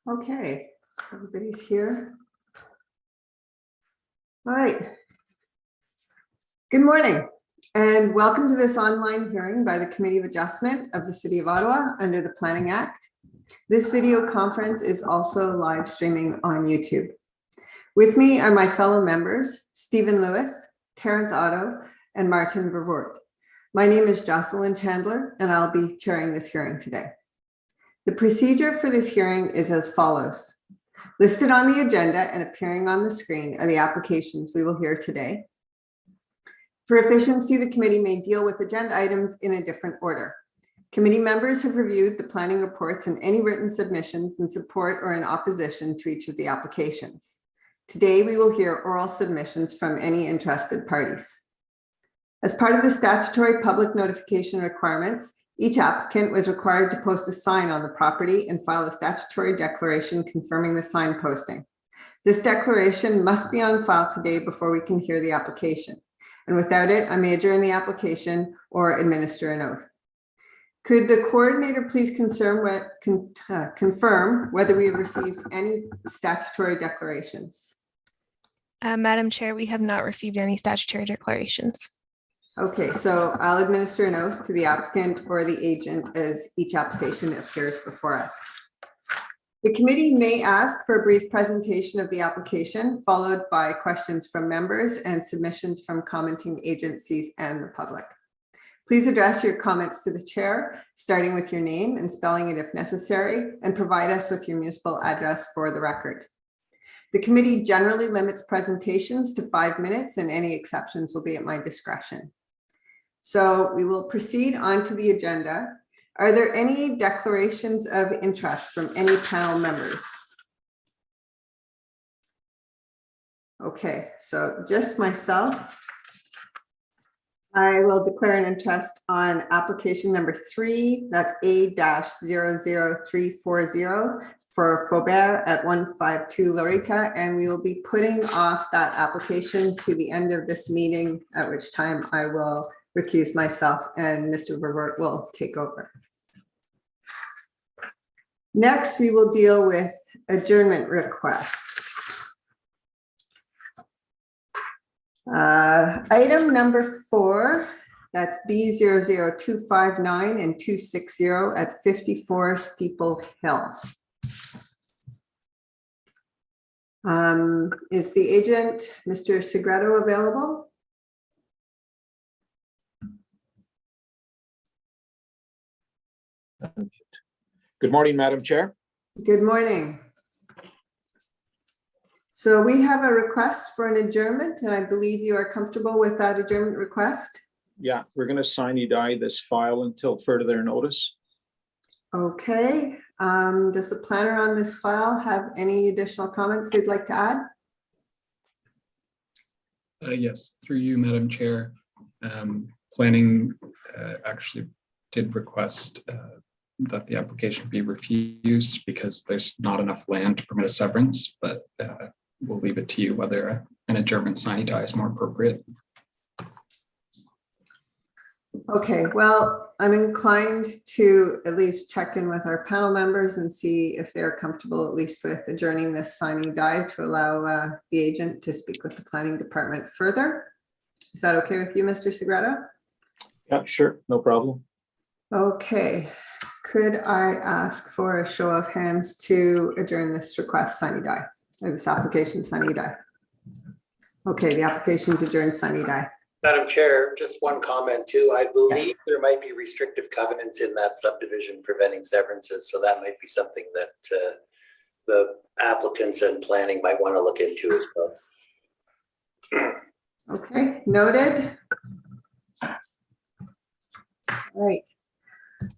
Okay, everybody's here. All right. Good morning and welcome to this online hearing by the Committee of Adjustment of the City of Ottawa under the Planning Act. This video conference is also live streaming on YouTube. With me are my fellow members, Stephen Lewis, Terrence Otto, and Martin Vervoort. My name is Jocelyn Chandler and I'll be chairing this hearing today. The procedure for this hearing is as follows. Listed on the agenda and appearing on the screen are the applications we will hear today. For efficiency, the committee may deal with agenda items in a different order. Committee members have reviewed the planning reports and any written submissions in support or in opposition to each of the applications. Today, we will hear oral submissions from any interested parties. As part of the statutory public notification requirements, each applicant was required to post a sign on the property and file a statutory declaration confirming the sign posting. This declaration must be on file today before we can hear the application. And without it, I may adjourn the application or administer an oath. Could the coordinator please confirm whether we have received any statutory declarations? Madam Chair, we have not received any statutory declarations. Okay, so I'll administer an oath to the applicant or the agent as each application appears before us. The committee may ask for a brief presentation of the application, followed by questions from members and submissions from commenting agencies and the public. Please address your comments to the chair, starting with your name and spelling it if necessary, and provide us with your municipal address for the record. The committee generally limits presentations to 5 minutes and any exceptions will be at my discretion. So we will proceed on to the agenda. Are there any declarations of interest from any panel members? Okay, so just myself. I will declare an interest on application number 3, that's A-00340 for Faubert at 152 Lorica, and we will be putting off that application to the end of this meeting, at which time I will recuse myself and Mr. Vervoort will take over. Next, we will deal with adjournment requests. Item number 4, that's B00259 and 260 at 54 Steeple Hill. Is the agent, Mr. Segreto, available? Good morning, Madam Chair. Good morning. So we have a request for an adjournment, and I believe you are comfortable with that adjournment request? Yeah, we're going to sine die this file until further notice. Okay. Does the planner on this file have any additional comments they'd like to add? Yes, through you, Madam Chair. Planning actually did request that the application be refused because there's not enough land to permit a severance, but we'll leave it to you whether an adjournment sine die is more appropriate. Okay, well, I'm inclined to at least check in with our panel members and see if they're comfortable at least with adjourning this sine die to allow the agent to speak with the planning department further. Is that okay with you, Mr. Segreto? Yeah, sure, no problem. Okay, could I ask for a show of hands to adjourn this request sine die, or this application sine die? Okay, the application's adjourned sine die. Madam Chair, just one comment too. I believe there might be restrictive covenants in that subdivision preventing severances, so that might be something that the applicants and planning might want to look into as well. Okay, noted. All right.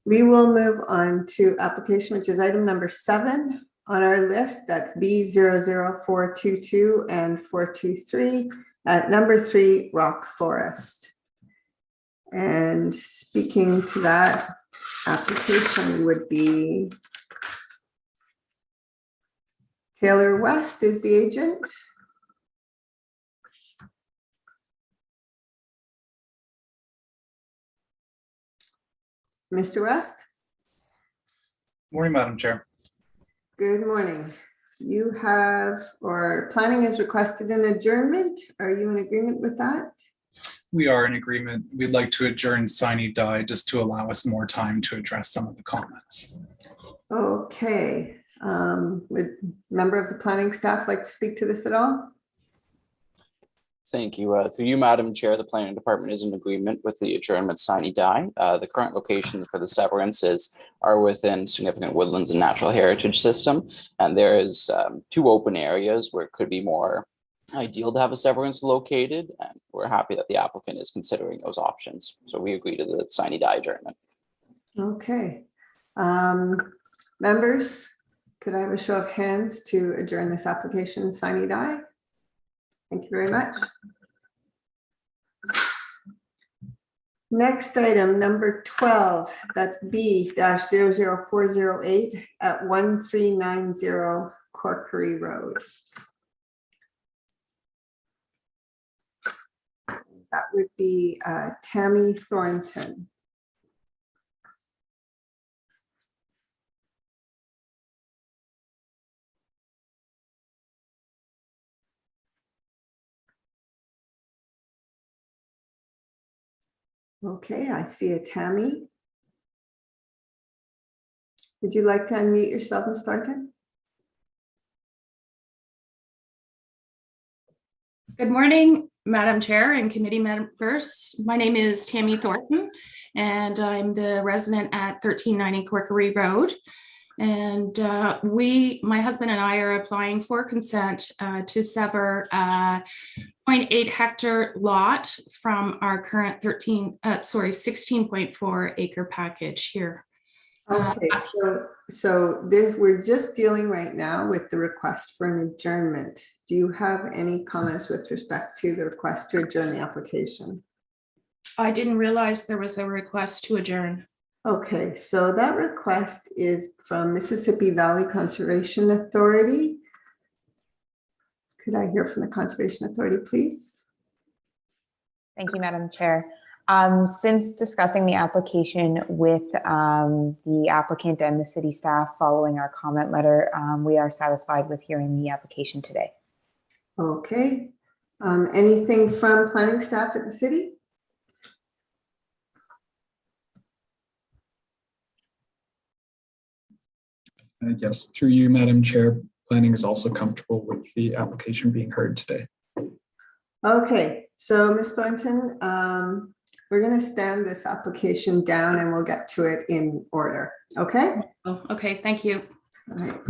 We will move on to application, which is item number 7 on our list. That's B00422 and 423 at number 3 Rock Forest. And speaking to that application would be Taylor West is the agent. Mr. West? Morning, Madam Chair. Good morning. You have, or planning has requested an adjournment. Are you in agreement with that? We are in agreement. We'd like to adjourn sine die just to allow us more time to address some of the comments. Okay. Would member of the planning staff like to speak to this at all? Thank you. Through you, Madam Chair, the planning department is in agreement with the adjournment sine die. The current locations for the severances are within significant woodlands and natural heritage system. And there is 2 open areas where it could be more ideal to have a severance located. And we're happy that the applicant is considering those options. So we agree to the sine die adjournment. Okay. Members, could I have a show of hands to adjourn this application sine die? Thank you very much. Next item, number 12, that's B-00408 at 1390 Corkery Road. That would be Tammy Thornton. Okay, I see a Tammy. Would you like to unmute yourself, Ms. Thornton? Good morning, Madam Chair and committee members. My name is Tammy Thornton, and I'm the resident at 1390 Corkery Road. And my husband and I are applying for consent to sever 0.8 hectare lot from our current 16.4 acre package here. Okay, so this, we're just dealing right now with the request for an adjournment. Do you have any comments with respect to the request to adjourn the application? I didn't realize there was a request to adjourn. Okay, so that request is from Mississippi Valley Conservation Authority. Could I hear from the Conservation Authority, please? Thank you, Madam Chair. Since discussing the application with the applicant and the city staff following our comment letter, we are satisfied with hearing the application today. Okay. Anything from planning staff at the city? Yes, through you, Madam Chair, planning is also comfortable with the application being heard today. Okay, so Ms. Thornton, we're going to stand this application down and we'll get to it in order. Okay? Oh, okay, thank you. All right.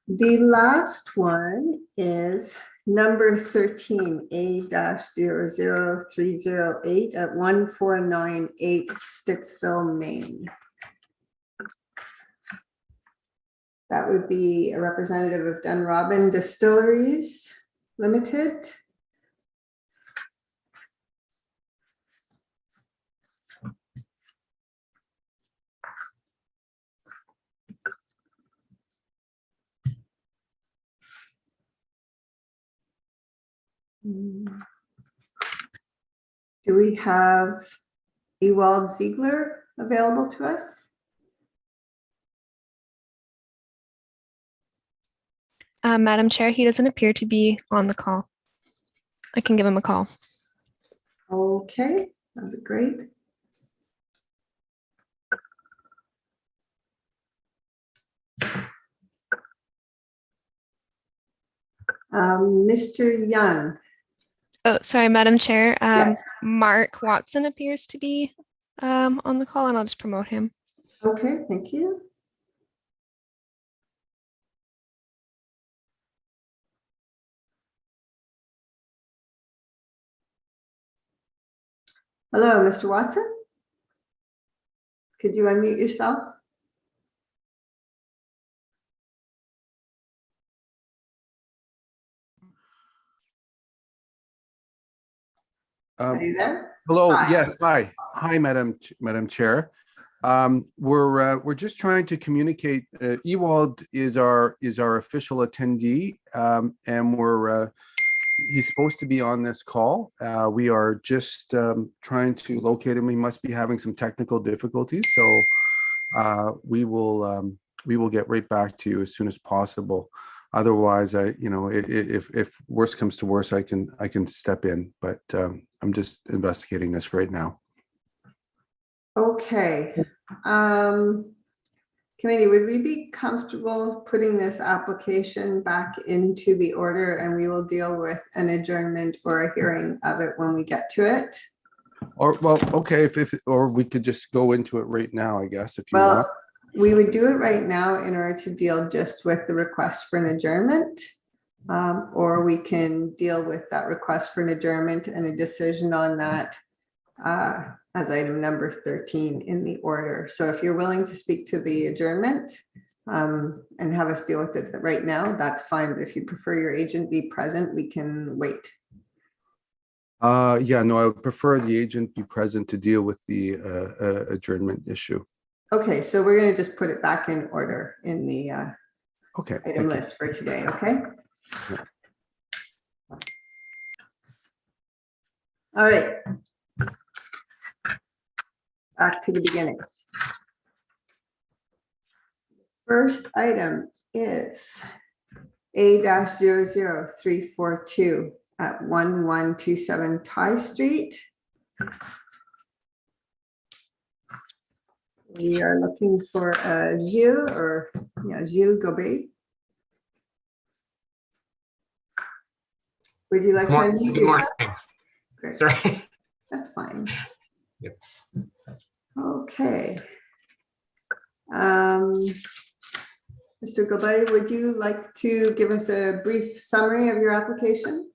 The last one is number 13, A-00308 at 1498 Stittsville, Maine. That would be a representative of Dunrobin Distilleries Limited. Do we have Ewald Ziegler available to us? Madam Chair, he doesn't appear to be on the call. I can give him a call. Okay, that'd be great. Mr. Young. Oh, sorry, Madam Chair. Yes. Mark Watson appears to be on the call, and I'll just promote him. Okay, thank you. Hello, Mr. Watson. Could you unmute yourself? Are you there? Hello. Hi. Yes. Hi. Hi, Madam Chair. We're just trying to communicate. Ewald is our official attendee, and he's supposed to be on this call. We are just trying to locate him. We must be having some technical difficulties, so we will we will get right back to you as soon as possible. Otherwise, if worse comes to worse, I can step in, but I'm just investigating this right now. Okay. Committee, would we be comfortable putting this application back into the order, and we will deal with an adjournment or a hearing of it when we get to it? Or, well, okay, or we could just go into it right now, I guess, if you want. Well, we would do it right now in order to deal just with the request for an adjournment. Or we can deal with that request for an adjournment and a decision on that as item number 13 in the order. So if you're willing to speak to the adjournment and have us deal with it right now, that's fine. But if you prefer your agent be present, we can wait. Yeah, no, I would prefer the agent be present to deal with the adjournment issue. Okay, so we're going to just put it back in order in the Okay. item list for today, okay? Yeah. All right. Back to the beginning. First item is A-00342 at 1127 Ty Street. We are looking for Gilles Gilles Gobet. Would you like to unmute yourself? Great. Sorry. That's fine. Yep. Okay. Mr. Gobet, would you like to give us a brief summary of your application?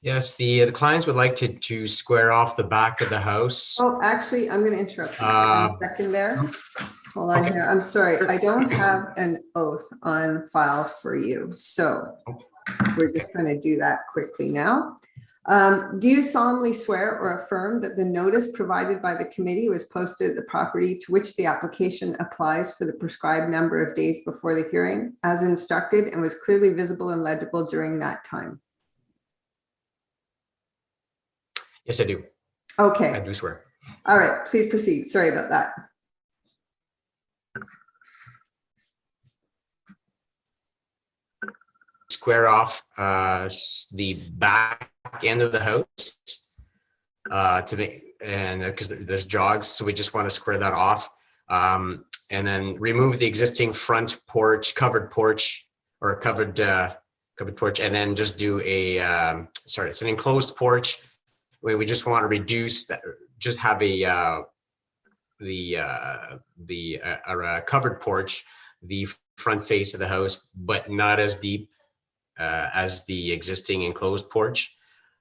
Yes, the clients would like to square off the back of the house. Oh, actually, I'm going to interrupt you for a second there. Hold on here. I'm sorry. I don't have an oath on file for you. So we're just going to do that quickly now. Do you solemnly swear or affirm that the notice provided by the committee was posted at the property to which the application applies for the prescribed number of days before the hearing as instructed and was clearly visible and legible during that time? Yes, I do. Okay. I do swear. All right, please proceed. Sorry about that. Square off the back end of the house to make, and because there's jogs, so we just want to square that off, and then remove the existing front porch, covered porch, or covered porch, and then just do a sorry, it's an enclosed porch. We just want to reduce that, just have a covered porch, the front face of the house, but not as deep as the existing enclosed porch.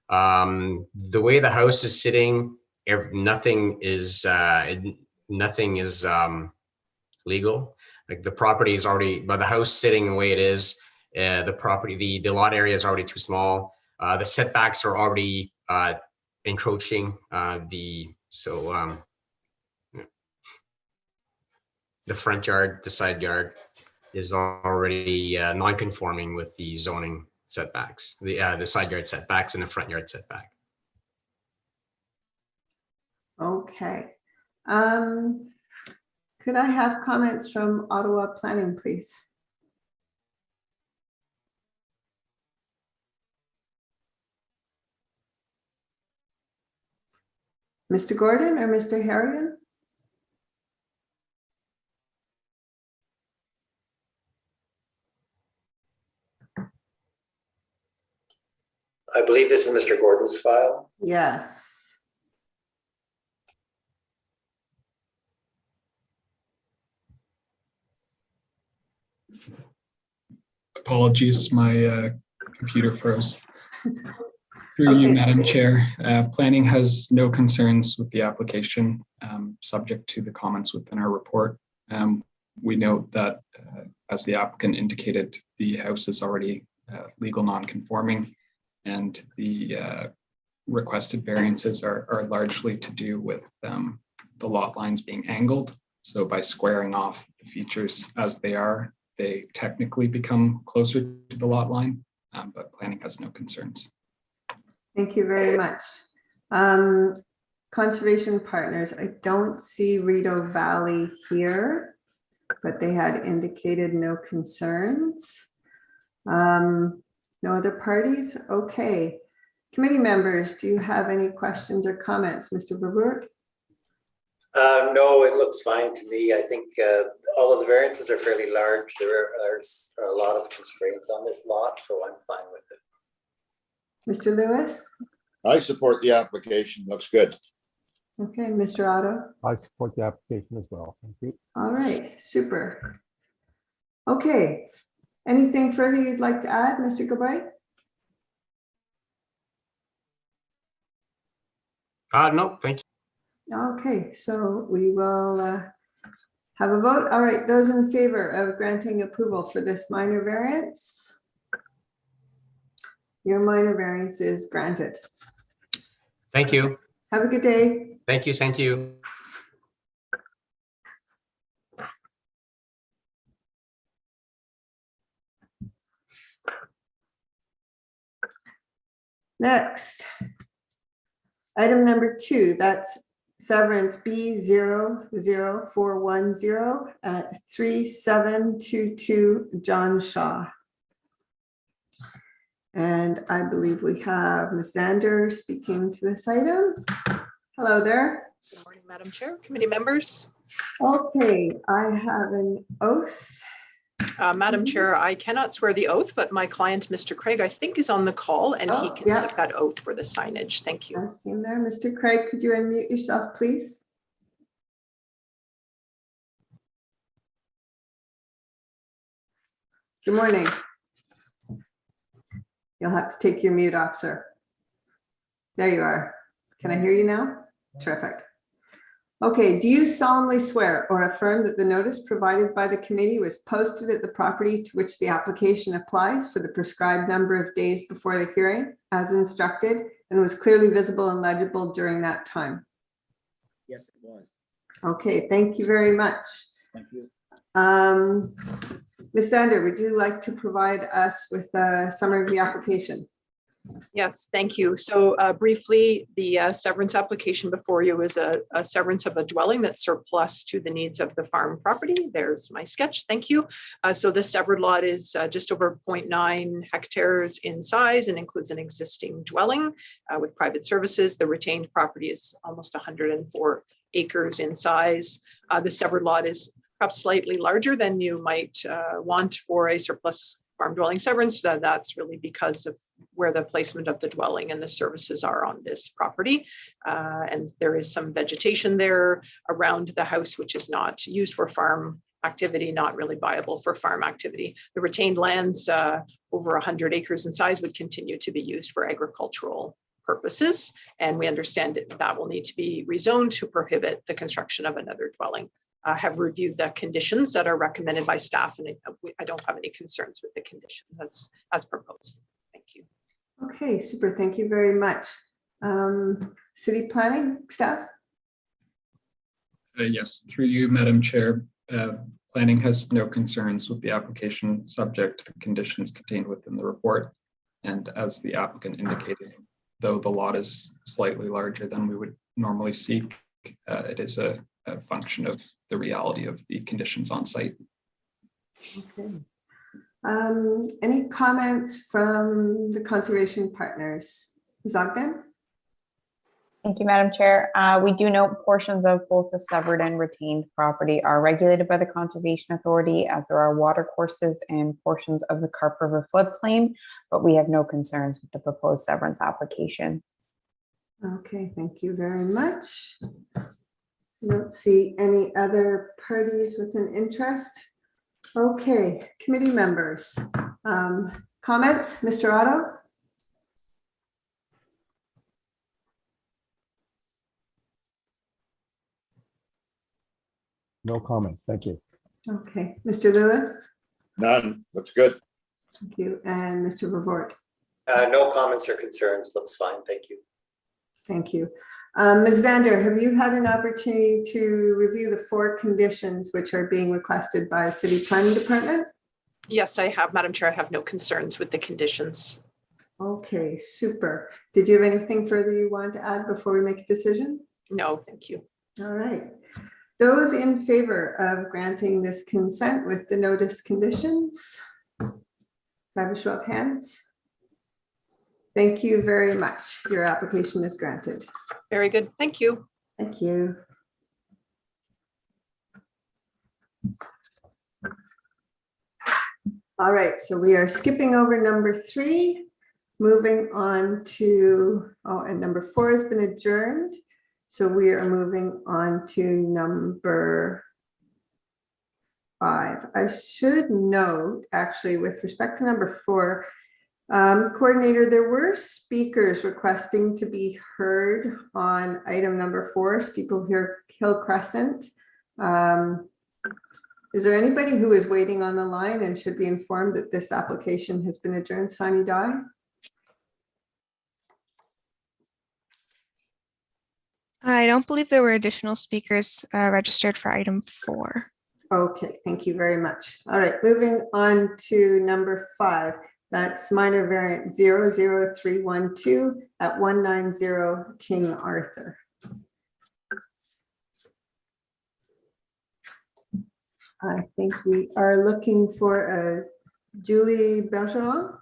The way the house is sitting, nothing is legal. Like the property is already, by the house sitting the way it is, the property, the lot area is already too small. The setbacks are already encroaching the front yard, the side yard is already non-conforming with the zoning setbacks, the side yard setbacks and the front yard setback. Okay. Could I have comments from Ottawa Planning, please? Mr. Gordon or Mr. Harrigan? I believe this is Mr. Gordon's file. Yes. Apologies, my computer froze. Through you, Madam Chair, planning has no concerns with the application, subject to the comments within our report. We note that, as the applicant indicated, the house is already legal non-conforming, and the requested variances are largely to do with the lot lines being angled. So by squaring off the features as they are, they technically become closer to the lot line, but planning has no concerns. Thank you very much. Conservation Partners, I don't see Rideau Valley here. but they had indicated no concerns. No other parties? Okay. Committee members, do you have any questions or comments? Mr. Verwoerd? No, it looks fine to me. I think all of the variances are fairly large. There are a lot of constraints on this lot, so I'm fine with it. Mr. Lewis? I support the application. Looks good. Okay, Mr. Otto? I support the application as well. Thank you. All right, super. Okay, anything further you'd like to add, Mr. Gilbride? No, thank you. Okay, so we will have a vote. All right, those in favor of granting approval for this minor variance? Your minor variance is granted. Thank you. Have a good day. Thank you. Thank you. Next. Item number 2, that's severance B00410 at 3722 John Shaw. And I believe we have Ms. Zander speaking to this item. Hello there. Good morning, Madam Chair, committee members. Okay, I have an oath. Madam Chair, I cannot swear the oath, but my client, Mr. Craig, I think is on the call and he can take that oath for the signage. Thank you. I see him there. Mr. Craig, could you unmute yourself, please? Good morning. You'll have to take your mute off, sir. There you are. Can I hear you now? Terrific. Okay, do you solemnly swear or affirm that the notice provided by the committee was posted at the property to which the application applies for the prescribed number of days before the hearing as instructed and was clearly visible and legible during that time? Yes, it was. Okay, thank you very much. Thank you. Ms. Sander, would you like to provide us with a summary of the application? Yes, thank you. So briefly, the severance application before you is a severance of a dwelling that's surplus to the needs of the farm property. There's my sketch. Thank you. So the severed lot is just over 0.9 hectares in size and includes an existing dwelling with private services. The retained property is almost 104 acres in size. The severed lot is perhaps slightly larger than you might want for a surplus farm dwelling severance. That's really because of where the placement of the dwelling and the services are on this property. And there is some vegetation there around the house, which is not used for farm activity, not really viable for farm activity. The retained lands over 100 acres in size would continue to be used for agricultural purposes. And we understand that will need to be rezoned to prohibit the construction of another dwelling. Have reviewed the conditions that are recommended by staff, and I don't have any concerns with the conditions as proposed. Thank you. Okay, super. Thank you very much. City planning staff? Yes, through you, Madam Chair. Planning has no concerns with the application subject to the conditions contained within the report. And as the applicant indicated, though the lot is slightly larger than we would normally seek, it is a function of the reality of the conditions on site. Okay. Any comments from the conservation partners? Ms. Ogden? Thank you, Madam Chair. We do note portions of both the severed and retained property are regulated by the Conservation Authority, as there are water courses and portions of the Carp River floodplain, but we have no concerns with the proposed severance application. Okay, thank you very much. I don't see any other parties with an interest. Okay, committee members. Comments, Mr. Otto? No comments. Thank you. Okay, Mr. Lewis? None. Looks good. Thank you. And Mr. Vervoort? No comments or concerns. Looks fine. Thank you. Thank you. Ms. Zander, have you had an opportunity to review the 4 conditions which are being requested by City Planning Department? Yes, I have, Madam Chair. I have no concerns with the conditions. Okay, super. Did you have anything further you want to add before we make a decision? No, thank you. All right. Those in favor of granting this consent with the notice conditions? Can I have a show of hands? Thank you very much. Your application is granted. Very good. Thank you. Thank you. All right, so we are skipping over number 3, moving on to, and number 4 has been adjourned. So we are moving on to number 5. I should note, actually, with respect to number 4, coordinator, there were speakers requesting to be heard on item number 4, Steeple Hill Crescent. Is there anybody who is waiting on the line and should be informed that this application has been adjourned, sine die? I don't believe there were additional speakers registered for item 4. Okay, thank you very much. All right, moving on to number 5. That's minor variant 00312 at 190 King Arthur. I think we are looking for a Julie Bergeron.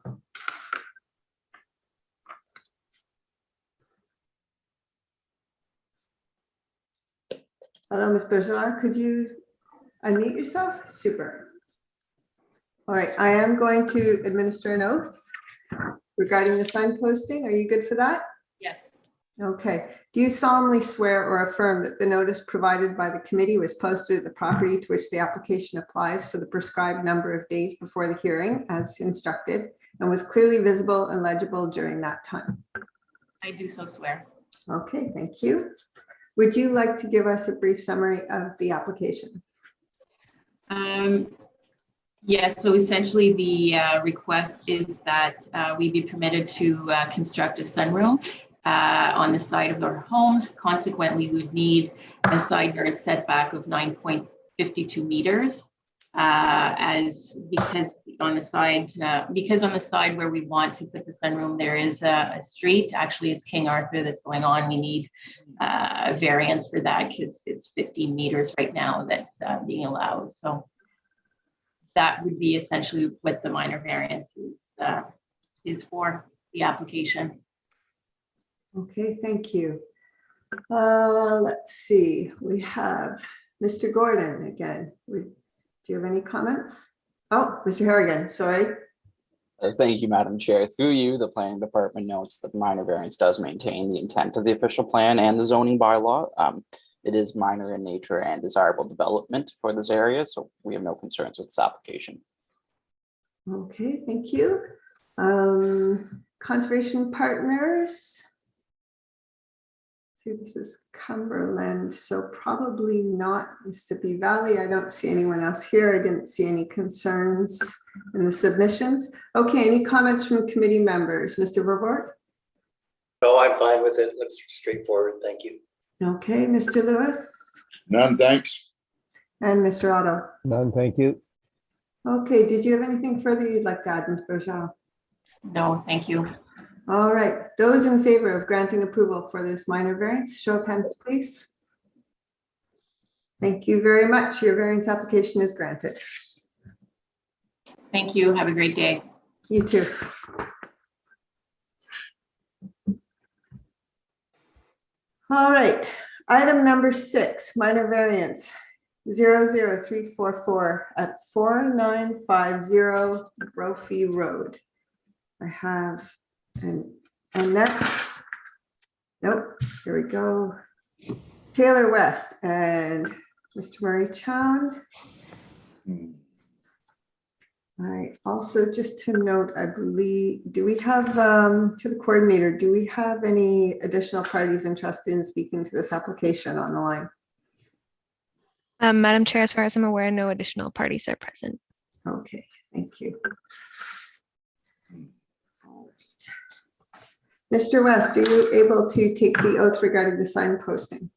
Hello, Ms. Bergeron, could you unmute yourself? Super. All right, I am going to administer an oath regarding the sign posting. Are you good for that? Yes. Okay. Do you solemnly swear or affirm that the notice provided by the committee was posted at the property to which the application applies for the prescribed number of days before the hearing as instructed and was clearly visible and legible during that time? I do so swear. Okay, thank you. Would you like to give us a brief summary of the application? Yes, so essentially the request is that we be permitted to construct a sunroom on the side of our home. Consequently, we would need a side yard setback of 9.52 meters. Because on the side where we want to put the sunroom, there is a street. Actually, it's King Arthur that's going on. We need a variance for that because it's 15 meters right now that's being allowed. So that would be essentially what the minor variance is for the application. Okay, thank you. Let's see, we have Mr. Gordon again. Do you have any comments? Oh, Mr. Harrigan, sorry. Thank you, Madam Chair. Through you, the planning department notes that the minor variance does maintain the intent of the official plan and the zoning bylaw. It is minor in nature and desirable development for this area, so we have no concerns with this application. Okay, thank you. Conservation partners. See, this is Cumberland, so probably not Mississippi Valley. I don't see anyone else here. I didn't see any concerns in the submissions. Okay, any comments from committee members? Mr. Vervoort? No, I'm fine with it. Looks straightforward. Thank you. Okay, Mr. Lewis? None, thanks. And Mr. Otto? None, thank you. Okay, did you have anything further you'd like to add, Ms. Bergeron? No, thank you. All right, those in favor of granting approval for this minor variance, show of hands, please. Thank you very much. Your variance application is granted. Thank you. Have a great day. You too. All right, item number 6, minor variance 00344 at 4950 Brophy Road. I have Annette. Nope, here we go. Taylor West and Mr. Murray Chown. I also, just to note, I believe, do we have, to the coordinator, do we have any additional parties interested in speaking to this application on the line? Madam Chair, as far as I'm aware, no additional parties are present. Okay, thank you. Mr. West, are you able to take the oath regarding the sign posting?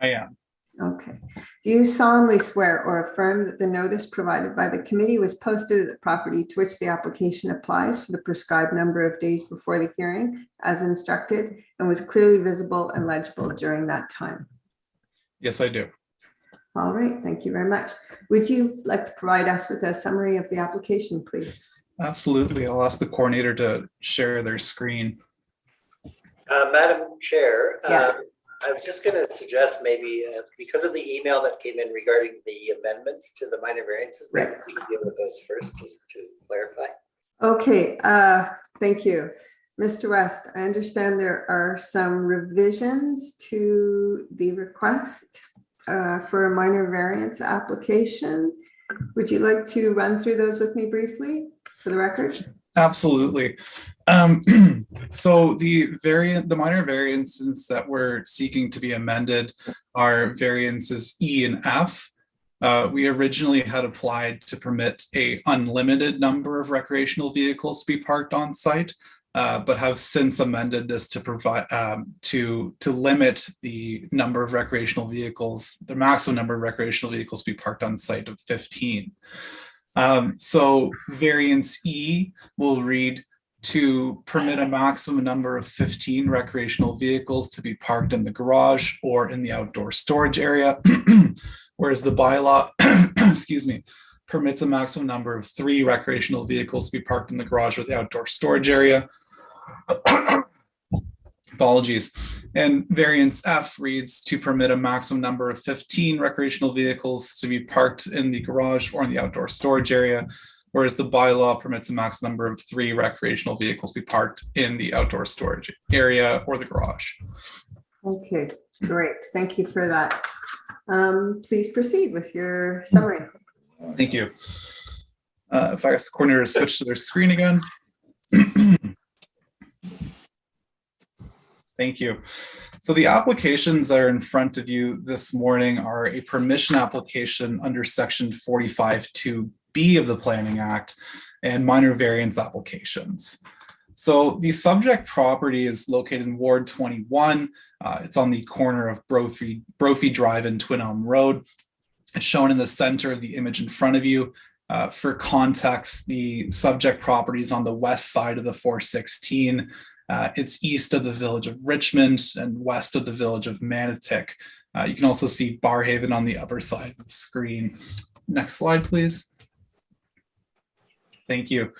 I am. Okay. Do you solemnly swear or affirm that the notice provided by the committee was posted at the property to which the application applies for the prescribed number of days before the hearing as instructed and was clearly visible and legible during that time? Yes, I do. All right, thank you very much. Would you like to provide us with a summary of the application, please? Absolutely. I'll ask the coordinator to share their screen. Madam Chair, Yeah. I was just going to suggest maybe because of the email that came in regarding the amendments to the minor variances, maybe we can deal with those first just to clarify. Okay, thank you. Mr. West, I understand there are some revisions to the request for a minor variance application. Would you like to run through those with me briefly for the record? Absolutely. So the minor variances that we're seeking to be amended are variances E and F. We originally had applied to permit a unlimited number of recreational vehicles to be parked on site, but have since amended this to provide to limit the number of recreational vehicles, the maximum number of recreational vehicles to be parked on site of 15. So variance E will read to permit a maximum number of 15 recreational vehicles to be parked in the garage or in the outdoor storage area, whereas the bylaw, excuse me, permits a maximum number of 3 recreational vehicles to be parked in the garage or the outdoor storage area. Apologies. And variance F reads to permit a maximum number of 15 recreational vehicles to be parked in the garage or in the outdoor storage area, whereas the bylaw permits a max number of 3 recreational vehicles to be parked in the outdoor storage area or the garage. Okay, great. Thank you for that. Please proceed with your summary. Thank you. If I ask the coordinator to switch to their screen again. Thank you. So the applications that are in front of you this morning are a permission application under section 45(2)B of the Planning Act and minor variance applications. So the subject property is located in Ward 21. It's on the corner of Brophy Drive and Twin Elm Road. It's shown in the center of the image in front of you. For context, the subject property is on the west side of the 416. It's east of the village of Richmond and west of the village of Manotick. You can also see Barhaven on the upper side of the screen. Next slide, please. Thank you.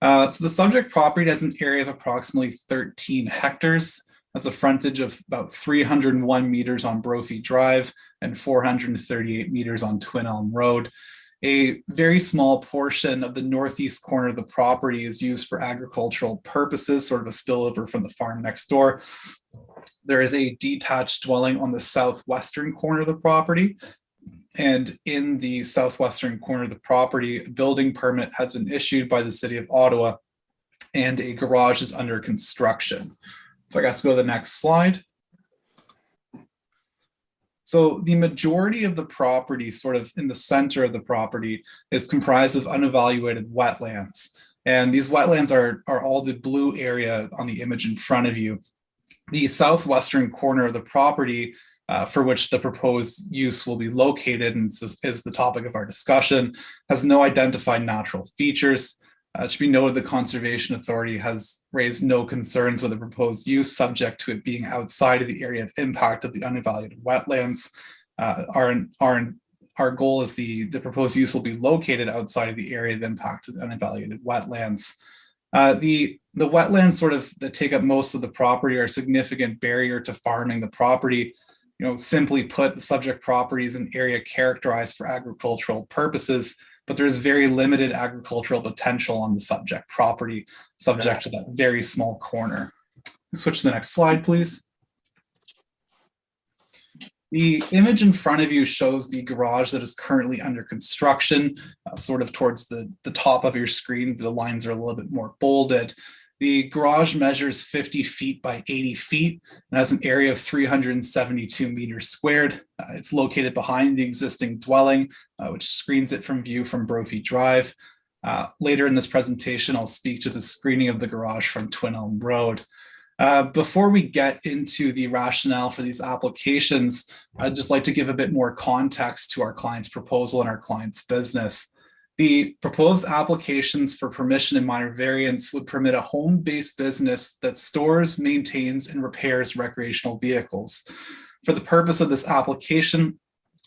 So the subject property has an area of approximately 13 hectares, has a frontage of about 301 meters on Brophy Drive and 438 meters on Twin Elm Road. A very small portion of the northeast corner of the property is used for agricultural purposes, sort of a spillover from the farm next door. There is a detached dwelling on the southwestern corner of the property. And in the southwestern corner of the property, a building permit has been issued by the City of Ottawa and a garage is under construction. So I guess go to the next slide. So the majority of the property, sort of in the center of the property, is comprised of unevaluated wetlands. And these wetlands are all the blue area on the image in front of you. The southwestern corner of the property, for which the proposed use will be located, and is the topic of our discussion, has no identified natural features. It should be noted the Conservation Authority has raised no concerns with the proposed use, subject to it being outside of the area of impact of the unevaluated wetlands. Our goal is the proposed use will be located outside of the area of impact of the unevaluated wetlands. The wetlands sort of that take up most of the property are a significant barrier to farming the property. You know, simply put, the subject property is an area characterized for agricultural purposes, but there's very limited agricultural potential on the subject property, subject to that very small corner. Switch to the next slide, please. The image in front of you shows the garage that is currently under construction, sort of towards the top of your screen. The lines are a little bit more bolded. The garage measures 50 feet by 80 feet and has an area of 372 meters squared. It's located behind the existing dwelling, which screens it from view from Brophy Drive. Later in this presentation, I'll speak to the screening of the garage from Twin Elm Road. Before we get into the rationale for these applications, I'd just like to give a bit more context to our client's proposal and our client's business. The proposed applications for permission and minor variance would permit a home-based business that stores, maintains, and repairs recreational vehicles. For the purpose of this application,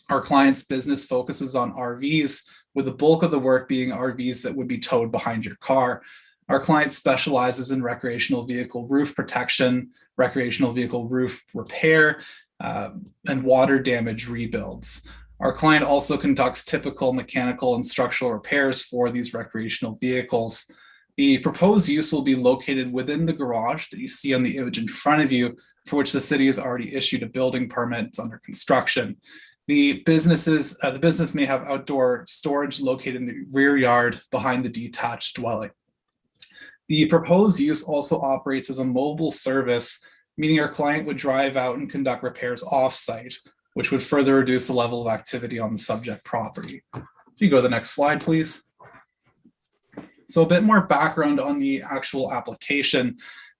Our client's business focuses on RVs, with the bulk of the work being RVs that would be towed behind your car. Our client specializes in recreational vehicle roof protection, recreational vehicle roof repair, and water damage rebuilds. Our client also conducts typical mechanical and structural repairs for these recreational vehicles. The proposed use will be located within the garage that you see on the image in front of you, for which the city has already issued a building permit. It's under construction. The business may have outdoor storage located in the rear yard behind the detached dwelling. The proposed use also operates as a mobile service, meaning our client would drive out and conduct repairs off-site, which would further reduce the level of activity on the subject property. If you go to the next slide, please. So a bit more background on the actual application.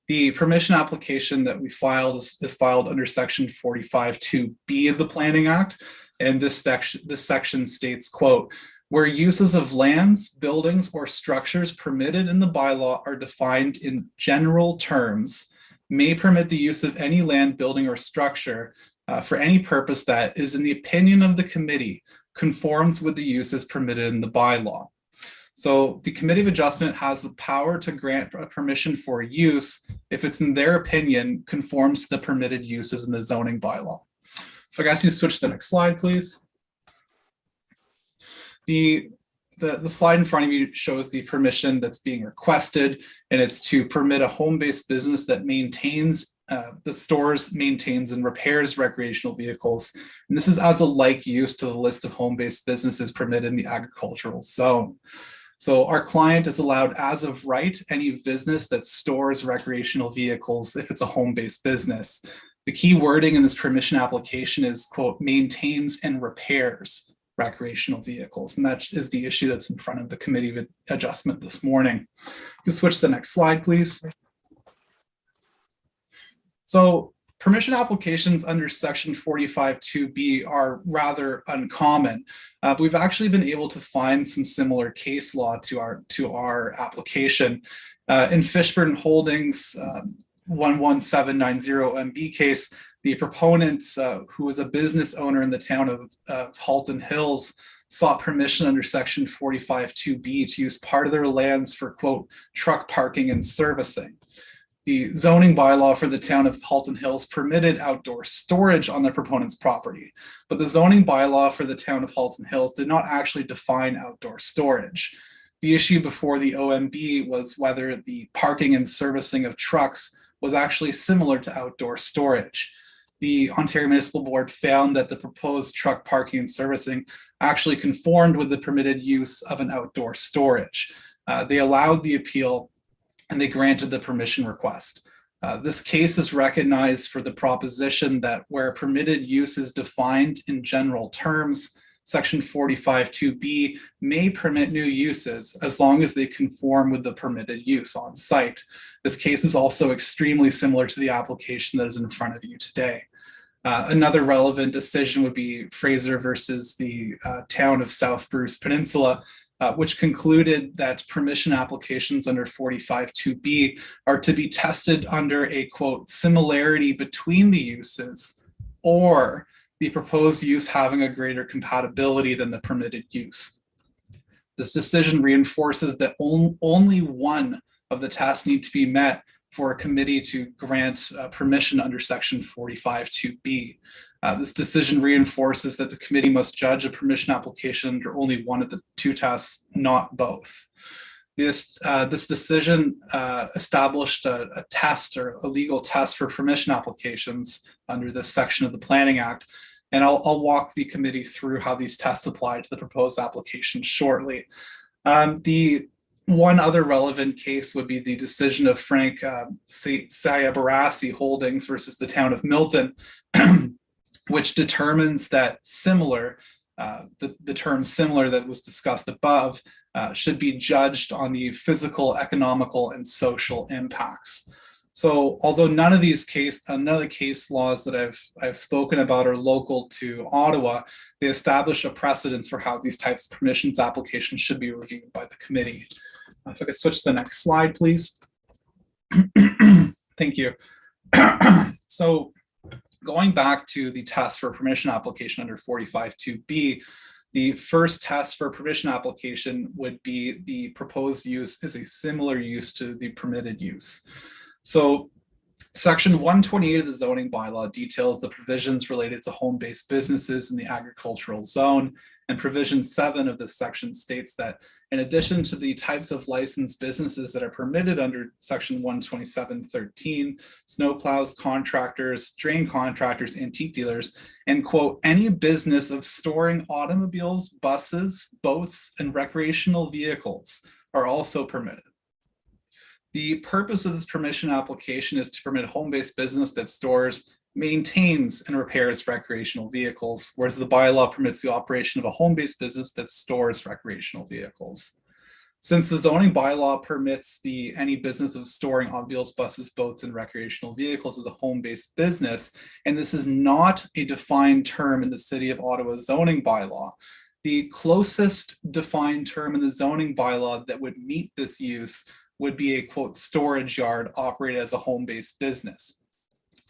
The permission application that we filed is filed under section 45(2)(b) of the Planning Act. And this section states, quote, where uses of lands, buildings, or structures permitted in the bylaw are defined in general terms, may permit the use of any land, building, or structure for any purpose that is, in the opinion of the committee, conforms with the uses permitted in the bylaw. So the Committee of Adjustment has the power to grant a permission for use if it's, in their opinion, conforms to the permitted uses in the zoning bylaw. If I guess you switch to the next slide, please. The slide in front of you shows the permission that's being requested, and it's to permit a home-based business that maintains, that stores, maintains, and repairs recreational vehicles. And this is as a like use to the list of home-based businesses permitted in the agricultural zone. So our client is allowed as of right any business that stores recreational vehicles if it's a home-based business. The key wording in this permission application is, quote, maintains and repairs recreational vehicles. And that is the issue that's in front of the Committee of Adjustment this morning. You switch to the next slide, please. So permission applications under section 45(2)(b) are rather uncommon. But we've actually been able to find some similar case law to our application. In Fishburne Holdings 11790 MB case, the proponent, who was a business owner in the town of Halton Hills, sought permission under section 45(2)(b) to use part of their lands for, quote, truck parking and servicing. The zoning bylaw for the town of Halton Hills permitted outdoor storage on the proponent's property, but the zoning bylaw for the town of Halton Hills did not actually define outdoor storage. The issue before the OMB was whether the parking and servicing of trucks was actually similar to outdoor storage. The Ontario Municipal Board found that the proposed truck parking and servicing actually conformed with the permitted use of an outdoor storage. They allowed the appeal and they granted the permission request. This case is recognized for the proposition that where permitted use is defined in general terms, section 45(2)(b) may permit new uses as long as they conform with the permitted use on site. This case is also extremely similar to the application that is in front of you today. Another relevant decision would be Fraser versus the town of South Bruce Peninsula, which concluded that permission applications under 45(2)(b) are to be tested under a, quote, similarity between the uses or the proposed use having a greater compatibility than the permitted use. This decision reinforces that only one of the tests need to be met for a committee to grant permission under section 45(2)(b). This decision reinforces that the committee must judge a permission application under only one of the two tests, not both. This decision established a test or a legal test for permission applications under this section of the Planning Act. And I'll walk the committee through how these tests apply to the proposed application shortly. The one other relevant case would be the decision of Frank Sayabarassi Holdings versus the town of Milton, which determines that similar, the term similar that was discussed above should be judged on the physical, economical, and social impacts. So although none of the case laws that I've spoken about are local to Ottawa, they establish a precedence for how these types of permissions applications should be reviewed by the committee. If I could switch to the next slide, please. Thank you. So Going back to the test for permission application under 45(2)(b, the first test for permission application would be the proposed use is a similar use to the permitted use. So Section 128 of the zoning bylaw details the provisions related to home-based businesses in the agricultural zone, and provision 7 of this section states that in addition to the types of licensed businesses that are permitted under Section 127(13), snowplows, contractors, drain contractors, antique dealers, and quote, any business of storing automobiles, buses, boats, and recreational vehicles are also permitted. The purpose of this permission application is to permit home-based business that stores, maintains, and repairs recreational vehicles, whereas the bylaw permits the operation of a home-based business that stores recreational vehicles. Since the zoning bylaw permits any business of storing automobiles, buses, boats, and recreational vehicles as a home-based business, and this is not a defined term in the City of Ottawa zoning bylaw, the closest defined term in the zoning bylaw that would meet this use would be a quote storage yard operated as a home-based business.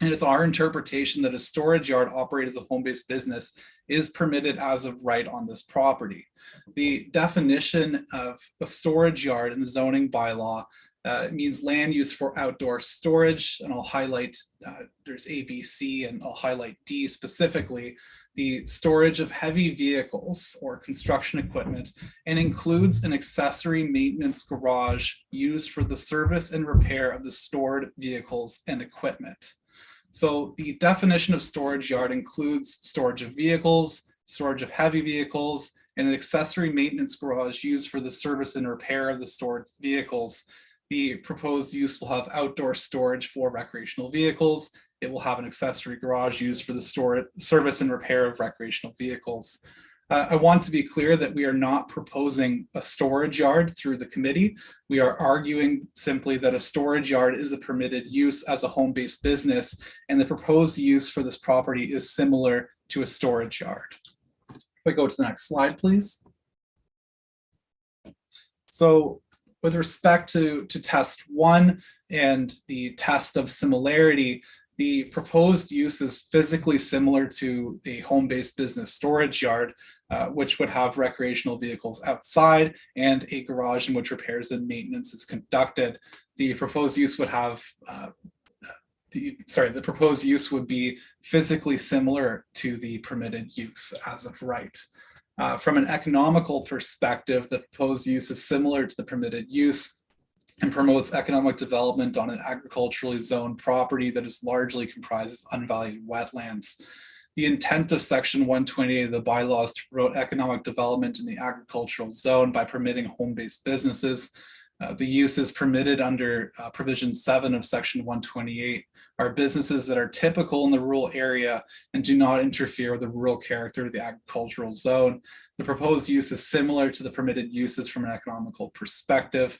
And it's our interpretation that a storage yard operated as a home-based business is permitted as of right on this property. The definition of a storage yard in the zoning bylaw means land used for outdoor storage, and I'll highlight, there's A, B, C, and I'll highlight D specifically, the storage of heavy vehicles or construction equipment, and includes an accessory maintenance garage used for the service and repair of the stored vehicles and equipment. So the definition of storage yard includes storage of vehicles, storage of heavy vehicles, and an accessory maintenance garage used for the service and repair of the stored vehicles. The proposed use will have outdoor storage for recreational vehicles. It will have an accessory garage used for the service and repair of recreational vehicles. I want to be clear that we are not proposing a storage yard through the committee. We are arguing simply that a storage yard is a permitted use as a home-based business, and the proposed use for this property is similar to a storage yard. If we go to the next slide, please. So with respect to test 1 and the test of similarity, the proposed use is physically similar to the home-based business storage yard, which would have recreational vehicles outside and a garage in which repairs and maintenance is conducted. The proposed use would have, the proposed use would be physically similar to the permitted use as of right. From an economical perspective, the proposed use is similar to the permitted use and promotes economic development on an agriculturally zoned property that is largely comprised of unvalued wetlands. The intent of Section 128 of the bylaw is to promote economic development in the agricultural zone by permitting home-based businesses. The uses permitted under provision 7 of Section 128 are businesses that are typical in the rural area and do not interfere with the rural character of the agricultural zone. The proposed use is similar to the permitted uses from an economical perspective.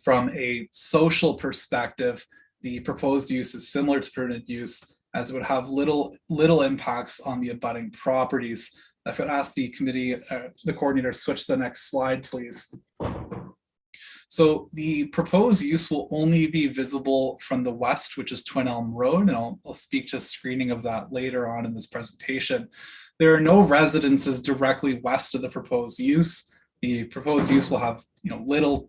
From a social perspective, the proposed use is similar to permitted use as it would have little impacts on the abutting properties. If I'd ask the committee, the coordinator, switch to the next slide, please. So the proposed use will only be visible from the west, which is Twin Elm Road, and I'll speak to screening of that later on in this presentation. There are no residences directly west of the proposed use. The proposed use will have, will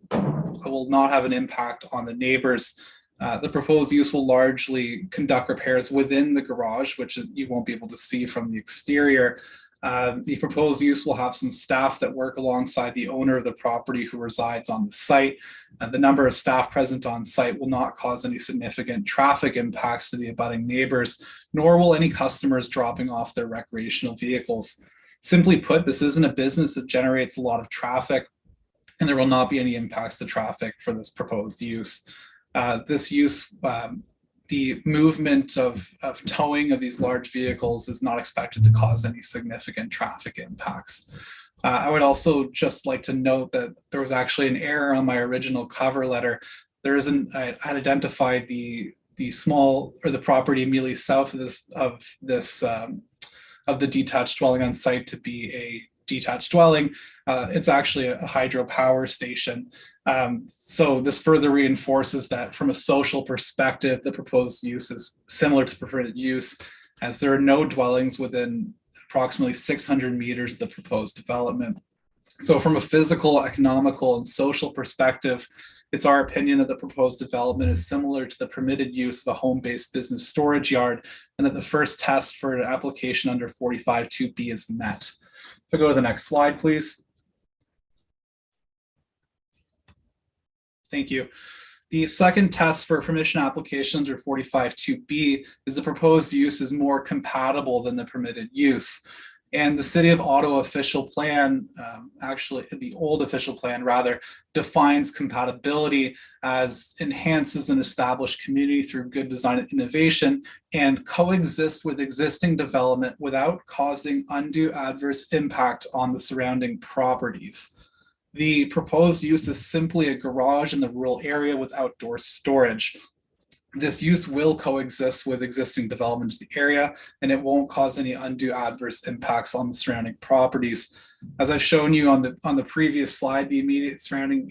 not have an impact on the neighbors. The proposed use will largely conduct repairs within the garage, which you won't be able to see from the exterior. The proposed use will have some staff that work alongside the owner of the property who resides on the site. The number of staff present on site will not cause any significant traffic impacts to the abutting neighbors, nor will any customers dropping off their recreational vehicles. Simply put, this isn't a business that generates a lot of traffic, and there will not be any impacts to traffic for this proposed use. This use, the movement of towing of these large vehicles is not expected to cause any significant traffic impacts. I would also just like to note that there was actually an error on my original cover letter. There isn't, I had identified the small, or the property immediately south of the detached dwelling on site to be a detached dwelling. It's actually a hydropower station. So this further reinforces that from a social perspective, the proposed use is similar to permitted use, as there are no dwellings within approximately 600 meters of the proposed development. So from a physical, economical, and social perspective, it's our opinion that the proposed development is similar to the permitted use of a home-based business storage yard, and that the first test for an application under 45(2)B is met. So go to the next slide, please. Thank you. The second test for permission application under 45(2)B is the proposed use is more compatible than the permitted use. And the City of Ottawa official plan, actually the old official plan rather, defines compatibility as enhances an established community through good design and innovation, and coexist with existing development without causing undue adverse impact on the surrounding properties. The proposed use is simply a garage in the rural area with outdoor storage. This use will coexist with existing development in the area, and it won't cause any undue adverse impacts on the surrounding properties. As I've shown you on the previous slide, the immediate surrounding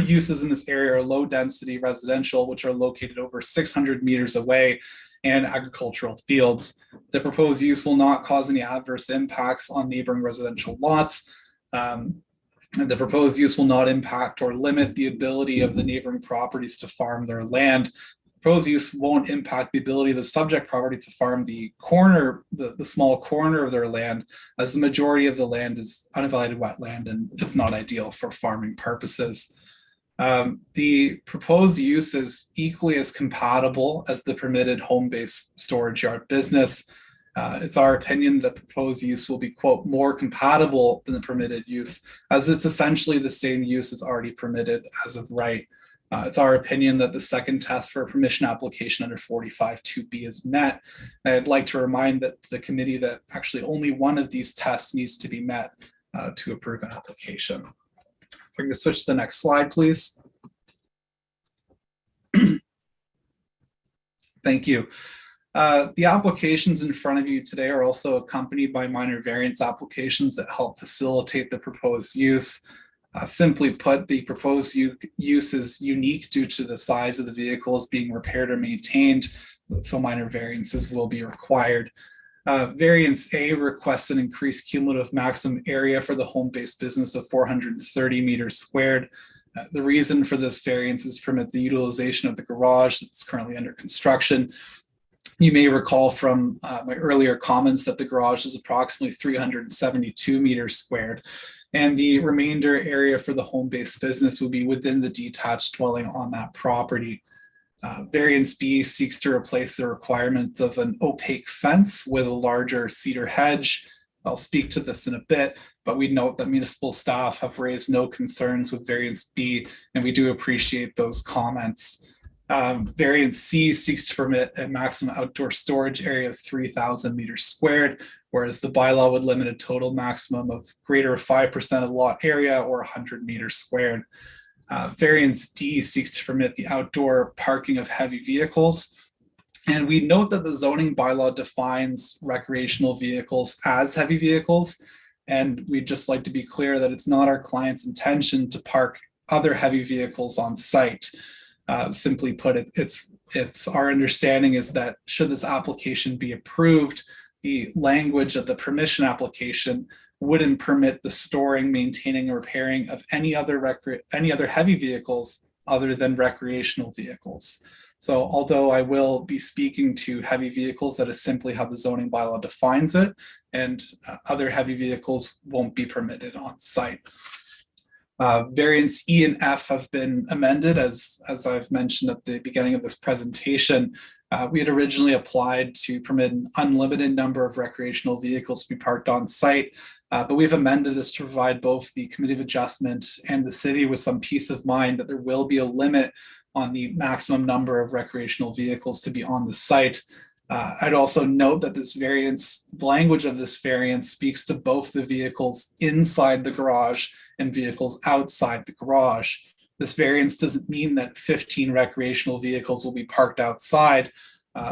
uses in this area are low density residential, which are located over 600 meters away, and agricultural fields. The proposed use will not cause any adverse impacts on neighboring residential lots. The proposed use will not impact or limit the ability of the neighboring properties to farm their land. Proposed use won't impact the ability of the subject property to farm the small corner of their land, as the majority of the land is unevaluated wetland and it's not ideal for farming purposes. The proposed use is equally as compatible as the permitted home-based storage yard business. It's our opinion that proposed use will be, quote, more compatible than the permitted use, as it's essentially the same use as already permitted as of right. It's our opinion that the second test for a permission application under 45(2)B is met. And I'd like to remind the committee that actually only one of these tests needs to be met to approve an application. If we can switch to the next slide, please. Thank you. The applications in front of you today are also accompanied by minor variance applications that help facilitate the proposed use. Simply put, the proposed use is unique due to the size of the vehicles being repaired or maintained, so minor variances will be required. Variance A requests an increased cumulative maximum area for the home-based business of 430 meters squared. The reason for this variance is to permit the utilization of the garage that's currently under construction. You may recall from my earlier comments that the garage is approximately 372 meters squared, and the remainder area for the home-based business will be within the detached dwelling on that property. Variance B seeks to replace the requirement of an opaque fence with a larger cedar hedge. I'll speak to this in a bit, but we note that municipal staff have raised no concerns with variance B, and we do appreciate those comments. Variance C seeks to permit a maximum outdoor storage area of 3,000 meters squared, whereas the bylaw would limit a total maximum of greater of 5% of lot area or 100 meters squared. Variance D seeks to permit the outdoor parking of heavy vehicles. And we note that the zoning bylaw defines recreational vehicles as heavy vehicles. And we'd just like to be clear that it's not our client's intention to park other heavy vehicles on site. Simply put, it's our understanding is that should this application be approved, the language of the permission application wouldn't permit the storing, maintaining, or repairing of any other heavy vehicles other than recreational vehicles. So although I will be speaking to heavy vehicles, that is simply how the zoning bylaw defines it, and other heavy vehicles won't be permitted on site. Variants E and F have been amended, as I've mentioned at the beginning of this presentation. We had originally applied to permit an unlimited number of recreational vehicles to be parked on site, but we've amended this to provide both the Committee of Adjustment and the city with some peace of mind that there will be a limit on the maximum number of recreational vehicles to be on the site. I'd also note that this variance, the language of this variance speaks to both the vehicles inside the garage and vehicles outside the garage. This variance doesn't mean that 15 recreational vehicles will be parked outside.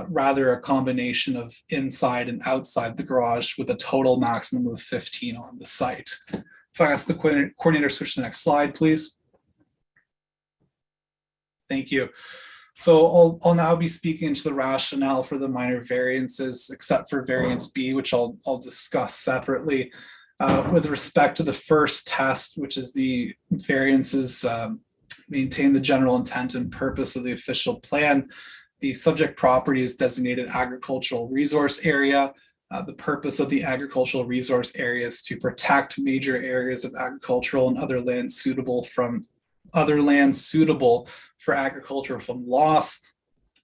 rather a combination of inside and outside the garage with a total maximum of 15 on the site. If I ask the coordinator, switch to the next slide, please. Thank you. So I'll now be speaking to the rationale for the minor variances, except for variance B, which I'll discuss separately. With respect to the first test, which is the variances maintain the general intent and purpose of the official plan. The subject property is designated agricultural resource area. The purpose of the agricultural resource area is to protect major areas of agricultural and other land suitable for agriculture from loss,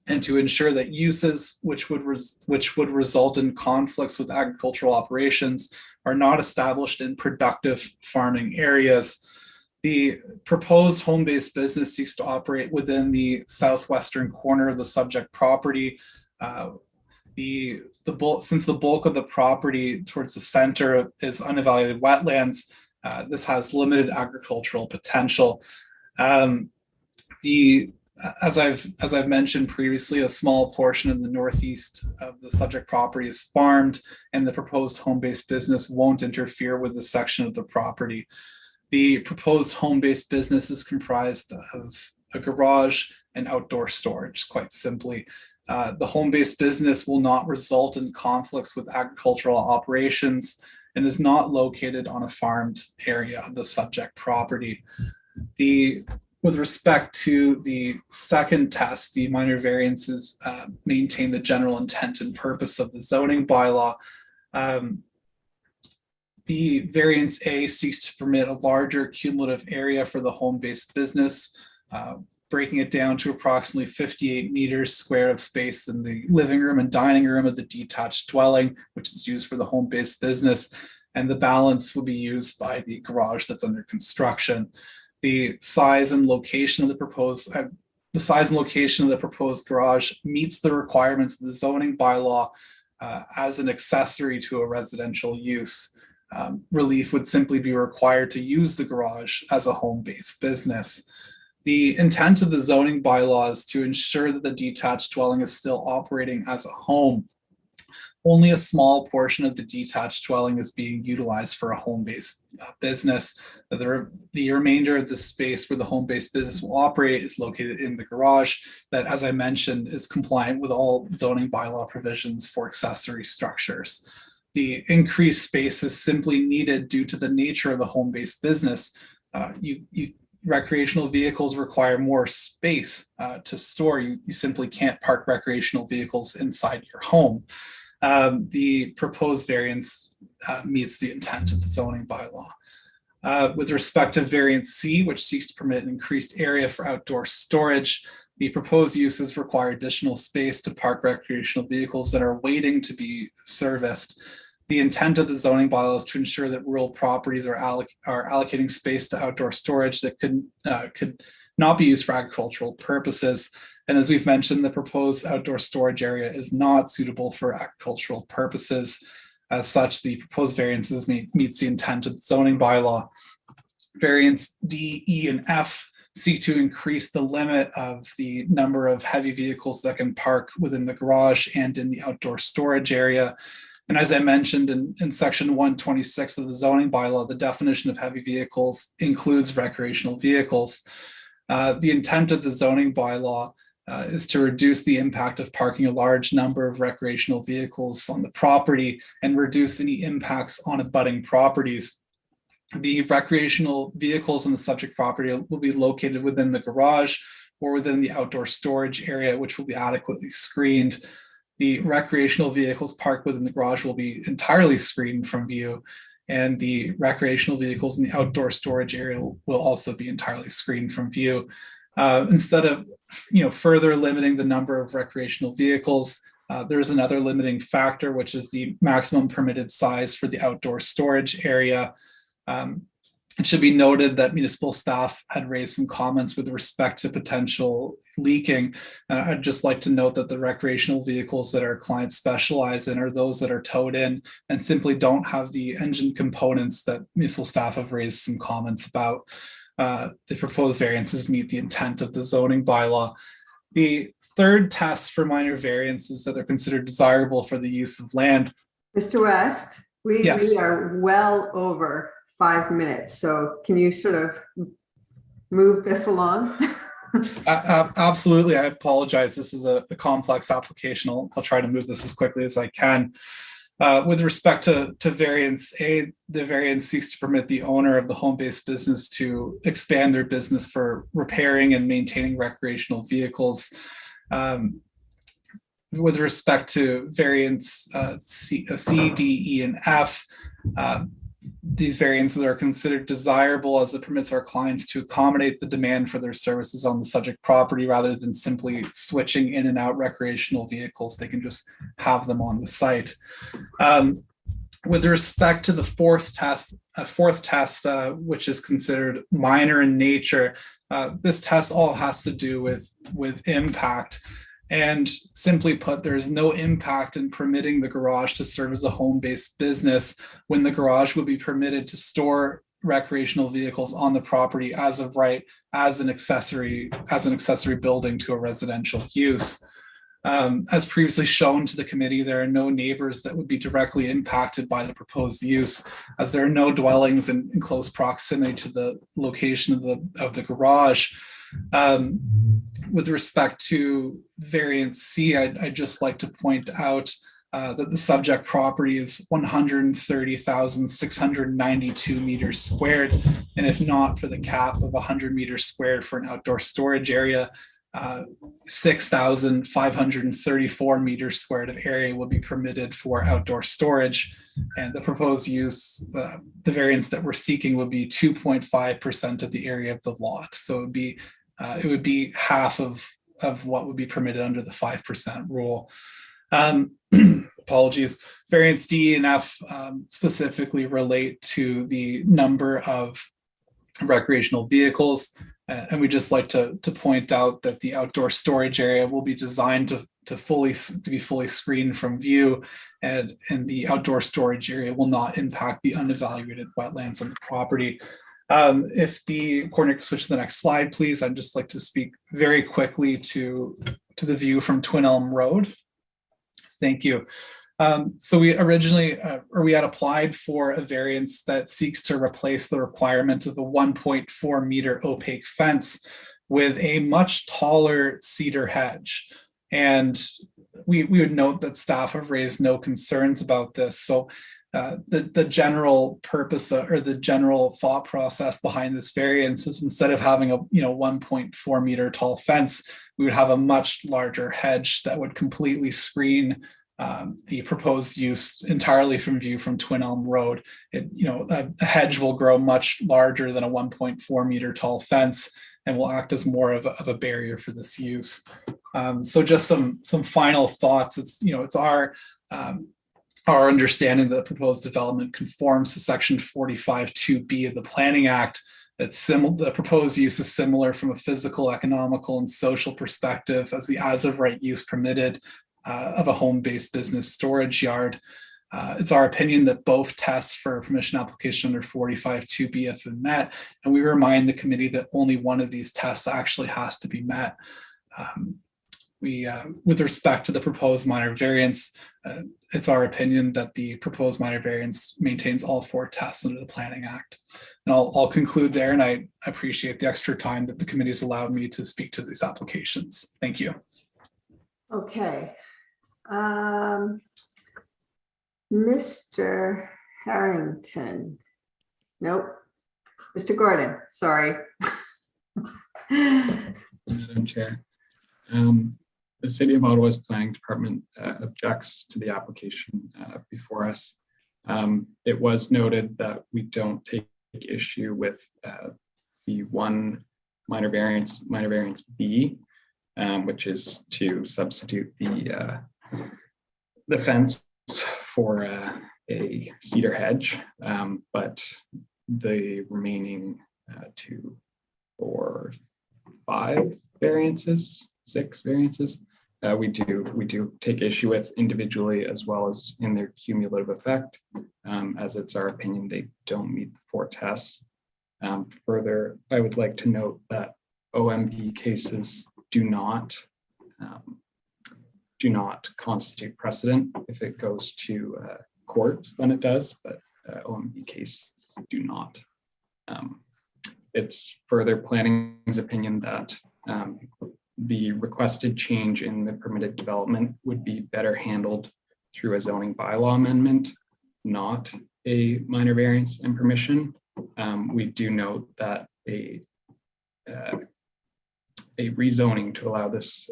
and to ensure that uses which would result in conflicts with agricultural operations are not established in productive farming areas. The proposed home-based business seeks to operate within the southwestern corner of the subject property. Since the bulk of the property towards the center is unevaluated wetlands, this has limited agricultural potential. As I've mentioned previously, a small portion of the northeast of the subject property is farmed, and the proposed home-based business won't interfere with this section of the property. The proposed home-based business is comprised of a garage and outdoor storage, quite simply. The home-based business will not result in conflicts with agricultural operations and is not located on a farmed area of the subject property. With respect to the second test, the minor variances maintain the general intent and purpose of the zoning bylaw. The variance A seeks to permit a larger cumulative area for the home-based business, breaking it down to approximately 58 meters square of space in the living room and dining room of the detached dwelling, which is used for the home-based business, and the balance will be used by the garage that's under construction. The size and location of the proposed garage meets the requirements of the zoning bylaw as an accessory to a residential use. Relief would simply be required to use the garage as a home-based business. The intent of the zoning bylaw is to ensure that the detached dwelling is still operating as a home. Only a small portion of the detached dwelling is being utilized for a home-based business. The remainder of the space where the home-based business will operate is located in the garage that, as I mentioned, is compliant with all zoning bylaw provisions for accessory structures. The increased space is simply needed due to the nature of the home-based business. Recreational vehicles require more space to store. You simply can't park recreational vehicles inside your home. The proposed variance meets the intent of the zoning bylaw. With respect to variance C, which seeks to permit an increased area for outdoor storage, the proposed uses require additional space to park recreational vehicles that are waiting to be serviced. The intent of the zoning bylaw is to ensure that rural properties are allocating space to outdoor storage that could not be used for agricultural purposes. And as we've mentioned, the proposed outdoor storage area is not suitable for agricultural purposes. As such, the proposed variances meets the intent of the zoning bylaw. Variance D, E, and F seek to increase the limit of the number of heavy vehicles that can park within the garage and in the outdoor storage area. And as I mentioned in section 126 of the zoning bylaw, the definition of heavy vehicles includes recreational vehicles. The intent of the zoning bylaw is to reduce the impact of parking a large number of recreational vehicles on the property and reduce any impacts on abutting properties. The recreational vehicles on the subject property will be located within the garage or within the outdoor storage area, which will be adequately screened. The recreational vehicles parked within the garage will be entirely screened from view, and the recreational vehicles in the outdoor storage area will also be entirely screened from view. Instead of further limiting the number of recreational vehicles, there's another limiting factor, which is the maximum permitted size for the outdoor storage area. It should be noted that municipal staff had raised some comments with respect to potential leaking. I'd just like to note that the recreational vehicles that our clients specialize in are those that are towed in and simply don't have the engine components that municipal staff have raised some comments about. The proposed variances meet the intent of the zoning bylaw. The third test for minor variances that are considered desirable for the use of land. Mr. West, we Yes. are well over 5 minutes, so can you sort of move this along? Absolutely. I apologize. This is a complex application. I'll try to move this as quickly as I can. With respect to variance A, the variance seeks to permit the owner of the home-based business to expand their business for repairing and maintaining recreational vehicles. With respect to variance C, D, E, and F, these variances are considered desirable as it permits our clients to accommodate the demand for their services on the subject property rather than simply switching in and out recreational vehicles. They can just have them on the site. With respect to the fourth test, which is considered minor in nature, this test all has to do with impact. And simply put, there is no impact in permitting the garage to serve as a home-based business when the garage would be permitted to store recreational vehicles on the property as of right as an accessory building to a residential use. As previously shown to the committee, there are no neighbors that would be directly impacted by the proposed use, as there are no dwellings in close proximity to the location of the garage. With respect to variance C, I'd just like to point out that the subject property is 130,692 meters squared. And if not for the cap of 100 meters squared for an outdoor storage area, 6,534 meters squared of area will be permitted for outdoor storage. And the proposed use, the variance that we're seeking would be 2.5% of the area of the lot. So it would be half of what would be permitted under the 5% rule. Apologies. Variance D and F specifically relate to the number of recreational vehicles. And we just like to point out that the outdoor storage area will be designed to be fully screened from view, and the outdoor storage area will not impact the unevaluated wetlands on the property. If the coordinator could switch to the next slide, please. I'd just like to speak very quickly to the view from Twin Elm Road. Thank you. So we originally, we had applied for a variance that seeks to replace the requirement of a 1.4 meter opaque fence with a much taller cedar hedge. And we would note that staff have raised no concerns about this. So the general purpose or the general thought process behind this variance is, instead of having a 1.4 meter tall fence, we would have a much larger hedge that would completely screen the proposed use entirely from view from Twin Elm Road. A hedge will grow much larger than a 1.4 meter tall fence and will act as more of a barrier for this use. So just some final thoughts. It's our understanding that the proposed development conforms to section 45(2)(b) of the Planning Act. The proposed use is similar from a physical, economical, and social perspective as the as-of-right use permitted of a home-based business storage yard. It's our opinion that both tests for permission application under 45(2)(b) have been met, and we remind the committee that only one of these tests actually has to be met. With respect to the proposed minor variance, it's our opinion that the proposed minor variance maintains all four tests under the Planning Act. And I'll conclude there, and I appreciate the extra time that the committee has allowed me to speak to these applications. Thank you. Okay. Mr. Harrington. Nope. Mr. Gordon, sorry. Madam Chair, the City of Ottawa's Planning Department objects to the application before us. It was noted that we don't take issue with the one minor variance B, which is to substitute the fence for a cedar hedge, but the remaining 2, 4, 5 variances, 6 variances, we do take issue with individually as well as in their cumulative effect, as it's our opinion they don't meet the 4 tests. Further, I would like to note that OMB cases do not do not constitute precedent. If it goes to courts, then it does, but OMB cases do not. It's further planning's opinion that the requested change in the permitted development would be better handled through a zoning bylaw amendment, not a minor variance and permission. We do note that a rezoning to allow this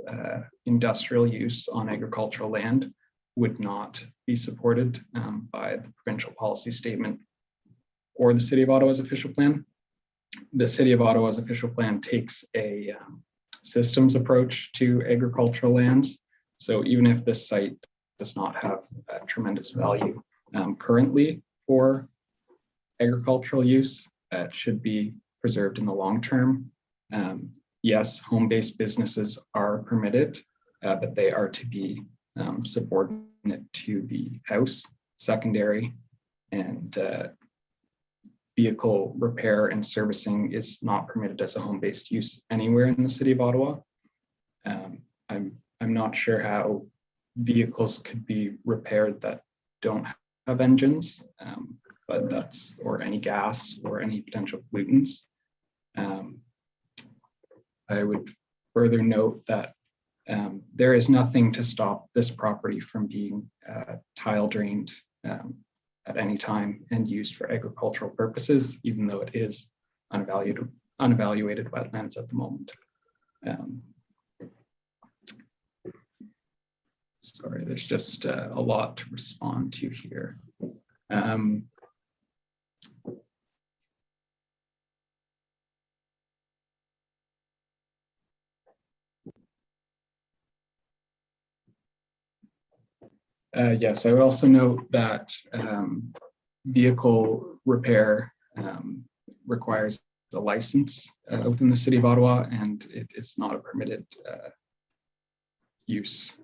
industrial use on agricultural land would not be supported by the provincial policy statement or the City of Ottawa's official plan. The City of Ottawa's official plan takes a systems approach to agricultural lands. So even if this site does not have tremendous value currently for agricultural use, it should be preserved in the long term. Yes, home-based businesses are permitted, but they are to be subordinate to the house, secondary, and vehicle repair and servicing is not permitted as a home-based use anywhere in the City of Ottawa. I'm not sure how vehicles could be repaired that don't have engines, but that's, or any gas or any potential pollutants. I would further note that there is nothing to stop this property from being tile drained at any time and used for agricultural purposes, even though it is unevaluated wetlands at the moment. Sorry, there's just a lot to respond to here. Yes, I would also note that vehicle repair requires a license within the City of Ottawa, and it is not a permitted use.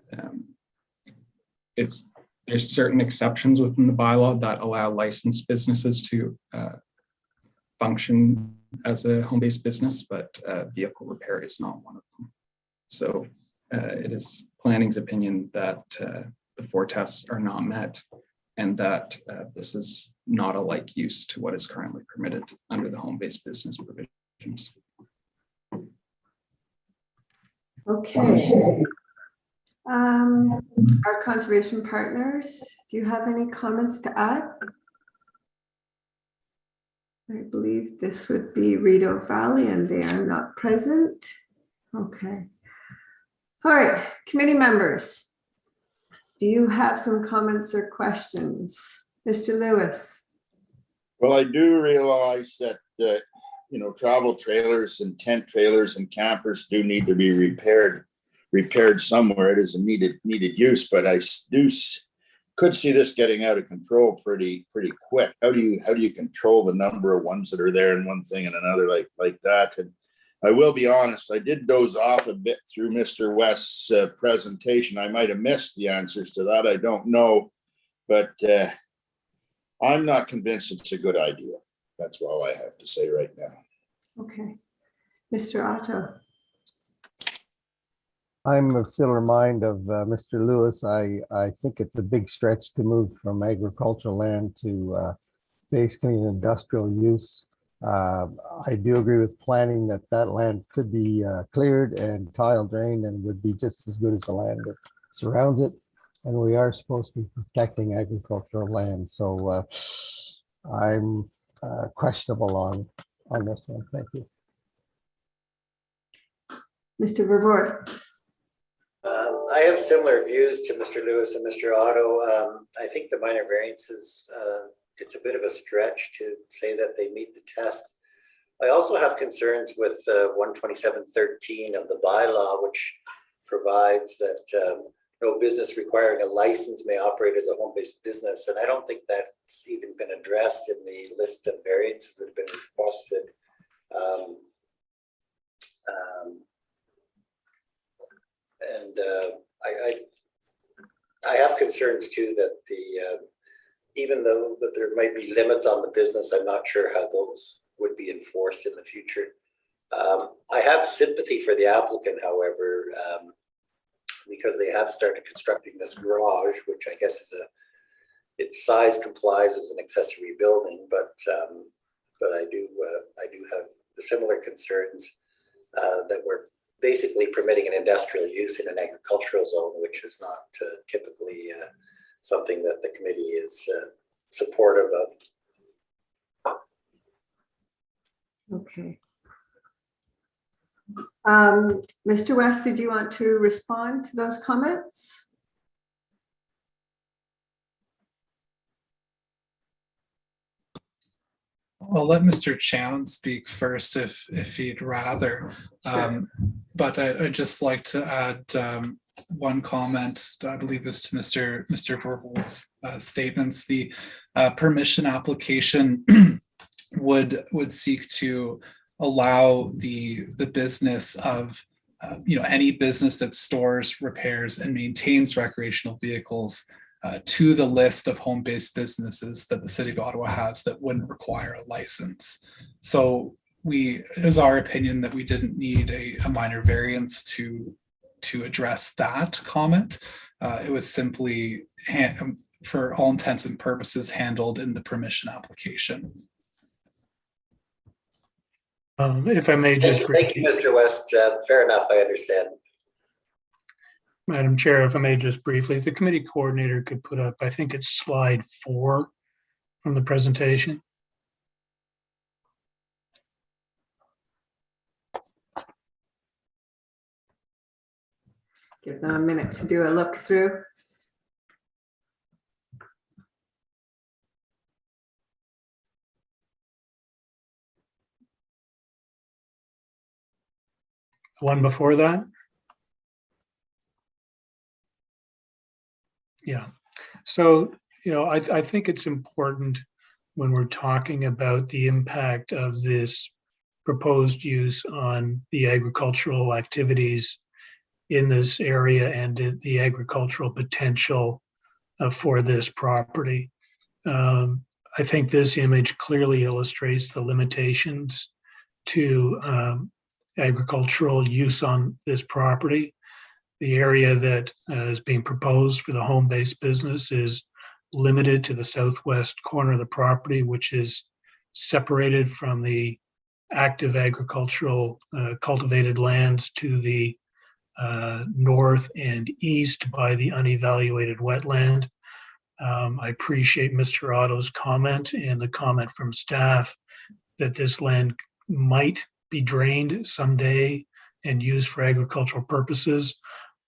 There's certain exceptions within the bylaw that allow licensed businesses to function as a home-based business, but vehicle repair is not one of them. So it is planning's opinion that the 4 tests are not met, and that this is not a like use to what is currently permitted under the home-based business provisions. Okay. Our conservation partners, do you have any comments to add? I believe this would be Rideau Valley, and they are not present. Okay. All right, committee members. Do you have some comments or questions? Mr. Lewis? Well, I do realize that, travel trailers and tent trailers and campers do need to be repaired somewhere. It is a needed use, but I could see this getting out of control pretty quick. How do you control the number of ones that are there in one thing and another like that? And I will be honest, I did doze off a bit through Mr. West's presentation. I might have missed the answers to that. I don't know, but I'm not convinced it's a good idea. That's all I have to say right now. Okay. Mr. Otto? I'm of similar mind of Mr. Lewis. I think it's a big stretch to move from agricultural land to basically an industrial use. I do agree with planning that land could be cleared and tile drained and would be just as good as the land that surrounds it. And we are supposed to be protecting agricultural land. So I'm questionable on this one. Thank you. Mr. Vervoort? I have similar views to Mr. Lewis and Mr. Otto. I think the minor variances, it's a bit of a stretch to say that they meet the test. I also have concerns with 127.13 of the bylaw, which provides that no business requiring a license may operate as a home-based business. And I don't think that's even been addressed in the list of variances that have been requested. I have concerns too that even though that there might be limits on the business, I'm not sure how those would be enforced in the future. I have sympathy for the applicant, however. because they have started constructing this garage, which I guess is its size complies as an accessory building, but I do have similar concerns that we're basically permitting an industrial use in an agricultural zone, which is not typically something that the committee is supportive of. Okay. Mr. West, did you want to respond to those comments? I'll let Mr. Chown speak first if he'd rather. Sure. But I'd just like to add one comment, I believe is to Mr. Verholz's statements. The permission application would seek to allow the business of any business that stores, repairs, and maintains recreational vehicles to the list of home-based businesses that the City of Ottawa has that wouldn't require a license. So it was our opinion that we didn't need a minor variance to address that comment. It was simply, for all intents and purposes, handled in the permission application. If I may just thank you, Mr. West. Fair enough, I understand. Madam Chair, if I may just briefly, if the committee coordinator could put up, I think it's slide 4 from the presentation. Give them a minute to do a look through. One before that? Yeah. So, I think it's important when we're talking about the impact of this proposed use on the agricultural activities in this area and the agricultural potential for this property. I think this image clearly illustrates the limitations to agricultural use on this property. The area that is being proposed for the home-based business is limited to the southwest corner of the property, which is separated from the active agricultural cultivated lands to the north and east by the unevaluated wetland. I appreciate Mr. Otto's comment and the comment from staff that this land might be drained someday and used for agricultural purposes.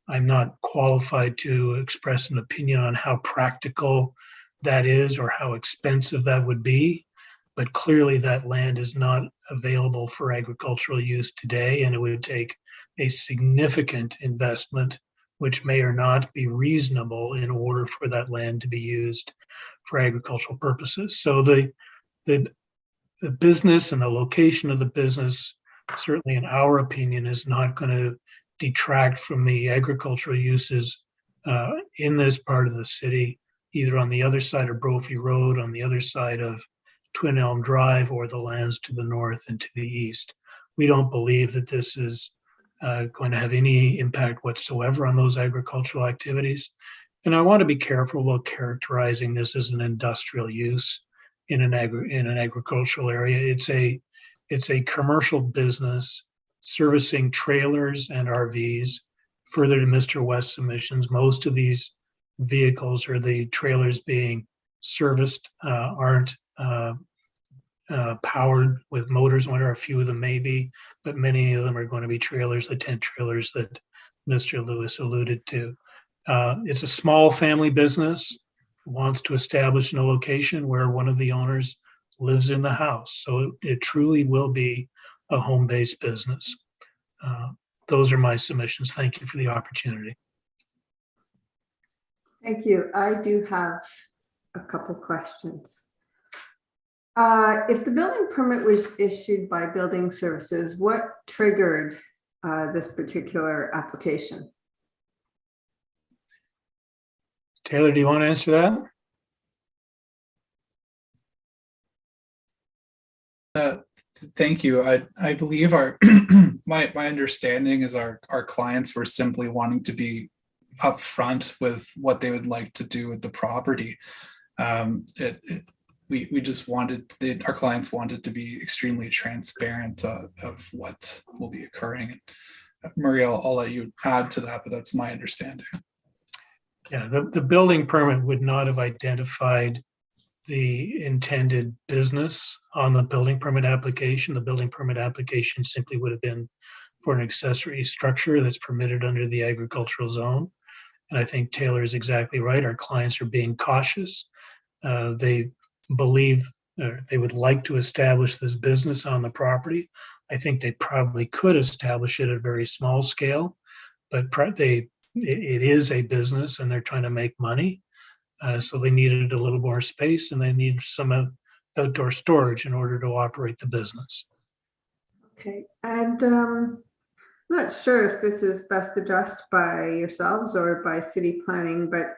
I'm not qualified to express an opinion on how practical that is or how expensive that would be, but clearly that land is not available for agricultural use today, and it would take a significant investment, which may or not be reasonable, in order for that land to be used for agricultural purposes. So the business and the location of the business, certainly in our opinion, is not going to detract from the agricultural uses in this part of the city, either on the other side of Brophy Road, on the other side of Twin Elm Drive, or the lands to the north and to the east. We don't believe that this is going to have any impact whatsoever on those agricultural activities. And I want to be careful about characterizing this as an industrial use in an agricultural area. It's a commercial business servicing trailers and RVs. Further to Mr. West's submissions, most of these vehicles or the trailers being serviced aren't powered with motors. Wonder a few of them may be, but many of them are going to be trailers, the tent trailers that Mr. Lewis alluded to. It's a small family business, wants to establish in a location where one of the owners lives in the house. So it truly will be a home-based business. Those are my submissions. Thank you for the opportunity. Thank you. I do have a couple questions. If the building permit was issued by building services, what triggered this particular application? Taylor, do you want to answer that? Thank you. I believe our my understanding is our clients were simply wanting to be upfront with what they would like to do with the property. We just wanted, our clients wanted to be extremely transparent of what will be occurring. Maria, I'll let you add to that, but that's my understanding. Yeah, the building permit would not have identified the intended business on the building permit application. The building permit application simply would have been for an accessory structure that's permitted under the agricultural zone. And I think Taylor is exactly right. Our clients are being cautious. They believe they would like to establish this business on the property. I think they probably could establish it at a very small scale, but it is a business and they're trying to make money. So they needed a little more space and they need some outdoor storage in order to operate the business. Okay, and I'm not sure if this is best addressed by yourselves or by city planning, but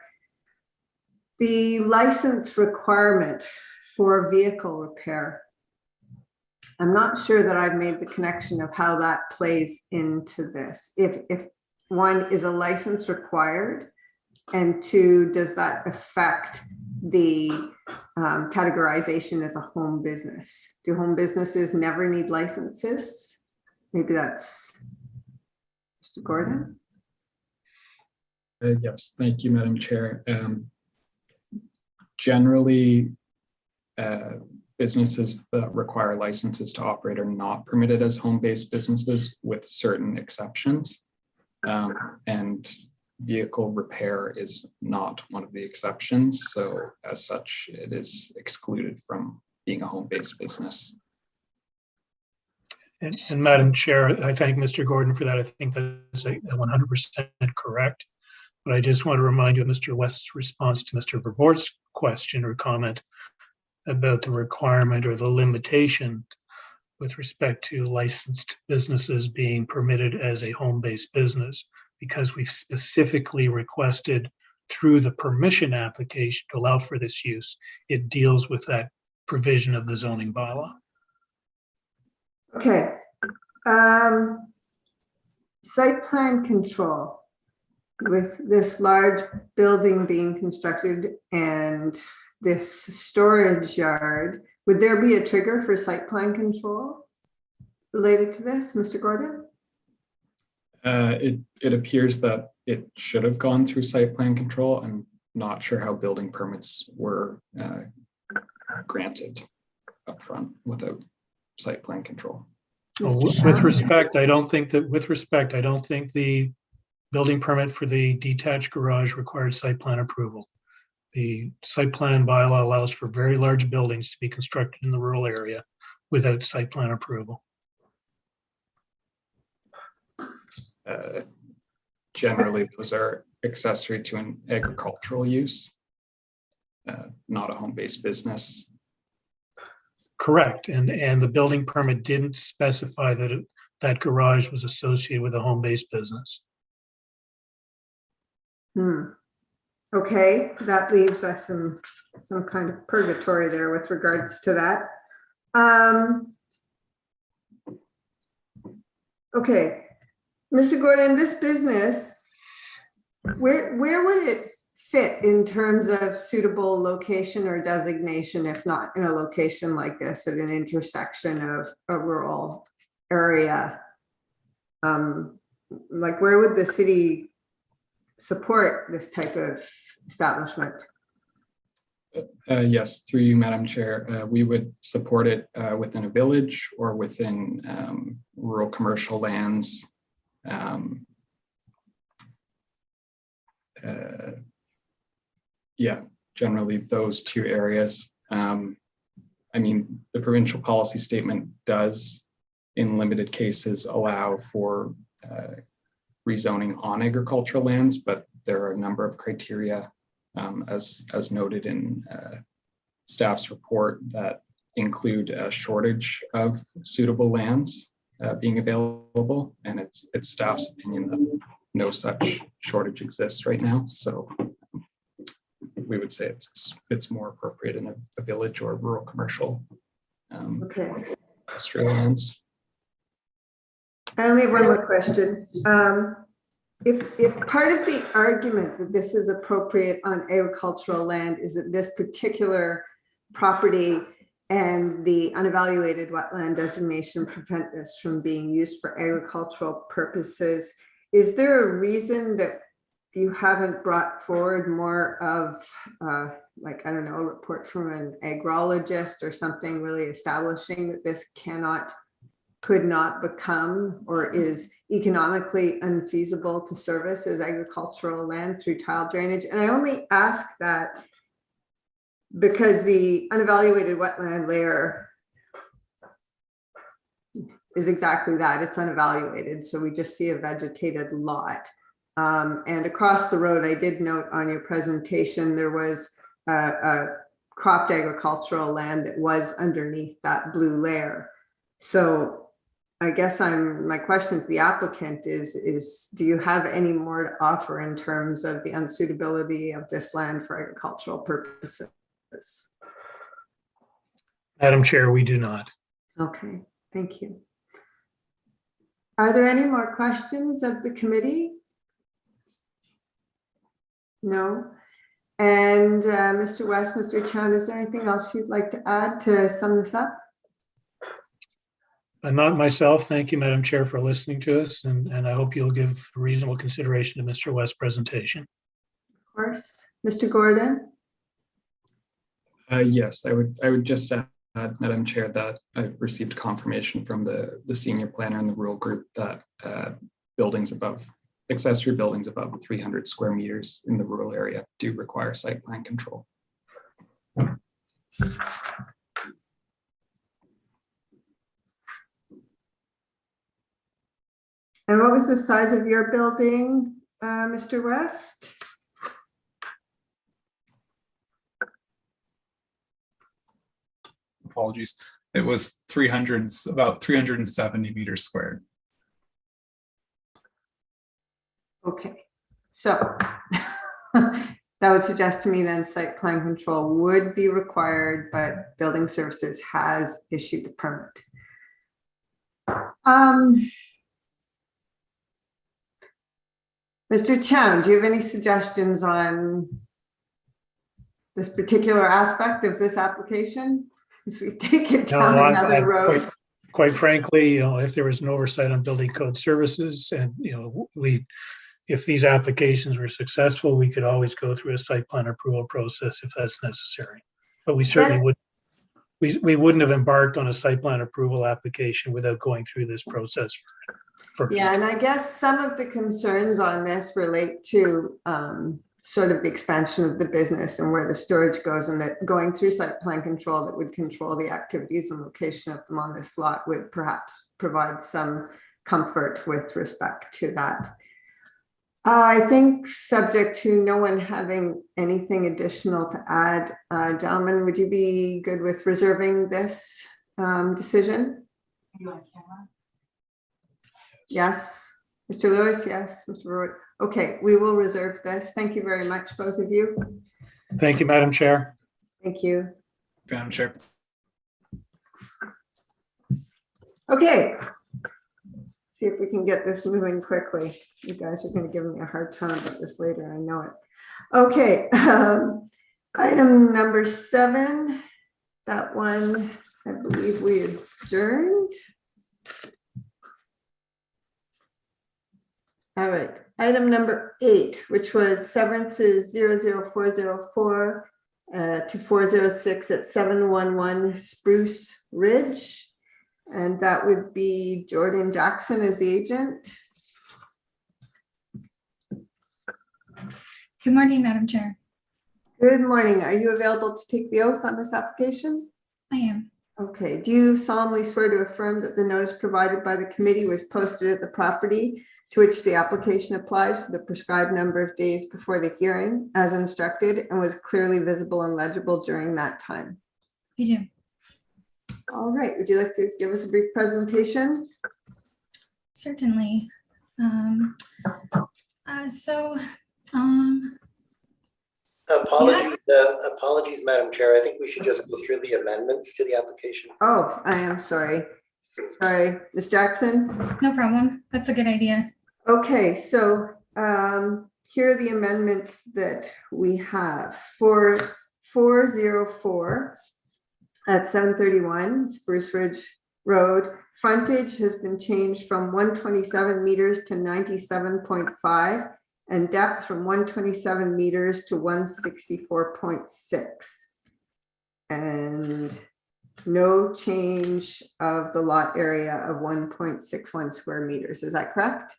the license requirement for vehicle repair, I'm not sure that I've made the connection of how that plays into this. If one, is a license required? And two, does that affect the categorization as a home business? Do home businesses never need licenses? Maybe that's Mr. Gordon. Yes, thank you, Madam Chair. Generally, businesses that require licenses to operate are not permitted as home-based businesses with certain exceptions. And vehicle repair is not one of the exceptions. So as such, it is excluded from being a home-based business. And Madam Chair, I thank Mr. Gordon for that. I think that's 100% correct. But I just want to remind you of Mr. West's response to Mr. Vervoort's question or comment about the requirement or the limitation with respect to licensed businesses being permitted as a home-based business, because we've specifically requested through the permission application to allow for this use. It deals with that provision of the zoning bylaw. Okay. Site plan control. With this large building being constructed and this storage yard, would there be a trigger for site plan control related to this, Mr. Gordon? It appears that it should have gone through site plan control. I'm not sure how building permits were granted upfront without site plan control. With respect, I don't think the building permit for the detached garage required site plan approval. The site plan bylaw allows for very large buildings to be constructed in the rural area without site plan approval. Generally, those are accessory to an agricultural use, not a home-based business. Correct, and the building permit didn't specify that that garage was associated with a home-based business. Okay, that leaves us in some kind of purgatory there with regards to that. Okay, Mr. Gordon, this business, where would it fit in terms of suitable location or designation, if not in a location like this at an intersection of a rural area? Like, where would the city support this type of establishment? Yes, through you, Madam Chair, we would support it within a village or within rural commercial lands. Yeah, generally those two areas. I mean, the provincial policy statement does, in limited cases, allow for rezoning on agricultural lands, but there are a number of criteria, as noted in staff's report, that include a shortage of suitable lands being available, and it's staff's opinion that no such shortage exists right now. So we would say it's more appropriate in a village or rural commercial industrial lands. I only have one more question. if part of the argument that this is appropriate on agricultural land is that this particular property and the unevaluated wetland designation prevent this from being used for agricultural purposes, is there a reason that you haven't brought forward more of like, I don't know, a report from an agrologist or something really establishing that this could not become or is economically unfeasible to service as agricultural land through tile drainage? And I only ask that because the unevaluated wetland layer is exactly that, it's unevaluated. So we just see a vegetated lot. And across the road, I did note on your presentation, there was a cropped agricultural land that was underneath that blue layer. So I guess my question to the applicant is do you have any more to offer in terms of the unsuitability of this land for agricultural purposes? Madam Chair, we do not. Okay, thank you. Are there any more questions of the committee? No. And Mr. West, Mr. Chown, is there anything else you'd like to add to sum this up? Not myself. Thank you, Madam Chair, for listening to us, and I hope you'll give reasonable consideration to Mr. West's presentation. Of course. Mr. Gordon? Yes, I would just add, Madam Chair, that I've received confirmation from the senior planner and the rural group that accessory buildings above 300 square meters in the rural area do require site plan control. And what was the size of your building, Mr. West? Apologies. It was about 370 meters squared. Okay, so that would suggest to me then site plan control would be required, but building services has issued a permit. Mr. Chown, do you have any suggestions on this particular aspect of this application as we take it down another road? Quite frankly, if there was an oversight on building code services and, if these applications were successful, we could always go through a site plan approval process if that's necessary. But we certainly we wouldn't have embarked on a site plan approval application without going through this process first. Yeah, and I guess some of the concerns on this relate to sort of the expansion of the business and where the storage goes, and that going through site plan control that would control the activities and location of them on this lot would perhaps provide some comfort with respect to that. I think subject to no one having anything additional to add, gentlemen, would you be good with reserving this decision? Are you on camera? Yes. Mr. Lewis, yes. Mr. Roy. Okay, we will reserve this. Thank you very much, both of you. Thank you, Madam Chair. Thank you. Madam Chair. Okay. See if we can get this moving quickly. You guys are going to give me a hard time about this later. I know it. Okay. Item number 7. That one, I believe we adjourned. All right. Item number 8, which was severances 00404 to 406 at 711 Spruce Ridge. And that would be Jordan Jackson as the agent. Good morning, Madam Chair. Good morning. Are you available to take the oath on this application? I am. Okay. Do you solemnly swear to affirm that the notice provided by the committee was posted at the property to which the application applies for the prescribed number of days before the hearing as instructed and was clearly visible and legible during that time? I do. All right. Would you like to give us a brief presentation? Certainly. Apologies, Madam Chair. I think we should just go through the amendments to the application. Oh, I am sorry. Sorry, Ms. Jackson. No problem. That's a good idea. Okay, so Here are the amendments that we have. For 404 at 731 Spruce Ridge Road, frontage has been changed from 127 meters to 97.5 and depth from 127 meters to 164.6. And no change of the lot area of 1.61 square meters. Is that correct?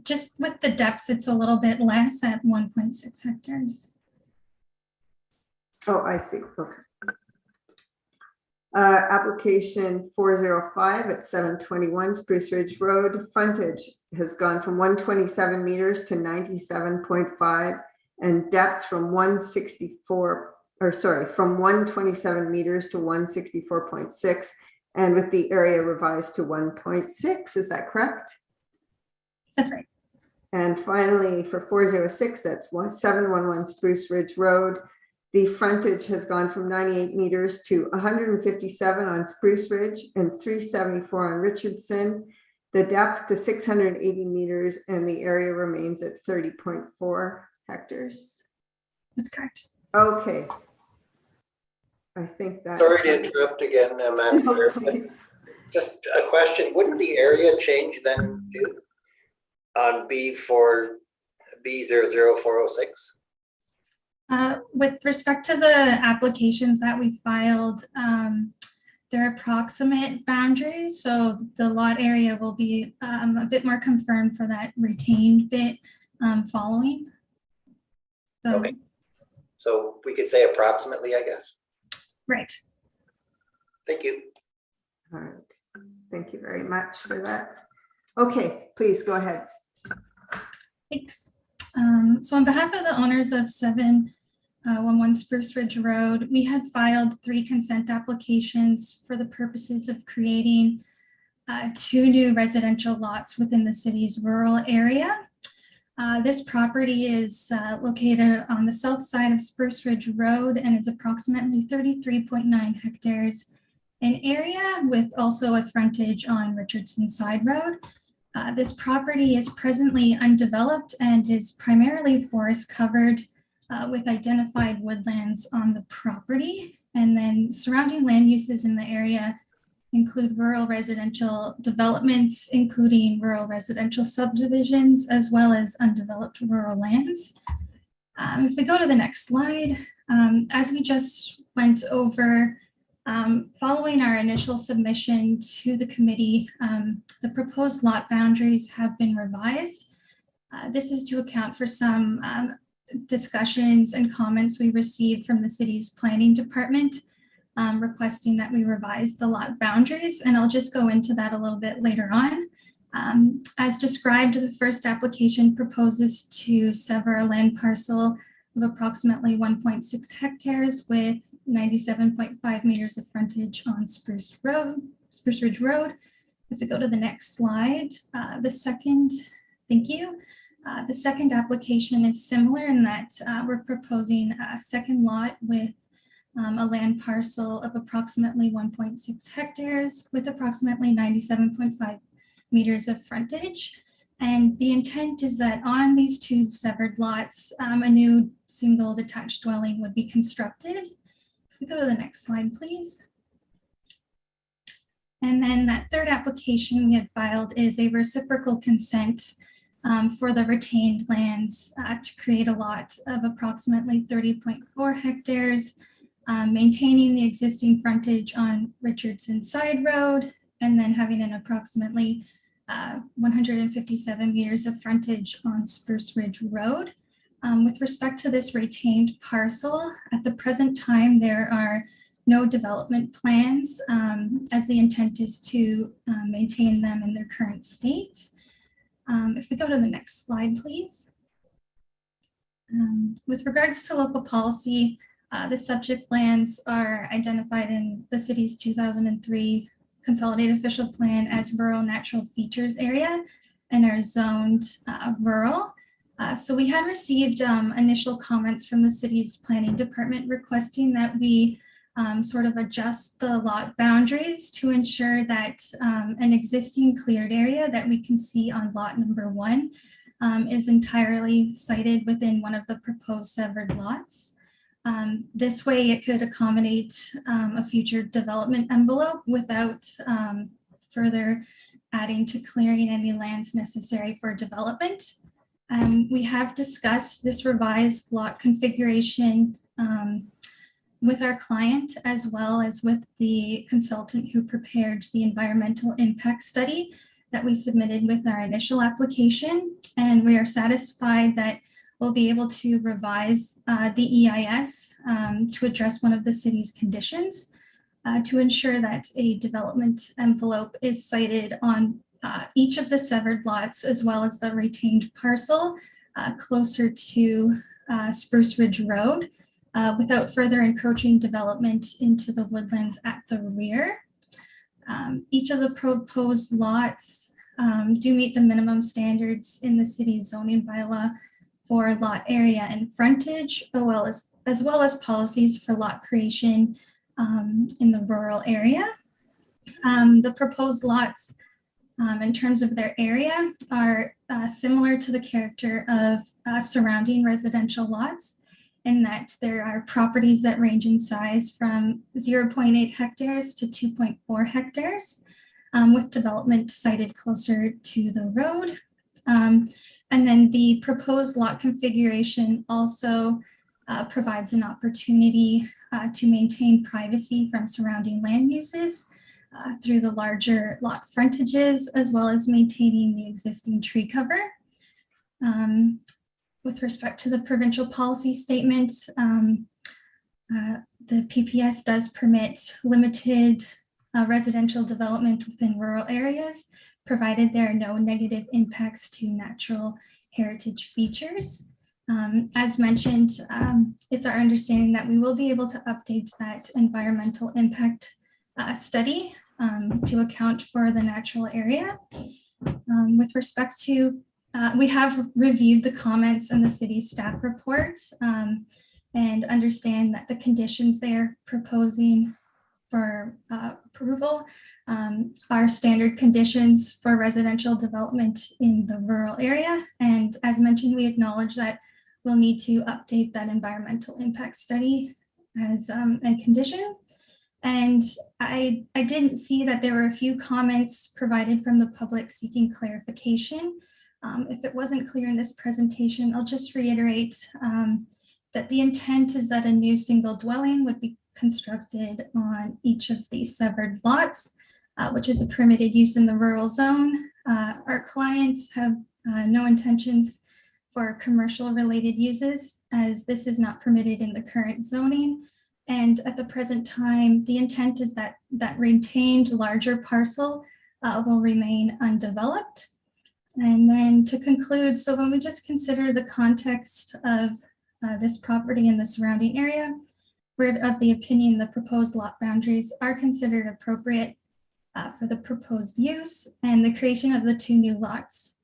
Just with the depths, it's a little bit less at 1.6 hectares. Oh, I see. Okay. Application 405 at 721 Spruce Ridge Road, frontage has gone from 127 meters to 97.5 and depth from 127 meters to 164.6 and with the area revised to 1.6. Is that correct? That's right. And finally, for 406, that's 711 Spruce Ridge Road, the frontage has gone from 98 meters to 157 on Spruce Ridge and 374 on Richardson, the depth to 680 meters, and the area remains at 30.4 hectares. That's correct. Okay. I think that. Sorry to interrupt again, Madam No, Chair. please. Just a question, wouldn't the area change then too on B for B00406? With respect to the applications that we filed, they're approximate boundaries. So the lot area will be a bit more confirmed for that retained bit following. So, okay. So we could say approximately, I guess. Right. Thank you. All right. Thank you very much for that. Okay, please go ahead. Thanks. So on behalf of the owners of 711 Spruce Ridge Road, we had filed 3 consent applications for the purposes of creating 2 new residential lots within the city's rural area. This property is located on the south side of Spruce Ridge Road and is approximately 33.9 hectares in area with also a frontage on Richardson Side Road. This property is presently undeveloped and is primarily forest covered with identified woodlands on the property. And then surrounding land uses in the area include rural residential developments, including rural residential subdivisions, as well as undeveloped rural lands. If we go to the next slide, as we just went over, following our initial submission to the committee, the proposed lot boundaries have been revised. This is to account for some discussions and comments we received from the city's planning department requesting that we revise the lot boundaries, and I'll just go into that a little bit later on. As described, the first application proposes to sever a land parcel of approximately 1.6 hectares with 97.5 meters of frontage on Spruce Ridge Road. If we go to the next slide, the second application is similar in that we're proposing a second lot with a land parcel of approximately 1.6 hectares with approximately 97.5 meters of frontage. And the intent is that on these 2 severed lots, a new single detached dwelling would be constructed. If we go to the next slide, please. And then that third application we had filed is a reciprocal consent for the retained lands to create a lot of approximately 30.4 hectares, maintaining the existing frontage on Richardson Side Road, and then having an approximately 157 meters of frontage on Spruce Ridge Road. With respect to this retained parcel, at the present time, there are no development plans as the intent is to maintain them in their current state. If we go to the next slide, please. With regards to local policy, the subject lands are identified in the city's 2003 Consolidated Official Plan as Rural Natural Features Area and are zoned rural. So we had received initial comments from the city's planning department requesting that we sort of adjust the lot boundaries to ensure that an existing cleared area that we can see on lot number 1 is entirely sited within one of the proposed severed lots. This way it could accommodate a future development envelope without further adding to clearing any lands necessary for development. We have discussed this revised lot configuration with our client, as well as with the consultant who prepared the environmental impact study that we submitted with our initial application. And we are satisfied that we'll be able to revise the EIS to address one of the city's conditions to ensure that a development envelope is sited on each of the severed lots, as well as the retained parcel closer to Spruce Ridge Road, without further encroaching development into the woodlands at the rear. Each of the proposed lots do meet the minimum standards in the city's zoning bylaw for lot area and frontage, as well as policies for lot creation in the rural area. The proposed lots, in terms of their area, are similar to the character of surrounding residential lots, in that there are properties that range in size from 0.8 hectares to 2.4 hectares, with development sited closer to the road. And then the proposed lot configuration also provides an opportunity to maintain privacy from surrounding land uses through the larger lot frontages, as well as maintaining the existing tree cover. With respect to the provincial policy statement, the PPS does permit limited residential development within rural areas, provided there are no negative impacts to natural heritage features. As mentioned, it's our understanding that we will be able to update that environmental impact study to account for the natural area. With respect to, we have reviewed the comments in the city staff report and understand that the conditions they are proposing for approval are standard conditions for residential development in the rural area. And as mentioned, we acknowledge that we'll need to update that environmental impact study as a condition. And I didn't see that there were a few comments provided from the public seeking clarification. If it wasn't clear in this presentation, I'll just reiterate that the intent is that a new single dwelling would be constructed on each of these severed lots, which is a permitted use in the rural zone. Our clients have no intentions for commercial related uses, as this is not permitted in the current zoning. And at the present time, the intent is that that retained larger parcel will remain undeveloped. And then to conclude, so when we just consider the context of this property and the surrounding area, we're of the opinion the proposed lot boundaries are considered appropriate for the proposed use, and the creation of the two new lots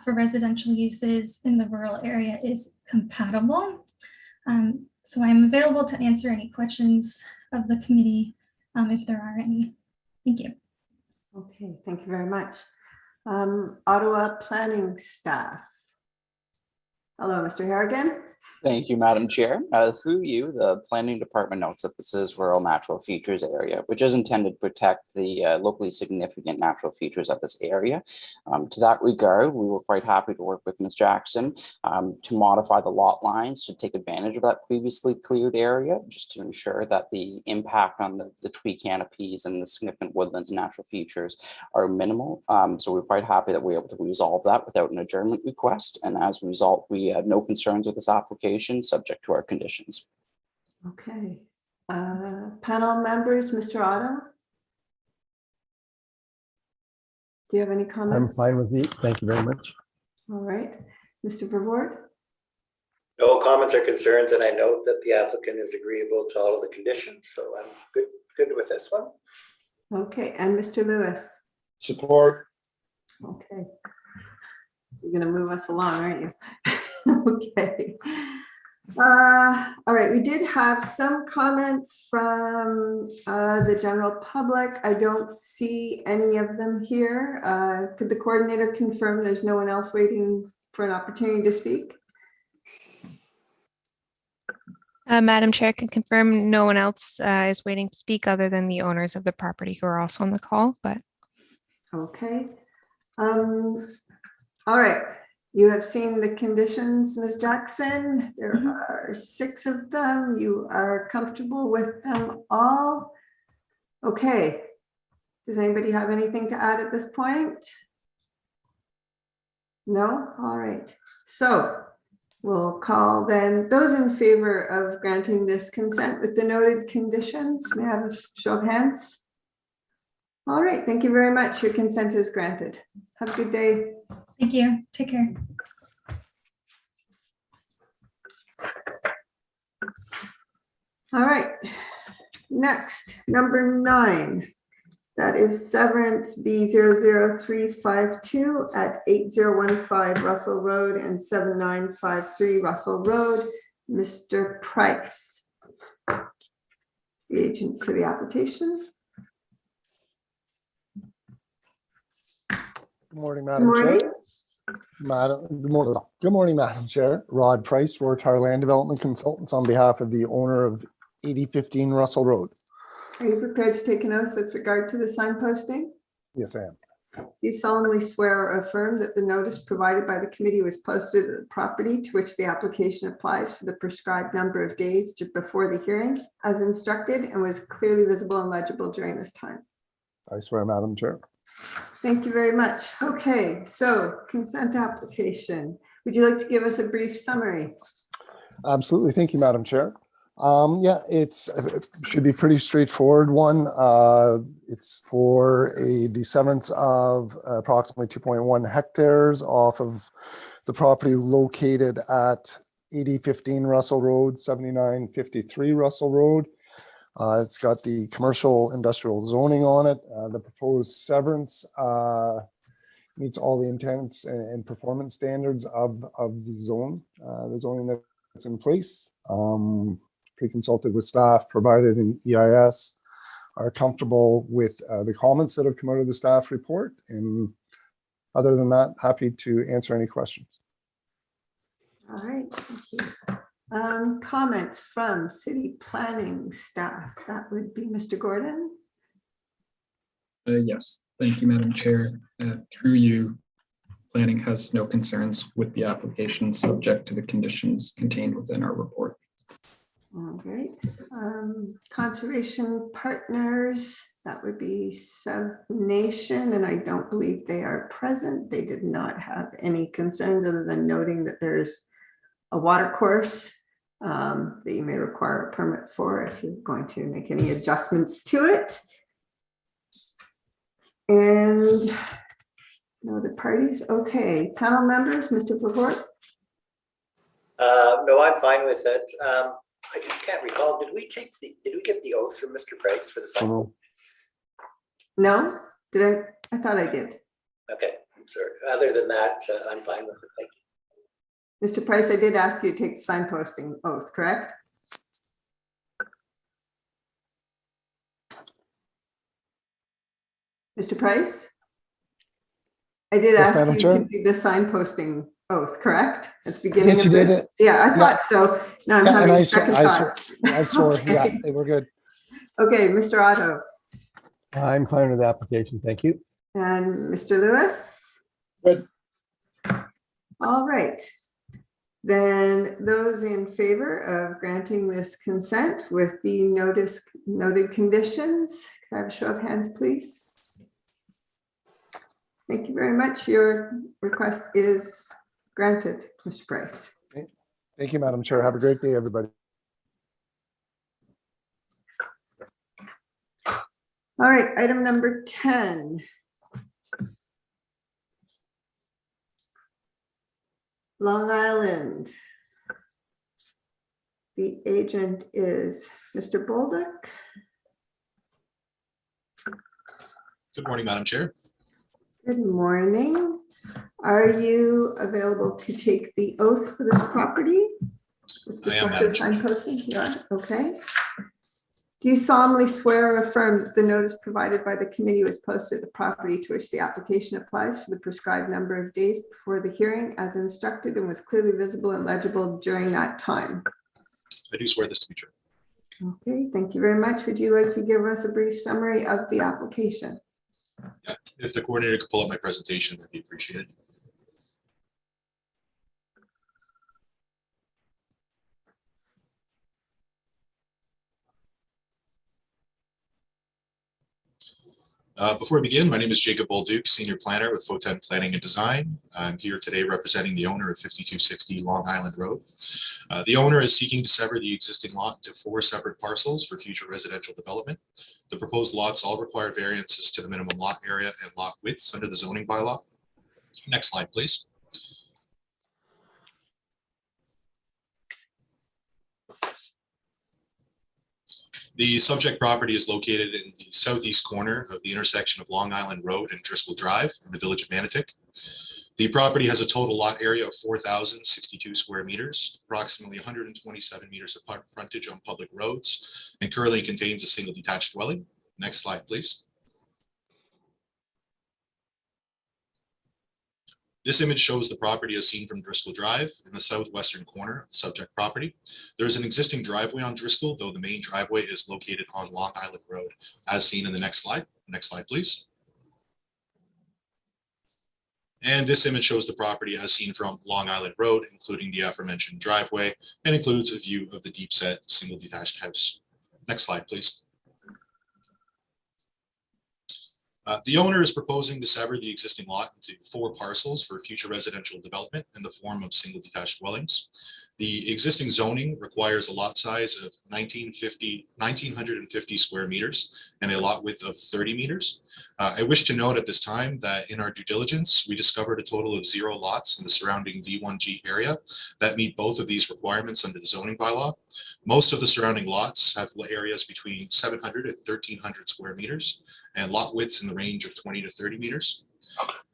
for residential uses in the rural area is compatible. So I'm available to answer any questions of the committee if there are any. Thank you. Okay, thank you very much. Ottawa planning staff. Hello, Mr. Harrigan. Thank you, Madam Chair. Through you, the Planning Department notes that this is rural natural features area, which is intended to protect the locally significant natural features of this area. To that regard, we were quite happy to work with Ms. Jackson to modify the lot lines to take advantage of that previously cleared area, just to ensure that the impact on the tree canopies and the significant woodlands and natural features are minimal. So we're quite happy that we're able to resolve that without an adjournment request. And as a result, we have no concerns with this application, subject to our conditions. Okay. Panel members, Mr. Otto? Do you have any comments? I'm fine with it. Thank you very much. All right. Mr. Vervoort? No comments or concerns, and I note that the applicant is agreeable to all of the conditions, so I'm good with this one. Okay, and Mr. Lewis? Support. Okay. You're going to move us along, aren't you? Okay. All right, we did have some comments from the general public. I don't see any of them here. Could the coordinator confirm there's no one else waiting for an opportunity to speak? Madam Chair, can confirm no one else is waiting to speak other than the owners of the property who are also on the call, but Okay. All right. You have seen the conditions, Ms. Jackson. There are 6 of them. You are comfortable with them all? Okay. Does anybody have anything to add at this point? No? All right. So we'll call then those in favor of granting this consent with the noted conditions. May I have a show of hands? All right. Thank you very much. Your consent is granted. Have a good day. Thank you. Take care. All right. Next, number 9. That is severance B00352 at 8015 Russell Road and 7953 Russell Road. Mr. Price, the agent for the application. Good morning, Madam Chair. Good morning, Madam Chair. Rod Price, Rortar Land Development Consultants on behalf of the owner of 8015 Russell Road. Are you prepared to take an oath with regard to the signposting? Yes, I am. Do you solemnly swear or affirm that the notice provided by the committee was posted at the property to which the application applies for the prescribed number of days before the hearing as instructed and was clearly visible and legible during this time? I swear, Madam Chair. Thank you very much. Okay, so consent application. Would you like to give us a brief summary? Absolutely. Thank you, Madam Chair. Yeah, it should be pretty straightforward one. It's for the severance of approximately 2.1 hectares off of the property located at 8015 Russell Road, 7953 Russell Road. It's got the commercial industrial zoning on it. The proposed severance meets all the intents and performance standards of the zoning that's in place. Pre-consulted with staff, provided an EIS, are comfortable with the comments that have come out of the staff report. And other than that, happy to answer any questions. All right, thank you. Comments from city planning staff. That would be Mr. Gordon. Yes, thank you, Madam Chair. Through you, planning has no concerns with the application subject to the conditions contained within our report. All right. Conservation partners, that would be South Nation, and I don't believe they are present. They did not have any concerns other than noting that there's a water course that you may require a permit for if you're going to make any adjustments to it. And no other parties. Okay, panel members, Mr. Purport. No, I'm fine with it. I just can't recall. Did we get the oath from Mr. Price for the sign? No, did I? I thought I did. Okay, I'm sorry. Other than that, I'm fine with it. Thank you. Mr. Price, I did ask you to take the signposting oath, correct? Mr. Price? I did ask you to do the signposting oath, correct? At the beginning yes, of you this? did. Yeah, I thought so. Now I'm having a second thought. I swore, Okay. yeah, we're good. Okay, Mr. Otto. I'm fine with the application, thank you. And Mr. Lewis? Good. All right. Then those in favor of granting this consent with the noted conditions, can I have a show of hands, please? Thank you very much. Your request is granted, Mr. Price. Thank you, Madam Chair. Have a great day, everybody. All right, item number 10. Long Island. The agent is Mr. Bolduc. Good morning, Madam Chair. Good morning. Are you available to take the oath for this property? I am, Madam Chair. Signposting? You are? Okay. Do you solemnly swear or affirm that the notice provided by the committee was posted at the property to which the application applies for the prescribed number of days before the hearing as instructed and was clearly visible and legible during that time? I do swear this to be true. Okay, thank you very much. Would you like to give us a brief summary of the application? Yeah. If the coordinator could pull up my presentation, that'd be appreciated. Before we begin, my name is Jacob Bolduc, Senior Planner with Foten Planning and Design. I'm here today representing the owner of 5260 Long Island Road. The owner is seeking to sever the existing lot into 4 separate parcels for future residential development. The proposed lots all require variances to the minimum lot area and lot widths under the zoning bylaw. Next slide, please. The subject property is located in the southeast corner of the intersection of Long Island Road and Driscoll Drive in the village of Manotick. The property has a total lot area of 4,062 square meters, approximately 127 meters of frontage on public roads, and currently contains a single detached dwelling. Next slide, please. This image shows the property as seen from Driscoll Drive in the southwestern corner of the subject property. There is an existing driveway on Driscoll, though the main driveway is located on Long Island Road, as seen in the next slide. Next slide, please. And this image shows the property as seen from Long Island Road, including the aforementioned driveway, and includes a view of the deep set single detached house. Next slide, please. The owner is proposing to sever the existing lot into 4 parcels for future residential development in the form of single detached dwellings. The existing zoning requires a lot size of 1,950 square meters and a lot width of 30 meters. I wish to note at this time that in our due diligence, we discovered a total of 0 lots in the surrounding V1G area that meet both of these requirements under the zoning bylaw. Most of the surrounding lots have areas between 700 and 1,300 square meters and lot widths in the range of 20 to 30 meters.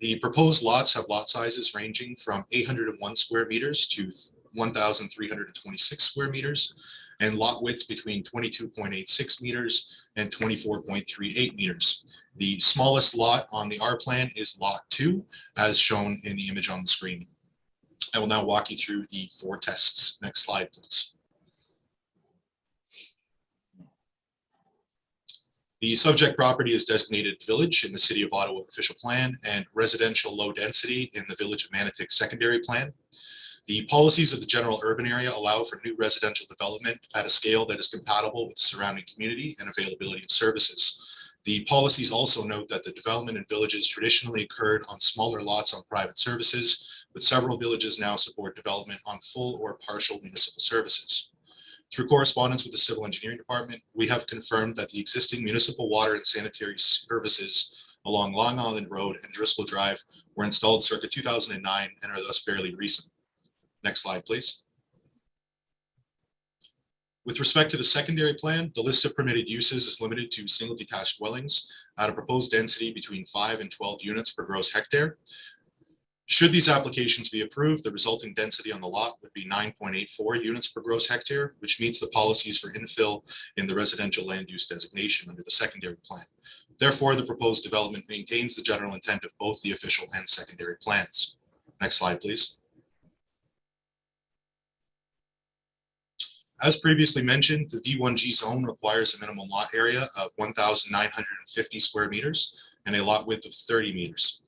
The proposed lots have lot sizes ranging from 801 square meters to 1,326 square meters and lot widths between 22.86 meters and 24.38 meters. The smallest lot on the R plan is lot 2, as shown in the image on the screen. I will now walk you through the 4 tests. Next slide, please. The subject property is designated village in the City of Ottawa official plan and residential low density in the Village of Manotick secondary plan. The policies of the general urban area allow for new residential development at a scale that is compatible with the surrounding community and availability of services. The policies also note that the development in villages traditionally occurred on smaller lots on private services, but several villages now support development on full or partial municipal services. Through correspondence with the Civil Engineering Department, we have confirmed that the existing municipal water and sanitary services along Long Island Road and Driscoll Drive were installed circa 2009 and are thus fairly recent. Next slide, please. With respect to the secondary plan, the list of permitted uses is limited to single detached dwellings at a proposed density between 5 and 12 units per gross hectare. Should these applications be approved, the resulting density on the lot would be 9.84 units per gross hectare, which meets the policies for infill in the residential land use designation under the secondary plan. Therefore, the proposed development maintains the general intent of both the official and secondary plans. Next slide, please. As previously mentioned, the V1G zone requires a minimum lot area of 1,950 square meters and a lot width of 30 meters.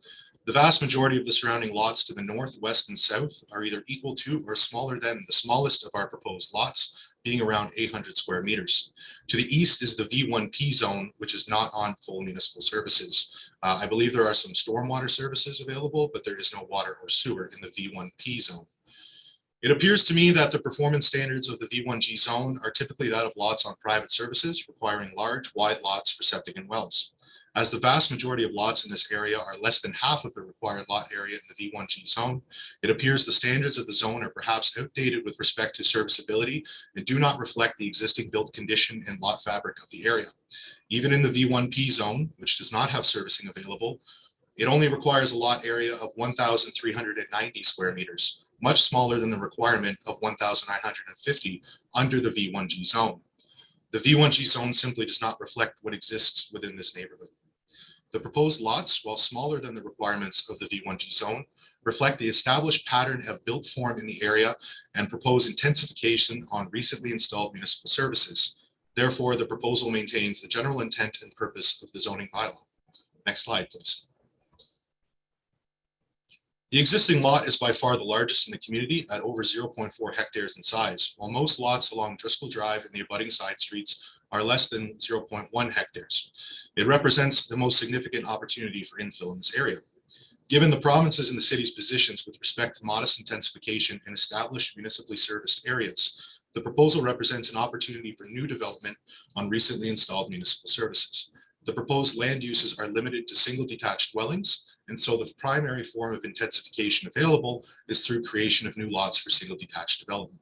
The vast majority of the surrounding lots to the north, west, and south are either equal to or smaller than the smallest of our proposed lots, being around 800 square meters. To the east is the V1P zone, which is not on full municipal services. I believe there are some stormwater services available, but there is no water or sewer in the V1P zone. It appears to me that the performance standards of the V1G zone are typically that of lots on private services, requiring large, wide lots for septic and wells. As the vast majority of lots in this area are less than half of the required lot area in the V1G zone, it appears the standards of the zone are perhaps outdated with respect to serviceability and do not reflect the existing built condition and lot fabric of the area. Even in the V1P zone, which does not have servicing available, it only requires a lot area of 1,390 square meters, much smaller than the requirement of 1,950 under the V1G zone. The V1G zone simply does not reflect what exists within this neighborhood. The proposed lots, while smaller than the requirements of the V1G zone, reflect the established pattern of built form in the area and propose intensification on recently installed municipal services. Therefore, the proposal maintains the general intent and purpose of the zoning bylaw. Next slide, please. The existing lot is by far the largest in the community at over 0.4 hectares in size, while most lots along Driscoll Drive and the abutting side streets are less than 0.1 hectares. It represents the most significant opportunity for infill in this area. Given the provinces and the city's positions with respect to modest intensification in established municipally serviced areas, the proposal represents an opportunity for new development on recently installed municipal services. The proposed land uses are limited to single detached dwellings, and so the primary form of intensification available is through creation of new lots for single detached development.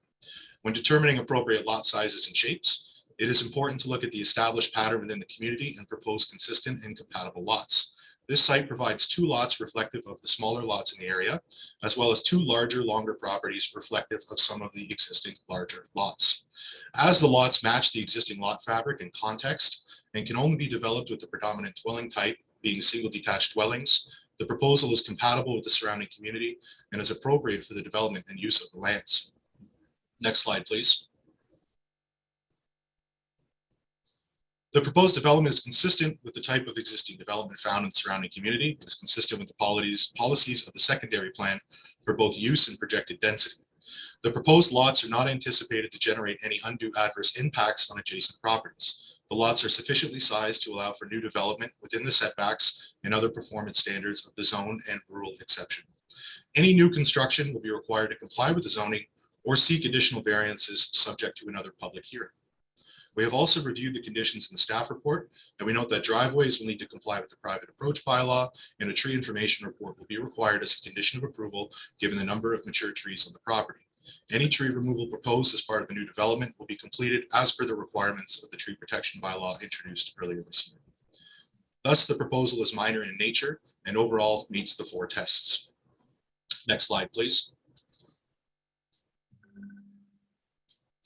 When determining appropriate lot sizes and shapes, it is important to look at the established pattern within the community and propose consistent and compatible lots. This site provides 2 lots reflective of the smaller lots in the area, as well as 2 larger, longer properties reflective of some of the existing larger lots. As the lots match the existing lot fabric and context and can only be developed with the predominant dwelling type being single detached dwellings, the proposal is compatible with the surrounding community and is appropriate for the development and use of the lands. Next slide, please. The proposed development is consistent with the type of existing development found in the surrounding community. It is consistent with the policies of the secondary plan for both use and projected density. The proposed lots are not anticipated to generate any undue adverse impacts on adjacent properties. The lots are sufficiently sized to allow for new development within the setbacks and other performance standards of the zone and rural exception. Any new construction will be required to comply with the zoning or seek additional variances subject to another public hearing. We have also reviewed the conditions in the staff report, and we note that driveways will need to comply with the private approach bylaw, and a tree information report will be required as a condition of approval given the number of mature trees on the property. Any tree removal proposed as part of the new development will be completed as per the requirements of the tree protection bylaw introduced earlier this year. Thus, the proposal is minor in nature and overall meets the 4 tests. Next slide, please.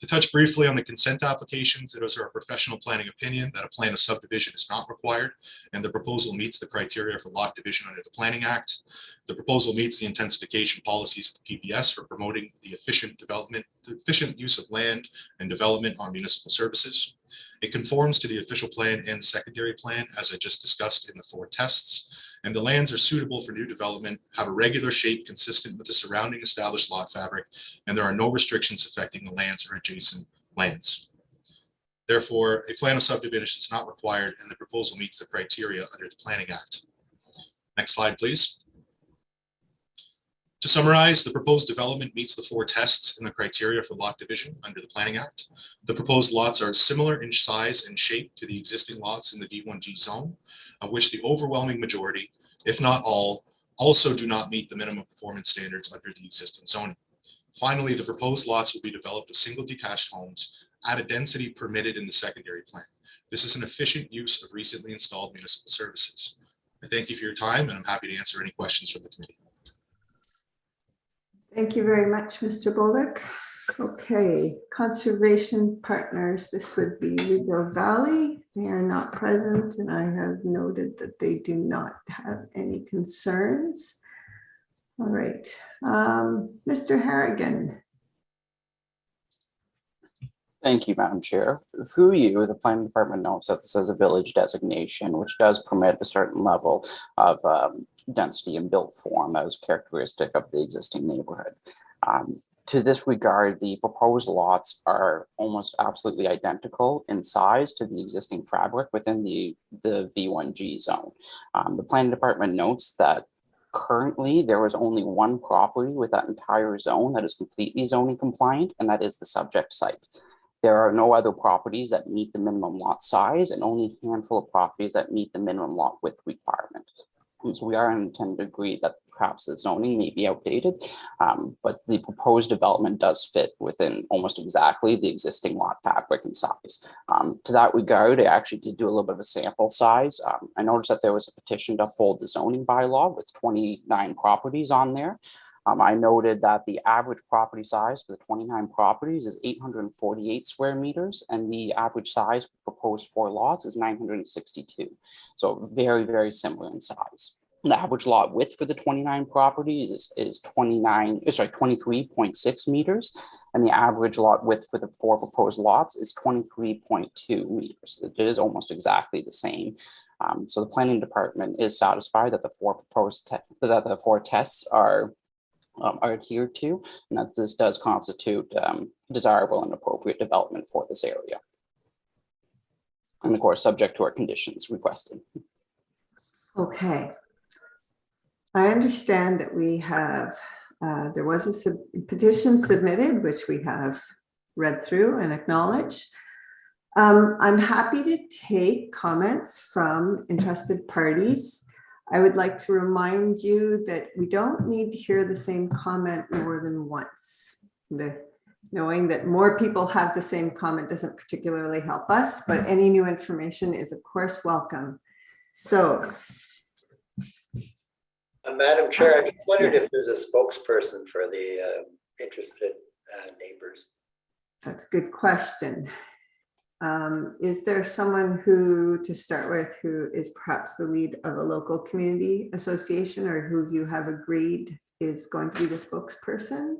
To touch briefly on the consent applications, it is our professional planning opinion that a plan of subdivision is not required, and the proposal meets the criteria for lot division under the Planning Act. The proposal meets the intensification policies of the PPS for promoting the efficient use of land and development on municipal services. It conforms to the official plan and secondary plan, as I just discussed in the 4 tests, and the lands are suitable for new development, have a regular shape consistent with the surrounding established lot fabric, and there are no restrictions affecting the lands or adjacent lands. Therefore, a plan of subdivision is not required, and the proposal meets the criteria under the Planning Act. Next slide, please. To summarize, the proposed development meets the 4 tests and the criteria for lot division under the Planning Act. The proposed lots are similar in size and shape to the existing lots in the V1G zone, of which the overwhelming majority, if not all, also do not meet the minimum performance standards under the existing zoning. Finally, the proposed lots will be developed with single detached homes at a density permitted in the secondary plan. This is an efficient use of recently installed municipal services. I thank you for your time, and I'm happy to answer any questions from the committee. Thank you very much, Mr. Bolduc. Okay, conservation partners, this would be Rideau Valley. They are not present, and I have noted that they do not have any concerns. All right, Mr. Harrigan. Thank you, Madam Chair. Through you, the Planning Department notes that this is a village designation, which does permit a certain level of density and built form as characteristic of the existing neighborhood. To this regard, the proposed lots are almost absolutely identical in size to the existing fabric within the V1G zone. The Planning Department notes that currently there is only 1 property with that entire zone that is completely zoning compliant, and that is the subject site. There are no other properties that meet the minimum lot size and only a handful of properties that meet the minimum lot width requirement. And so we are intended to agree that perhaps the zoning may be outdated, but the proposed development does fit within almost exactly the existing lot fabric and size. To that regard, I actually did do a little bit of a sample size. I noticed that there was a petition to uphold the zoning bylaw with 29 properties on there. I noted that the average property size for the 29 properties is 848 square meters, and the average size for proposed 4 lots is 962. So very, very similar in size. The average lot width for the 29 properties is 23.6 meters, and the average lot width for the 4 proposed lots is 23.2 meters. It is almost exactly the same. So the planning department is satisfied that the 4 tests are adhered to, and that this does constitute desirable and appropriate development for this area. And of course, subject to our conditions requested. Okay. I understand that we have, there was a petition submitted, which we have read through and acknowledged. I'm happy to take comments from interested parties. I would like to remind you that we don't need to hear the same comment more than once. Knowing that more people have the same comment doesn't particularly help us, but any new information is of course welcome. So. Madam Chair, I just wondered if there's a spokesperson for the interested neighbors. That's a good question. Is there someone who, to start with, who is perhaps the lead of a local community association, or who you have agreed is going to be the spokesperson?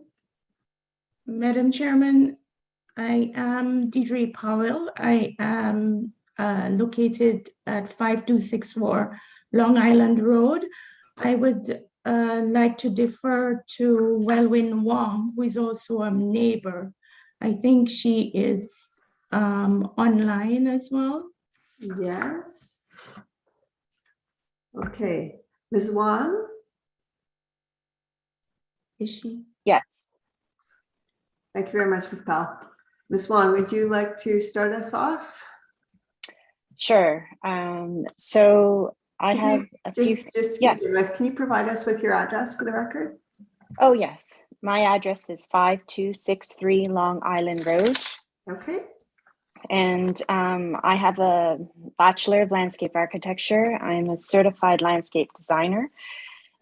Madam Chairman, I am Deirdre Powell. I am located at 5264 Long Island Road. I would like to defer to Welwyn Wong, who is also a neighbor. I think she is online as well. Yes. Okay, Ms. Wong? Is she? Yes. Thank you very much, Ms. Powell. Ms. Wong, would you like to start us off? Sure. So I have a few. Yes. Can you provide us with your address for the record? Oh, yes. My address is 5263 Long Island Road. Okay. And I have a Bachelor of Landscape Architecture. I'm a certified landscape designer,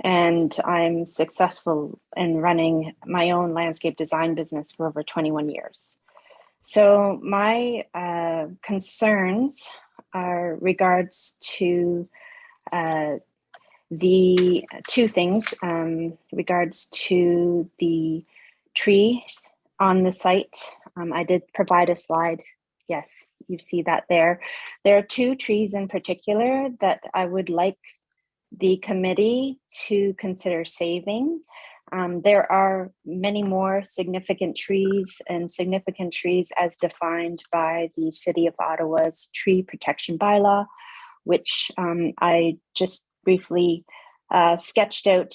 and I'm successful in running my own landscape design business for over 21 years. So my concerns are regards to the 2 things, regards to the trees on the site. I did provide a slide. Yes, you see that there. There are 2 trees in particular that I would like the committee to consider saving. There are many more significant trees as defined by the City of Ottawa's tree protection bylaw, which I just briefly sketched out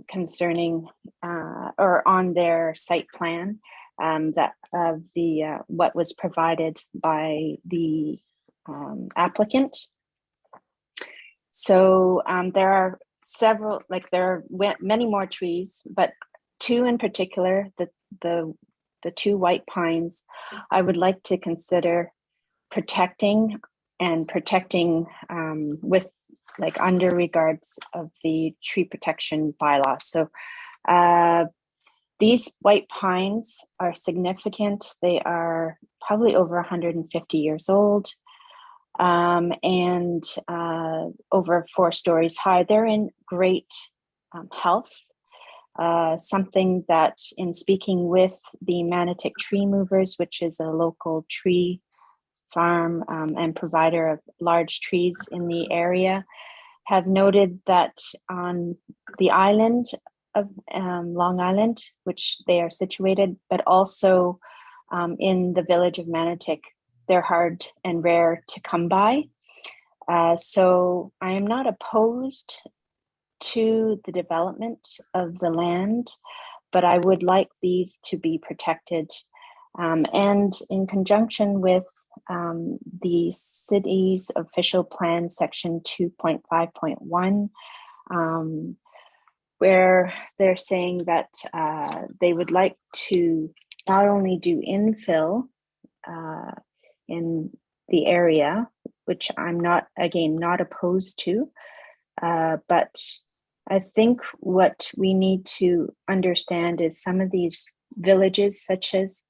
concerning or on their site plan that of the what was provided by the applicant. So there are several, like there are many more trees, but 2 in particular, the 2 white pines, I would like to consider protecting with like under regards of the tree protection bylaw. So these white pines are significant. They are probably over 150 years old. And over 4 stories high. They're in great health. Something that in speaking with the Manotick Tree Movers, which is a local tree farm and provider of large trees in the area, have noted that on the island of Long Island, which they are situated, but also in the village of Manotick, they're hard and rare to come by. So I am not opposed to the development of the land, but I would like these to be protected. And in conjunction with the city's official plan, section 2.5.1, where they're saying that they would like to not only do infill in the area, which I'm not, again, not opposed to, but I think what we need to understand is some of these villages, such as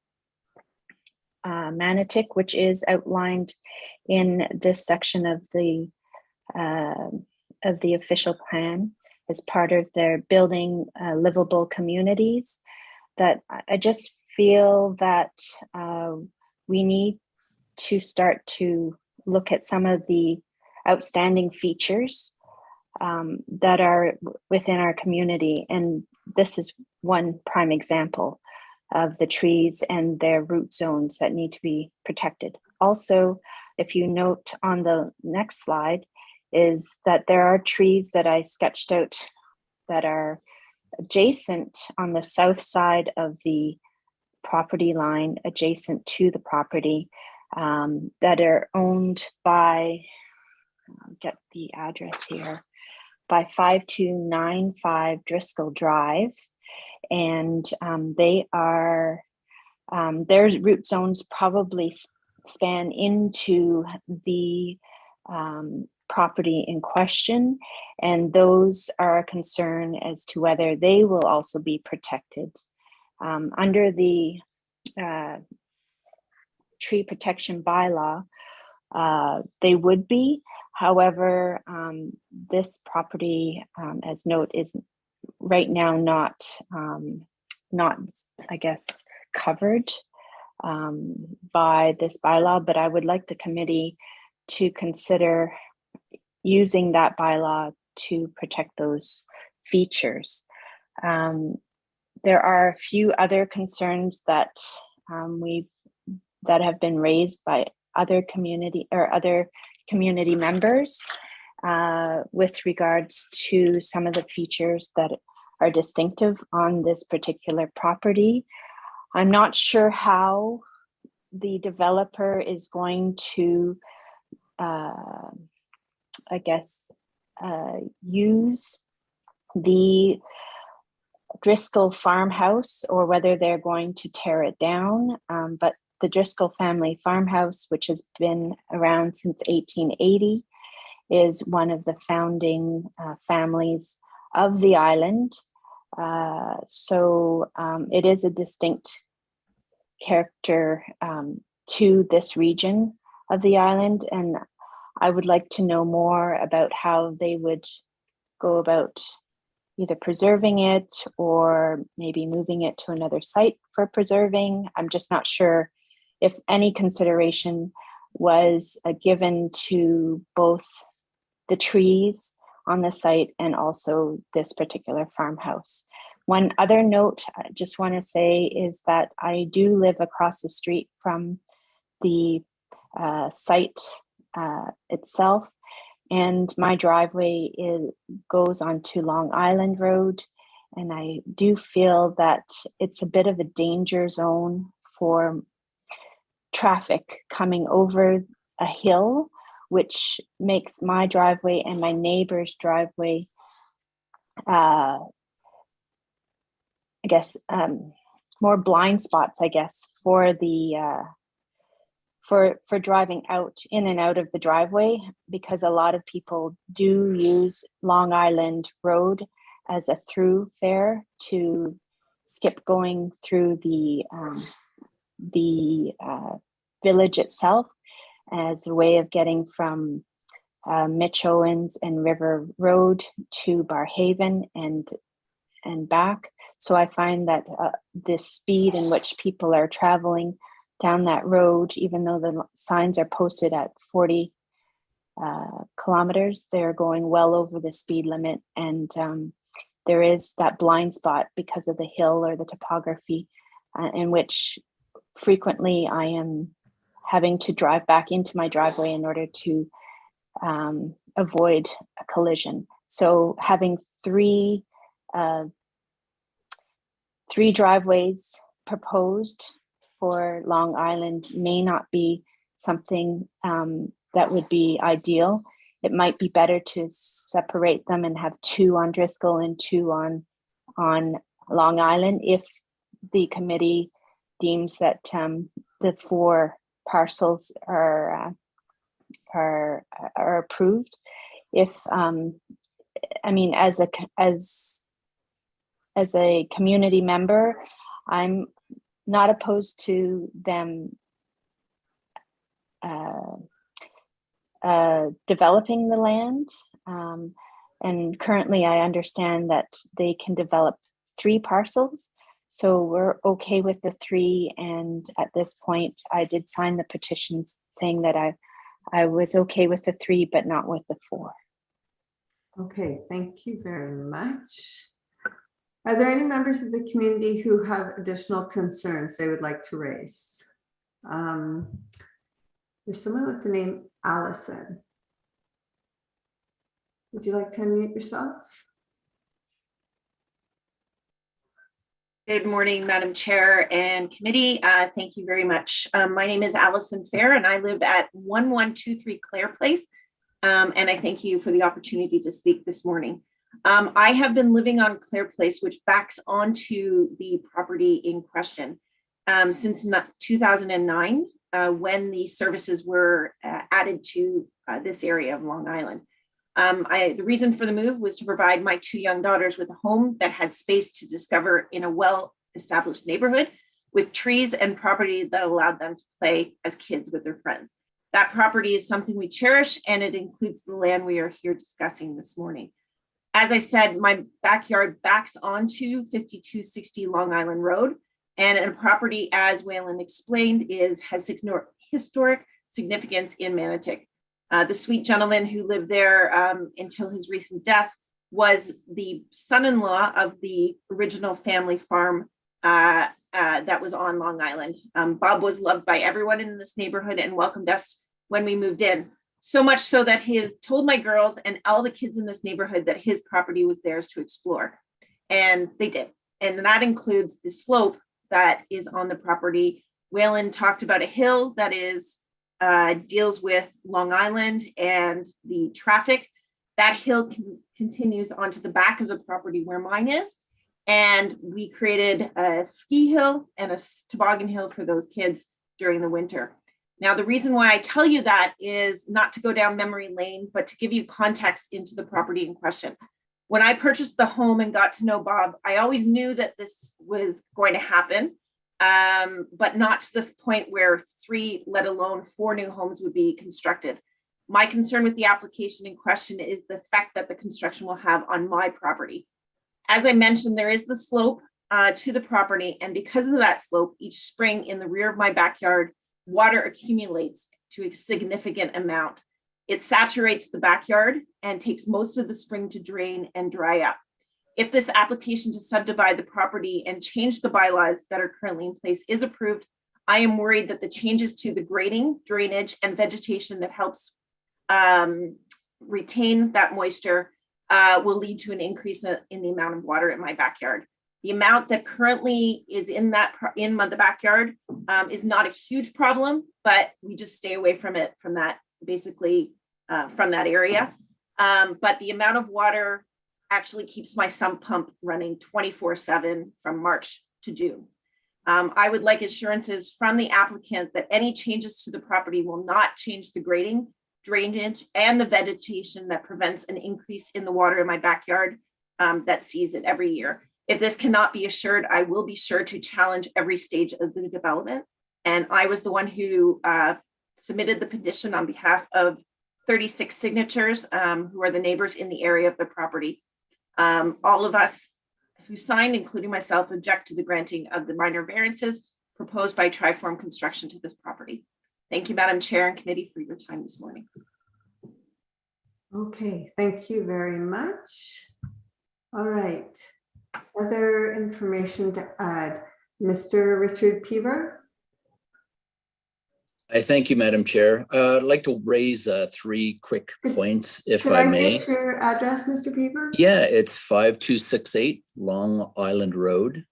Manotick, which is outlined in this section of the official plan as part of their building livable communities, that I just feel that we need to start to look at some of the outstanding features that are within our community. And this is one prime example of the trees and their root zones that need to be protected. Also, if you note on the next slide, is that there are trees that I sketched out that are adjacent on the south side of the property line, adjacent to the property, that are owned by, I'll get the address here, by 5295 Driscoll Drive. And they are, their root zones probably span into the property in question. And those are a concern as to whether they will also be protected. Under the tree protection bylaw, they would be. However, this property, as note, is right now not, I guess, covered by this bylaw, but I would like the committee to consider using that bylaw to protect those features. There are a few other concerns that that have been raised by other community members with regards to some of the features that are distinctive on this particular property. I'm not sure how the developer is going to, I guess, use the Driscoll farmhouse or whether they're going to tear it down. But the Driscoll family farmhouse, which has been around since 1880, is one of the founding families of the island. So it is a distinct character to this region of the island. And I would like to know more about how they would go about either preserving it or maybe moving it to another site for preserving. I'm just not sure if any consideration was given to both the trees on the site and also this particular farmhouse. One other note I just want to say is that I do live across the street from the site itself, and my driveway goes onto Long Island Road, and I do feel that it's a bit of a danger zone for traffic coming over a hill, which makes my driveway and my neighbor's driveway, I guess, more blind spots, I guess, for the for driving out in and out of the driveway, because a lot of people do use Long Island Road as a thoroughfare to skip going through the village itself as a way of getting from Mitch Owens and River Road to Barhaven and back. So I find that the speed in which people are traveling down that road, even though the signs are posted at 40 kilometers, they're going well over the speed limit. And there is that blind spot because of the hill or the topography in which frequently I am having to drive back into my driveway in order to avoid a collision. So having three driveways proposed for Long Island may not be something that would be ideal. It might be better to separate them and have two on Driscoll and two on Long Island if the committee deems that the four parcels are approved. If I mean, as a community member, I'm not opposed to them developing the land. And currently I understand that they can develop 3 parcels. So we're okay with the 3. And at this point, I did sign the petitions saying that I was okay with the 3, but not with the 4. Okay, thank you very much. Are there any members of the community who have additional concerns they would like to raise? There's someone with the name Allison. Would you like to unmute yourself? Good morning, Madam Chair and committee. Thank you very much. My name is Allison Fair and I live at 1123 Clare Place. And I thank you for the opportunity to speak this morning. I have been living on Clare Place, which backs onto the property in question since 2009, when the services were added to this area of Long Island. The reason for the move was to provide my 2 young daughters with a home that had space to discover in a well-established neighborhood with trees and property that allowed them to play as kids with their friends. That property is something we cherish, and it includes the land we are here discussing this morning. As I said, my backyard backs onto 5260 Long Island Road, and a property, as Waylon explained, has historic significance in Manotick. The sweet gentleman who lived there until his recent death was the son-in-law of the original family farm that was on Long Island. Bob was loved by everyone in this neighborhood and welcomed us when we moved in. So much so that he has told my girls and all the kids in this neighborhood that his property was theirs to explore. And they did. And that includes the slope that is on the property. Waylon talked about a hill that deals with Long Island and the traffic. That hill continues onto the back of the property where mine is. And we created a ski hill and a toboggan hill for those kids during the winter. Now, the reason why I tell you that is not to go down memory lane, but to give you context into the property in question. When I purchased the home and got to know Bob, I always knew that this was going to happen, but not to the point where 3, let alone 4 new homes would be constructed. My concern with the application in question is the effect that the construction will have on my property. As I mentioned, there is the slope to the property, and because of that slope, each spring in the rear of my backyard, water accumulates to a significant amount. It saturates the backyard and takes most of the spring to drain and dry up. If this application to subdivide the property and change the bylaws that are currently in place is approved, I am worried that the changes to the grading, drainage, and vegetation that helps retain that moisture will lead to an increase in the amount of water in my backyard. The amount that currently is in the backyard is not a huge problem, but we just stay away from it, from that area. But the amount of water actually keeps my sump pump running 24/7 from March to June. I would like assurances from the applicant that any changes to the property will not change the grading, drainage, and the vegetation that prevents an increase in the water in my backyard that sees it every year. If this cannot be assured, I will be sure to challenge every stage of the development. And I was the one who submitted the petition on behalf of 36 signatures who are the neighbors in the area of the property. All of us who signed, including myself, object to the granting of the minor variances proposed by Triform Construction to this property. Thank you, Madam Chair and committee, for your time this morning. Okay, thank you very much. All right. Other information to add? Mr. Richard Peaver. I thank you, Madam Chair. I'd like to raise 3 quick points, if I may. Get your address, Mr. Peaver? Yeah, it's 5268 Long Island Road.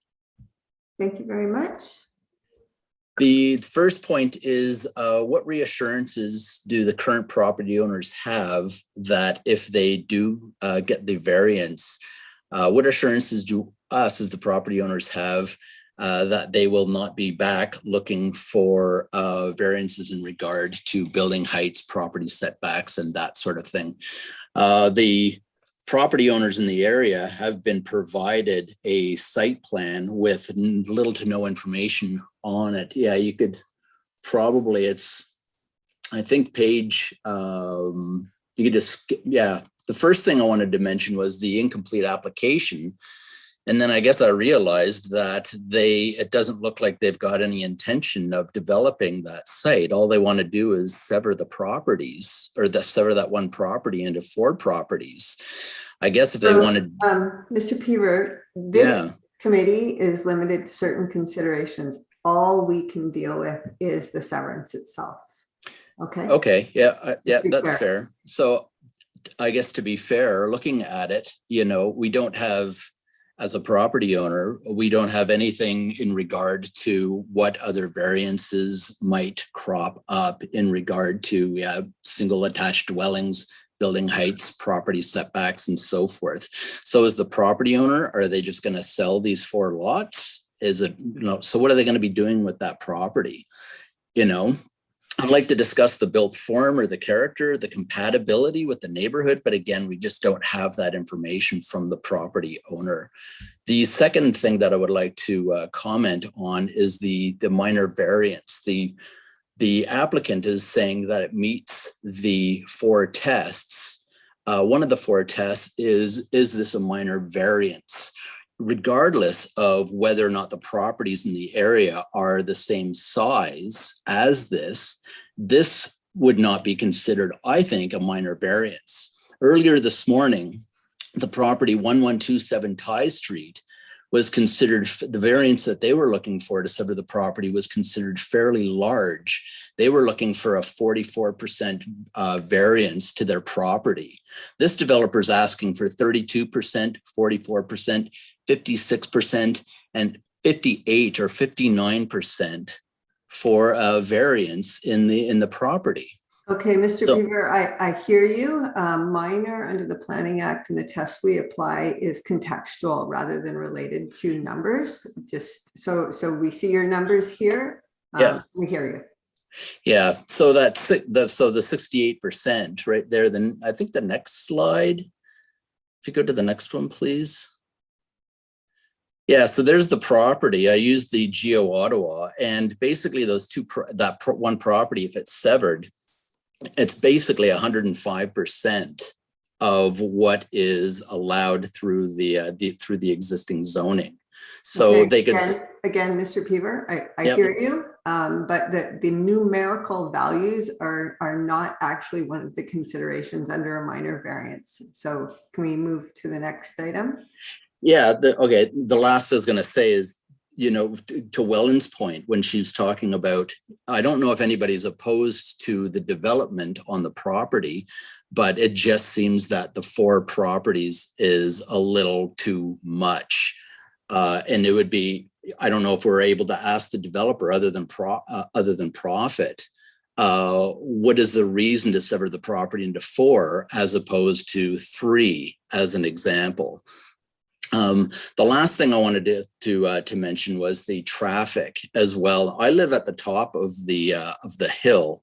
Thank you very much. The first point is what reassurances do the current property owners have that if they do get the variance, what assurances do us as the property owners have that they will not be back looking for variances in regard to building heights, property setbacks, and that sort of thing? The property owners in the area have been provided a site plan with little to no information on it. Yeah, you could probably, I think page, you could just, yeah. The first thing I wanted to mention was the incomplete application. And then I guess I realized that it doesn't look like they've got any intention of developing that site. All they want to do is sever the properties, or sever that one property into 4 properties. I guess if they wanted. Mr. Peaver, this committee is limited to certain considerations. All we can deal with is the severance itself. Okay. Okay. Yeah. Yeah, that's fair. So I guess to be fair, looking at it, we don't have, as a property owner, we don't have anything in regard to what other variances might crop up in regard to single attached dwellings, building heights, property setbacks, and so forth. So as the property owner, are they just going to sell these 4 lots? Is it, so what are they going to be doing with that property? I'd like to discuss the built form or the character, the compatibility with the neighborhood, but again, we just don't have that information from the property owner. The second thing that I would like to comment on is the minor variance. The applicant is saying that it meets the 4 tests. One of the 4 tests is this a minor variance? Regardless of whether or not the properties in the area are the same size as this would not be considered, I think, a minor variance. Earlier this morning, the property 1127 Ty Street was considered, the variance that they were looking for to sever the property was considered fairly large. They were looking for a 44% variance to their property. This developer is asking for 32%, 44%, 56%, and 58 or 59% for a variance in the property. Okay, Mr. Beaver, I hear you. Minor under the Planning Act and the test we apply is contextual rather than related to numbers. Just so we see your numbers here. We hear you. Yeah, so that's the 68% right there. Then I think the next slide, if you go to the next one, please. Yeah, so there's the property. I used the Geo Ottawa, and basically those one property, if it's severed, it's basically 105% of what is allowed through the existing zoning. So they could again, Mr. Peaver, I hear you, but the numerical values are not actually one of the considerations under a minor variance. So can we move to the next item? Yeah. The last I was going to say is, to Welland's point, when she's talking about, I don't know if anybody's opposed to the development on the property, but it just seems that the 4 properties is a little too much. And it would be, I don't know if we're able to ask the developer other than profit, what is the reason to sever the property into 4 as opposed to 3 as an example? The last thing I wanted to mention was the traffic as well. I live at the top of the hill,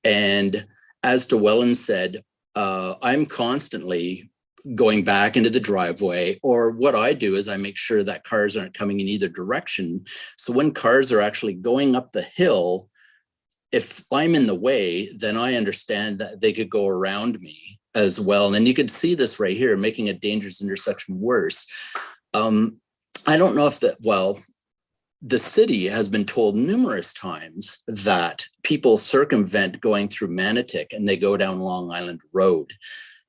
and as DeWellen said, I'm constantly going back into the driveway, or what I do is I make sure that cars aren't coming in either direction. So when cars are actually going up the hill, if I'm in the way, then I understand that they could go around me as well. And you could see this right here, making a dangerous intersection worse. I don't know if the city has been told numerous times that people circumvent going through Manotick and they go down Long Island Road.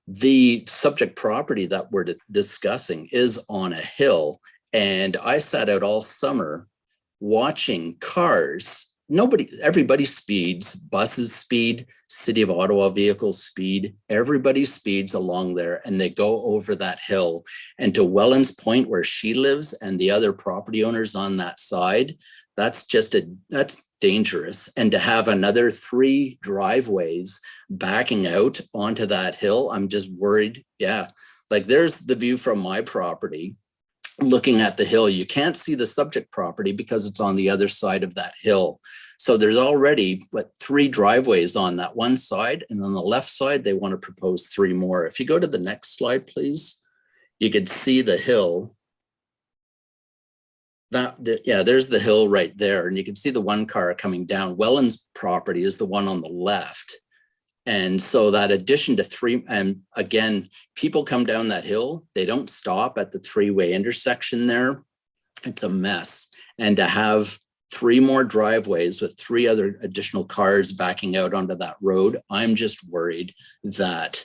The subject property that we're discussing is on a hill, and I sat out all summer watching cars. Everybody speeds, buses speed, City of Ottawa vehicles speed, everybody speeds along there, and they go over that hill. And to Welland's point, where she lives and the other property owners on that side, that's dangerous. And to have another 3 driveways backing out onto that hill, I'm just worried. Yeah, like there's the view from my property. Looking at the hill, you can't see the subject property because it's on the other side of that hill. So there's already, 3 driveways on that one side, and on the left side, they want to propose 3 more. If you go to the next slide, please, you can see the hill. There's the hill right there, and you can see the one car coming down. Welland's property is the one on the left. And so that addition to 3, and again, people come down that hill, they don't stop at the 3-way intersection there. It's a mess. And to have 3 more driveways with 3 other additional cars backing out onto that road, I'm just worried that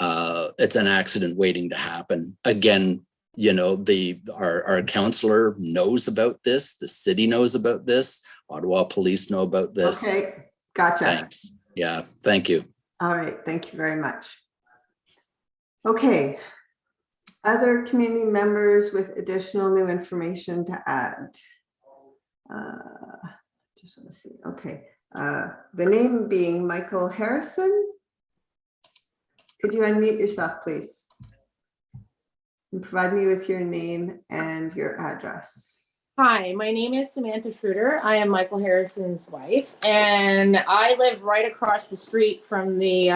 it's an accident waiting to happen. Again, you know, our councillor knows about this, the city knows about this, Ottawa police know about this. Okay, gotcha. Thanks. Yeah, thank you. All right, thank you very much. Okay, other community members with additional new information to add? Just want to see, okay. The name being Michael Harrison. Could you unmute yourself, please? And provide me with your name and your address. Hi, my name is Samantha Schroeder. I am Michael Harrison's wife, and I live right across the street from the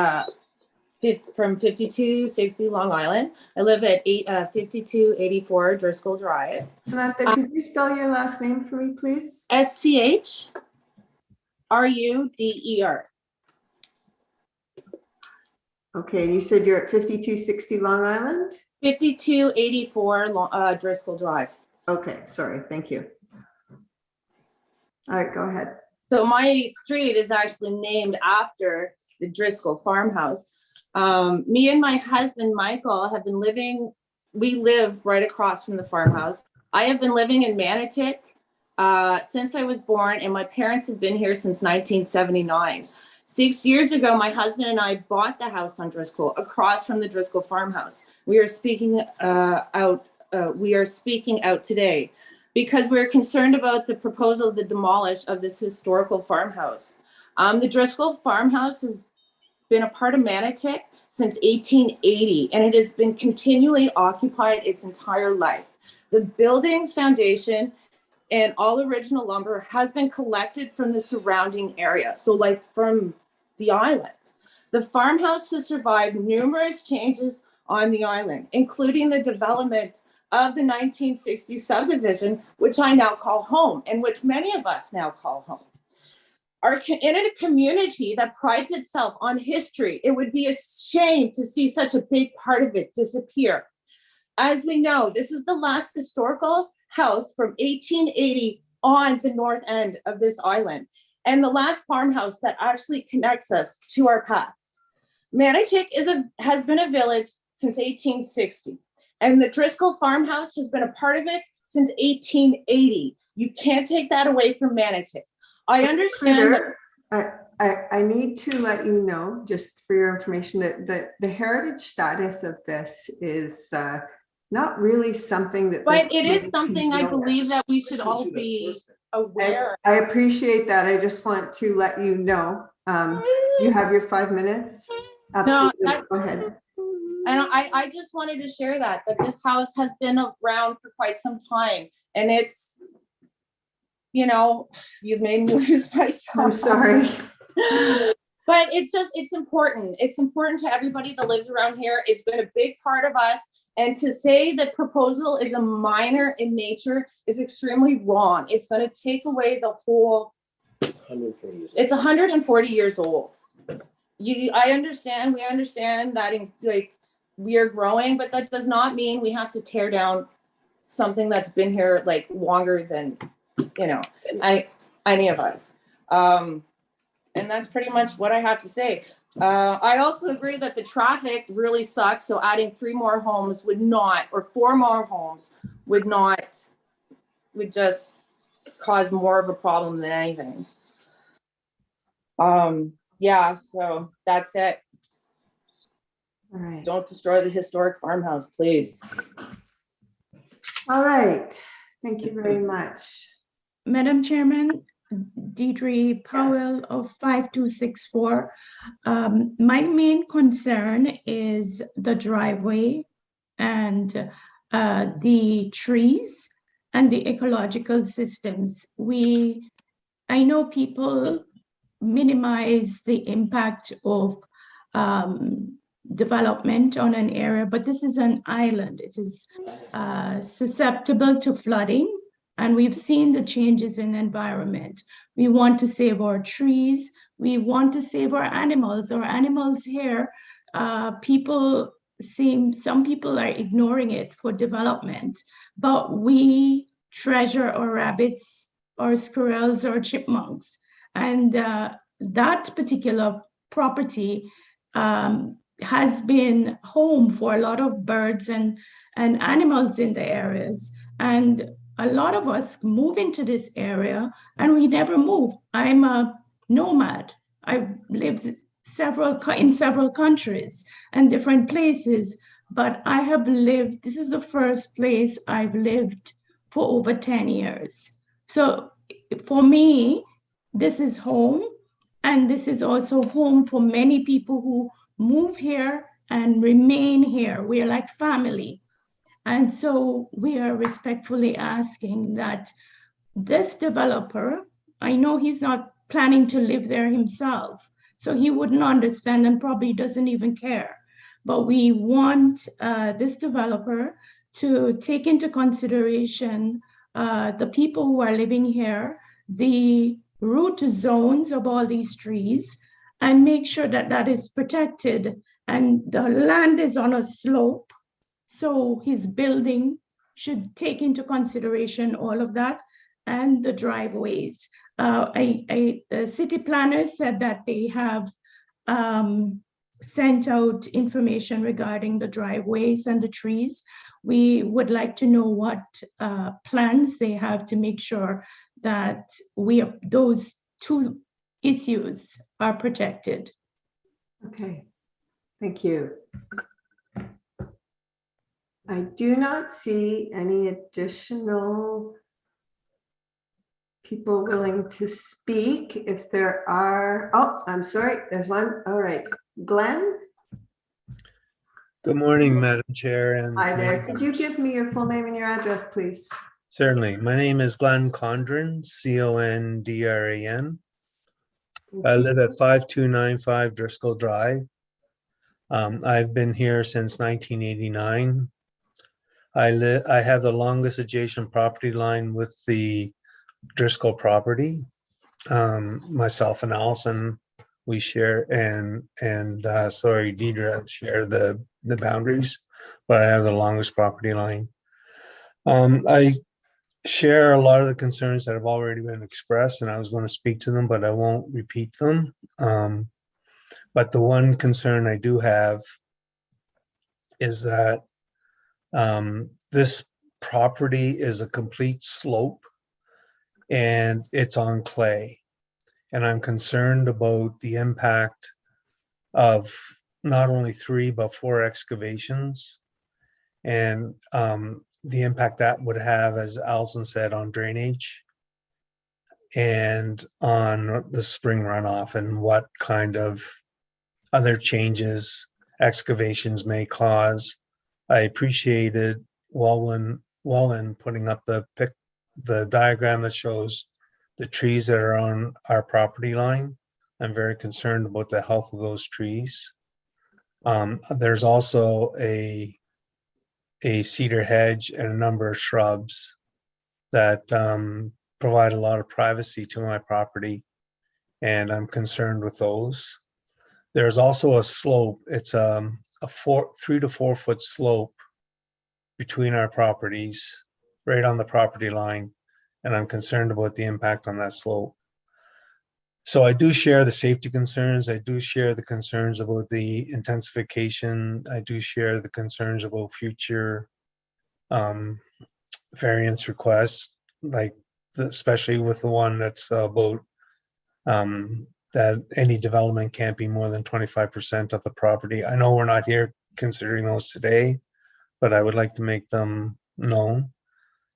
from 5260 Long Island. I live at 5284 Driscoll Drive. Samantha, could you spell your last name for me, please? SCHRUDER. Okay, and you said you're at 5260 Long Island? 5284 Driscoll Drive. Okay, sorry, thank you. All right, go ahead. So my street is actually named after the Driscoll farmhouse. Me and my husband, Michael, have been we live right across from the farmhouse. I have been living in Manotick since I was born, and my parents have been here since 1979. 6 years ago, my husband and I bought the house on Driscoll across from the Driscoll farmhouse. We are speaking out today because we're concerned about the proposal to demolish of this historical farmhouse. The Driscoll farmhouse has been a part of Manotick since 1880, and it has been continually occupied its entire life. The building's foundation and all original lumber has been collected from the surrounding area, so like from the island. The farmhouse has survived numerous changes on the island, including the development of the 1960 subdivision, which I now call home, and which many of us now call home. In a community that prides itself on history, it would be a shame to see such a big part of it disappear. As we know, this is the last historical house from 1880 on the north end of this island, and the last farmhouse that actually connects us to our past. Manotick has been a village since 1860, and the Driscoll farmhouse has been a part of it since 1880. You can't take that away from Manotick. I understand that I need to let you know, just for your information, that the heritage status of this is not really something that. But it is something I believe that we should all be aware. I appreciate that. I just want to let you know. You have your 5 minutes. Absolutely. No, go ahead. And I just wanted to share that this house has been around for quite some time, and it's, you know, you've made me lose my. I'm sorry. But it's important. It's important to everybody that lives around here. It's been a big part of us. And to say that proposal is a minor in nature is extremely wrong. It's going to take away the whole. 140 years old. It's 140 years old. I understand. We understand that we are growing, but that does not mean we have to tear down something that's been here like longer than, you know, any of us. And that's pretty much what I have to say. I also agree that the traffic really sucks. So adding 3 more homes would not, or 4 more homes would just cause more of a problem than anything. Yeah, so that's it. All right. Don't destroy the historic farmhouse, please. All right. Thank you very much. Madam Chairman, Deidre Powell of 5264. My main concern is the driveway and the trees and the ecological systems. We I know people minimize the impact of development on an area, but this is an island. It is susceptible to flooding, and we've seen the changes in environment. We want to save our trees. We want to save our animals. Our animals here, some people are ignoring it for development, but we treasure our rabbits, our squirrels, or chipmunks. And that particular property has been home for a lot of birds and animals in the areas. And a lot of us move into this area and we never move. I'm a nomad. I've lived in several countries and different places, but I have lived, this is the first place I've lived for over 10 years. So for me, this is home, and this is also home for many people who move here and remain here. We are like family. And so we are respectfully asking that this developer, I know he's not planning to live there himself, so he wouldn't understand and probably doesn't even care. But we want this developer to take into consideration the people who are living here, the root zones of all these trees, and make sure that that is protected. And the land is on a slope, so his building should take into consideration all of that, and the driveways. The city planner said that they have sent out information regarding the driveways and the trees. We would like to know what plans they have to make sure that those two issues are protected. Okay, thank you. I do not see any additional people willing to speak. If there are, oh, I'm sorry, there's one. All right, Glenn. Good morning, Madam Chair. And Hi there. Could you give me your full name and your address, please? certainly. My name is Glenn Condren, C-O-N-D-R-A-N. I live at 5295 Driscoll Drive. I've been here since 1989. I have the longest adjacent property line with the Driscoll property. Myself and Allison, we share, and sorry, Deidre share the boundaries, but I have the longest property line. I share a lot of the concerns that have already been expressed, and I was going to speak to them, but I won't repeat them. But the one concern I do have is that this property is a complete slope and it's on clay. And I'm concerned about the impact of not only 3, but 4 excavations, and the impact that would have, as Alison said, on drainage and on the spring runoff, and what kind of other changes excavations may cause. I appreciated Wallen putting up the diagram that shows the trees that are on our property line. I'm very concerned about the health of those trees. There's also a cedar hedge and a number of shrubs that provide a lot of privacy to my property, and I'm concerned with those. There's also a slope. It's a 3 to 4 foot slope between our properties, right on the property line, and I'm concerned about the impact on that slope. So I do share the safety concerns. I do share the concerns about the intensification. I do share the concerns about future variance requests, like especially with the one that's about that any development can't be more than 25% of the property. I know we're not here considering those today, but I would like to make them known.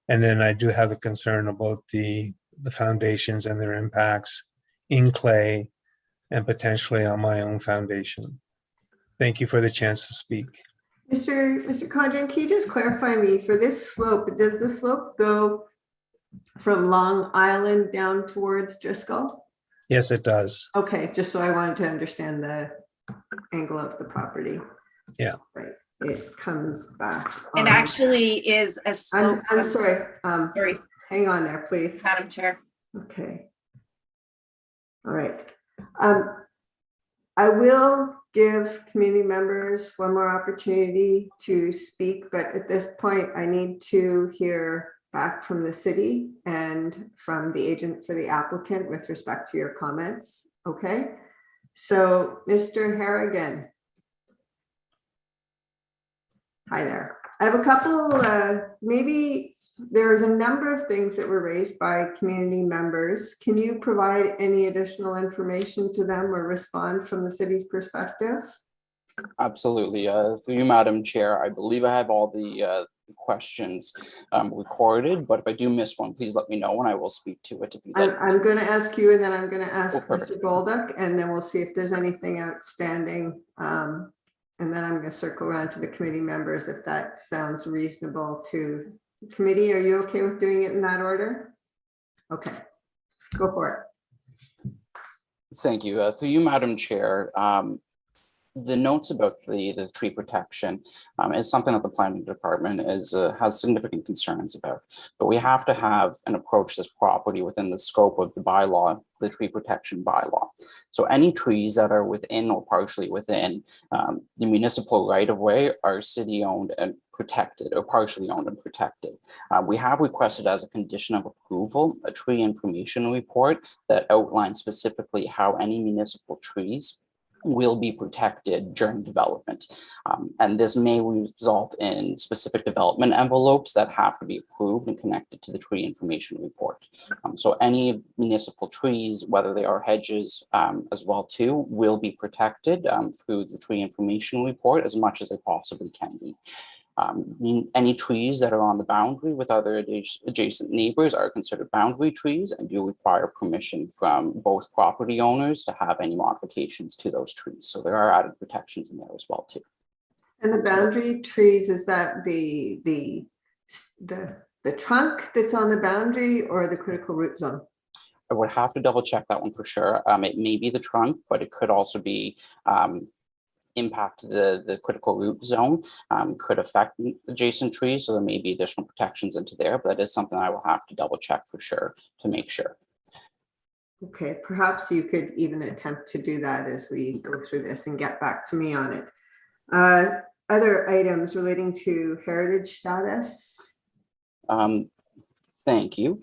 And then I do have the concern about the foundations and their impacts in clay and potentially on my own foundation. Thank you for the chance to speak. Mr. Condren, can you just clarify me for this slope? Does the slope go from Long Island down towards Driscoll? Yes, it does. Okay, just so I wanted to understand the angle of the property. Yeah. Right, it comes back. It on. actually is a slope. I'm sorry, Sorry, hang on there, please. Madam Chair. Okay. All right. I will give community members one more opportunity to speak, but at this point, I need to hear back from the city and from the agent for the applicant with respect to your comments. Okay. So, Mr. Harrigan. Hi there. I have a couple, maybe there's a number of things that were raised by community members. Can you provide any additional information to them or respond from the city's perspective? Absolutely. Through you, Madam Chair, I believe I have all the questions recorded, but if I do miss one, please let me know and I will speak to it. If you'd like. I'm going to ask you and then I'm going to ask perfect. Mr. Bolduc, and then we'll see if there's anything outstanding. And then I'm going to circle around to the committee members if that sounds reasonable to the committee. Are you okay with doing it in that order? Okay, go for it. Thank you. Through you, Madam Chair, the notes about the tree protection is something that the planning department has significant concerns about. But we have to have and approach this property within the scope of the bylaw, the tree protection bylaw. So any trees that are within or partially within the municipal right of way are city owned and protected, or partially owned and protected. We have requested as a condition of approval a tree information report that outlines specifically how any municipal trees will be protected during development. And this may result in specific development envelopes that have to be approved and connected to the tree information report. So any municipal trees, whether they are hedges as well too, will be protected through the tree information report as much as they possibly can be. Any trees that are on the boundary with other adjacent neighbors are considered boundary trees and do require permission from both property owners to have any modifications to those trees. So there are added protections in there as well too. And the boundary trees, is that the trunk that's on the boundary or the critical root zone? I would have to double check that one for sure. It may be the trunk, but it could also be impact the critical root zone, could affect adjacent trees. So there may be additional protections into there, but that is something I will have to double check for sure to make sure. Okay, perhaps you could even attempt to do that as we go through this and get back to me on it. Other items relating to heritage status? Thank you.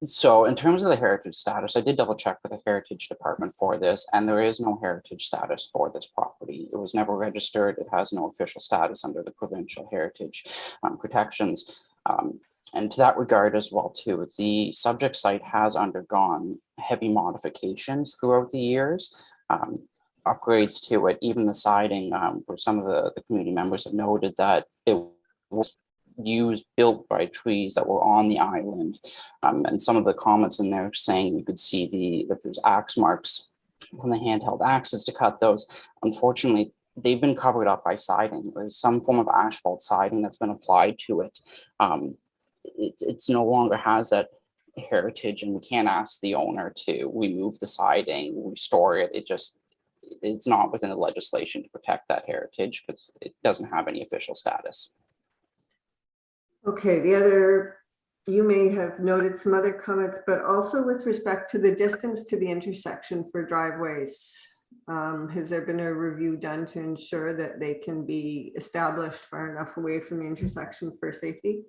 So in terms of the heritage status, I did double check with the heritage department for this, and there is no heritage status for this property. It was never registered. It has no official status under the provincial heritage protections. And to that regard as well too, the subject site has undergone heavy modifications throughout the years, upgrades to it, even the siding, where some of the community members have noted that it was built by trees that were on the island, and some of the comments in there saying you could see that there's axe marks from the handheld axes to cut those. Unfortunately, they've been covered up by siding. There's some form of asphalt siding that's been applied to it. It's no longer has that heritage, and we can't ask the owner to remove the siding, restore it. It's not within the legislation to protect that heritage because it doesn't have any official status. Okay, you may have noted some other comments, but also with respect to the distance to the intersection for driveways. Has there been a review done to ensure that they can be established far enough away from the intersection for safety?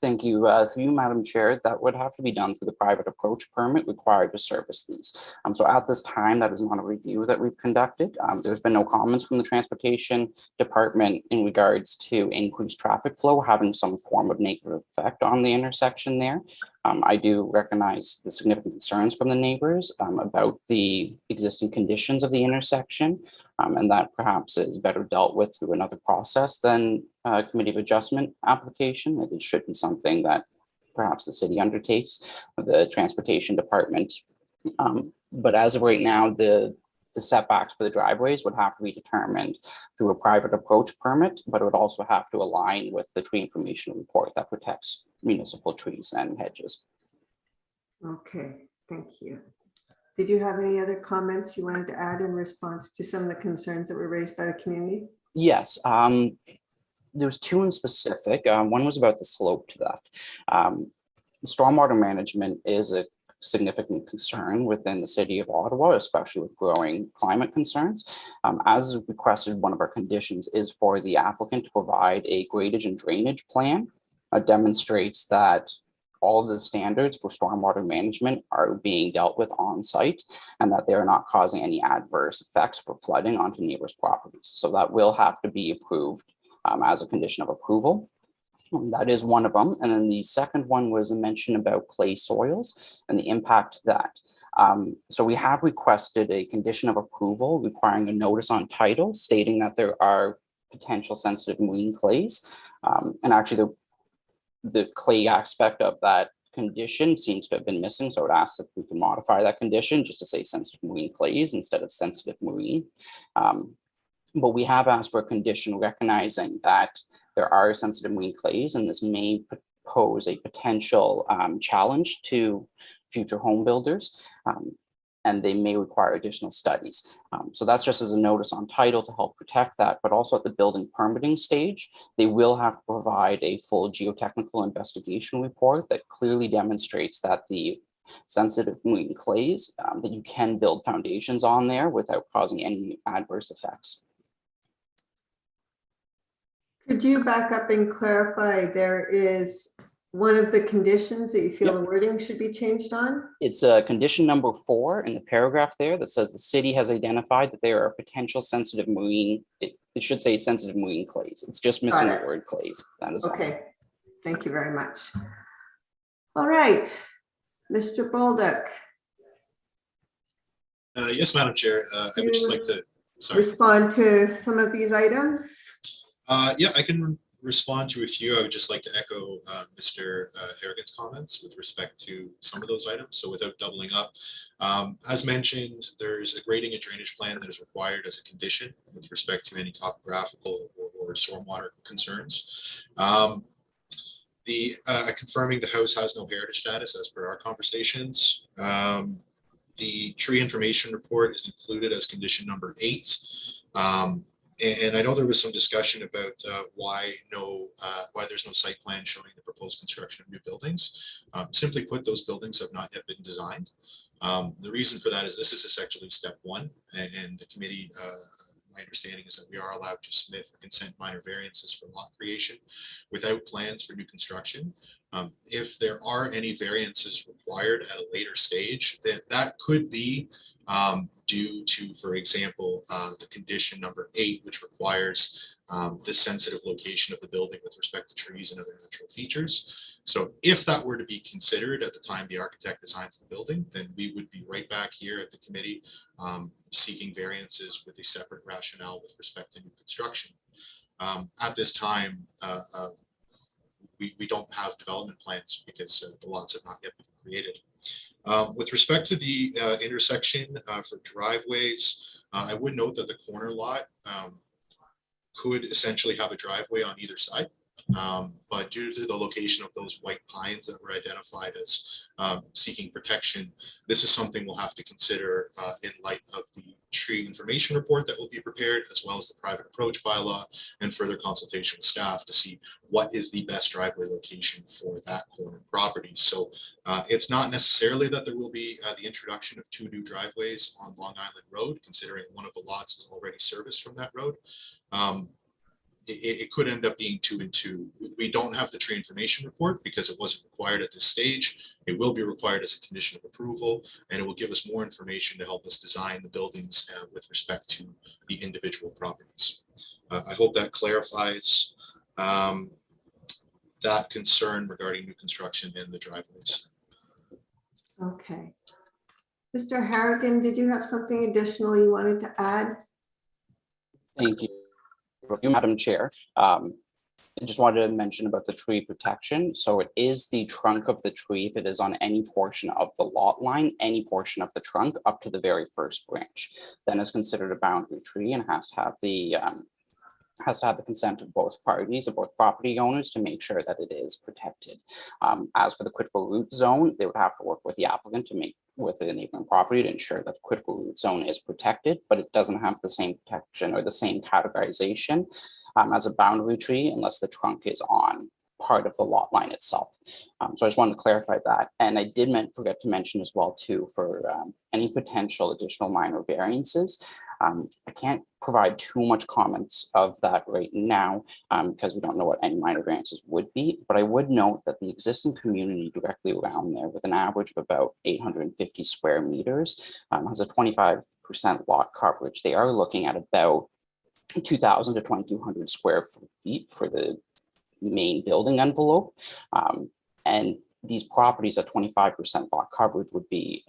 Thank you. Through you, Madam Chair, that would have to be done through the private approach permit required to service these. So at this time, that is not a review that we've conducted. There's been no comments from the transportation department in regards to increased traffic flow having some form of negative effect on the intersection there. I do recognize the significant concerns from the neighbors about the existing conditions of the intersection, and that perhaps is better dealt with through another process than a committee of adjustment application. It should be something that perhaps the city undertakes, or the transportation department. But as of right now, the the setbacks for the driveways would have to be determined through a private approach permit, but it would also have to align with the tree information report that protects municipal trees and hedges. Okay, thank you. Did you have any other comments you wanted to add in response to some of the concerns that were raised by the community? Yes, there was two in specific. One was about the slope to that. Stormwater management is a significant concern within the city of Ottawa, especially with growing climate concerns. As requested, one of our conditions is for the applicant to provide a gradage and drainage plan that demonstrates that all of the standards for stormwater management are being dealt with on site and that they're not causing any adverse effects for flooding onto neighbors' properties. So that will have to be approved as a condition of approval. That is one of them. And then the second one was a mention about clay soils and the impact that. So we have requested a condition of approval requiring a notice on title stating that there are potential sensitive marine clays. And actually the clay aspect of that condition seems to have been missing. So I would ask if we can modify that condition just to say sensitive marine clays instead of sensitive marine. But we have asked for a condition recognizing that there are sensitive marine clays and this may pose a potential challenge to future home builders. And they may require additional studies. So that's just as a notice on title to help protect that, but also at the building permitting stage, they will have to provide a full geotechnical investigation report that clearly demonstrates that the sensitive marine clays, that you can build foundations on there without causing any adverse effects. Could you back up and clarify, there is one of the conditions that you feel the wording should be changed on? It's a condition number 4 in the paragraph there that says the city has identified that there are potential sensitive marine, it should say sensitive marine clays. It's just missing the word clays. That is okay. Thank you very much. All right, Mr. Baldock. Yes, Madam Chair. I would just like to respond to some of these items. Yeah, I can respond to a few. I would just like to echo Mr. Harrigan's comments with respect to some of those items. So without doubling up, as mentioned, there's a grading and drainage plan that is required as a condition with respect to any topographical or stormwater concerns. Confirming the house has no heritage status as per our conversations. The tree information report is included as condition number 8. And I know there was some discussion about why there's no site plan showing the proposed construction of new buildings. Simply put, those buildings have not yet been designed. The reason for that is this is essentially step 1, and the committee, my understanding is that we are allowed to submit for consent minor variances for lot creation without plans for new construction. If there are any variances required at a later stage, then that could be due to, for example, the condition number 8, which requires the sensitive location of the building with respect to trees and other natural features. So if that were to be considered at the time the architect designs the building, then we would be right back here at the committee seeking variances with a separate rationale with respect to new construction. At this time, we don't have development plans because the lots have not yet been created. With respect to the intersection for driveways, I would note that the corner lot could essentially have a driveway on either side. But due to the location of those white pines that were identified as seeking protection, this is something we'll have to consider in light of the tree information report that will be prepared, as well as the private approach bylaw and further consultation with staff to see what is the best driveway location for that corner property. So it's not necessarily that there will be the introduction of 2 new driveways on Long Island Road, considering one of the lots is already serviced from that road. It could end up being 2 and 2. We don't have the tree information report because it wasn't required at this stage. It will be required as a condition of approval, and it will give us more information to help us design the buildings with respect to the individual properties. I hope that clarifies that concern regarding new construction and the driveways. Okay. Mr. Harrigan, did you have something additional you wanted to add? Thank you, Madam Chair. I just wanted to mention about the tree protection. So it is the trunk of the tree. If it is on any portion of the lot line, any portion of the trunk up to the very first branch, then is considered a boundary tree and has to have the consent of both parties, of both property owners, to make sure that it is protected. As for the critical root zone, they would have to work with the applicant to make with the neighboring property to ensure that the critical root zone is protected, but it doesn't have the same protection or the same categorization as a boundary tree unless the trunk is on part of the lot line itself. So I just wanted to clarify that. And I did forget to mention as well too, for any potential additional minor variances, I can't provide too much comments of that right now because we don't know what any minor variances would be, but I would note that the existing community directly around there with an average of about 850 square meters has a 25% lot coverage. They are looking at about 2,000 to 2,200 square feet for the main building envelope. And these properties at 25% lot coverage would be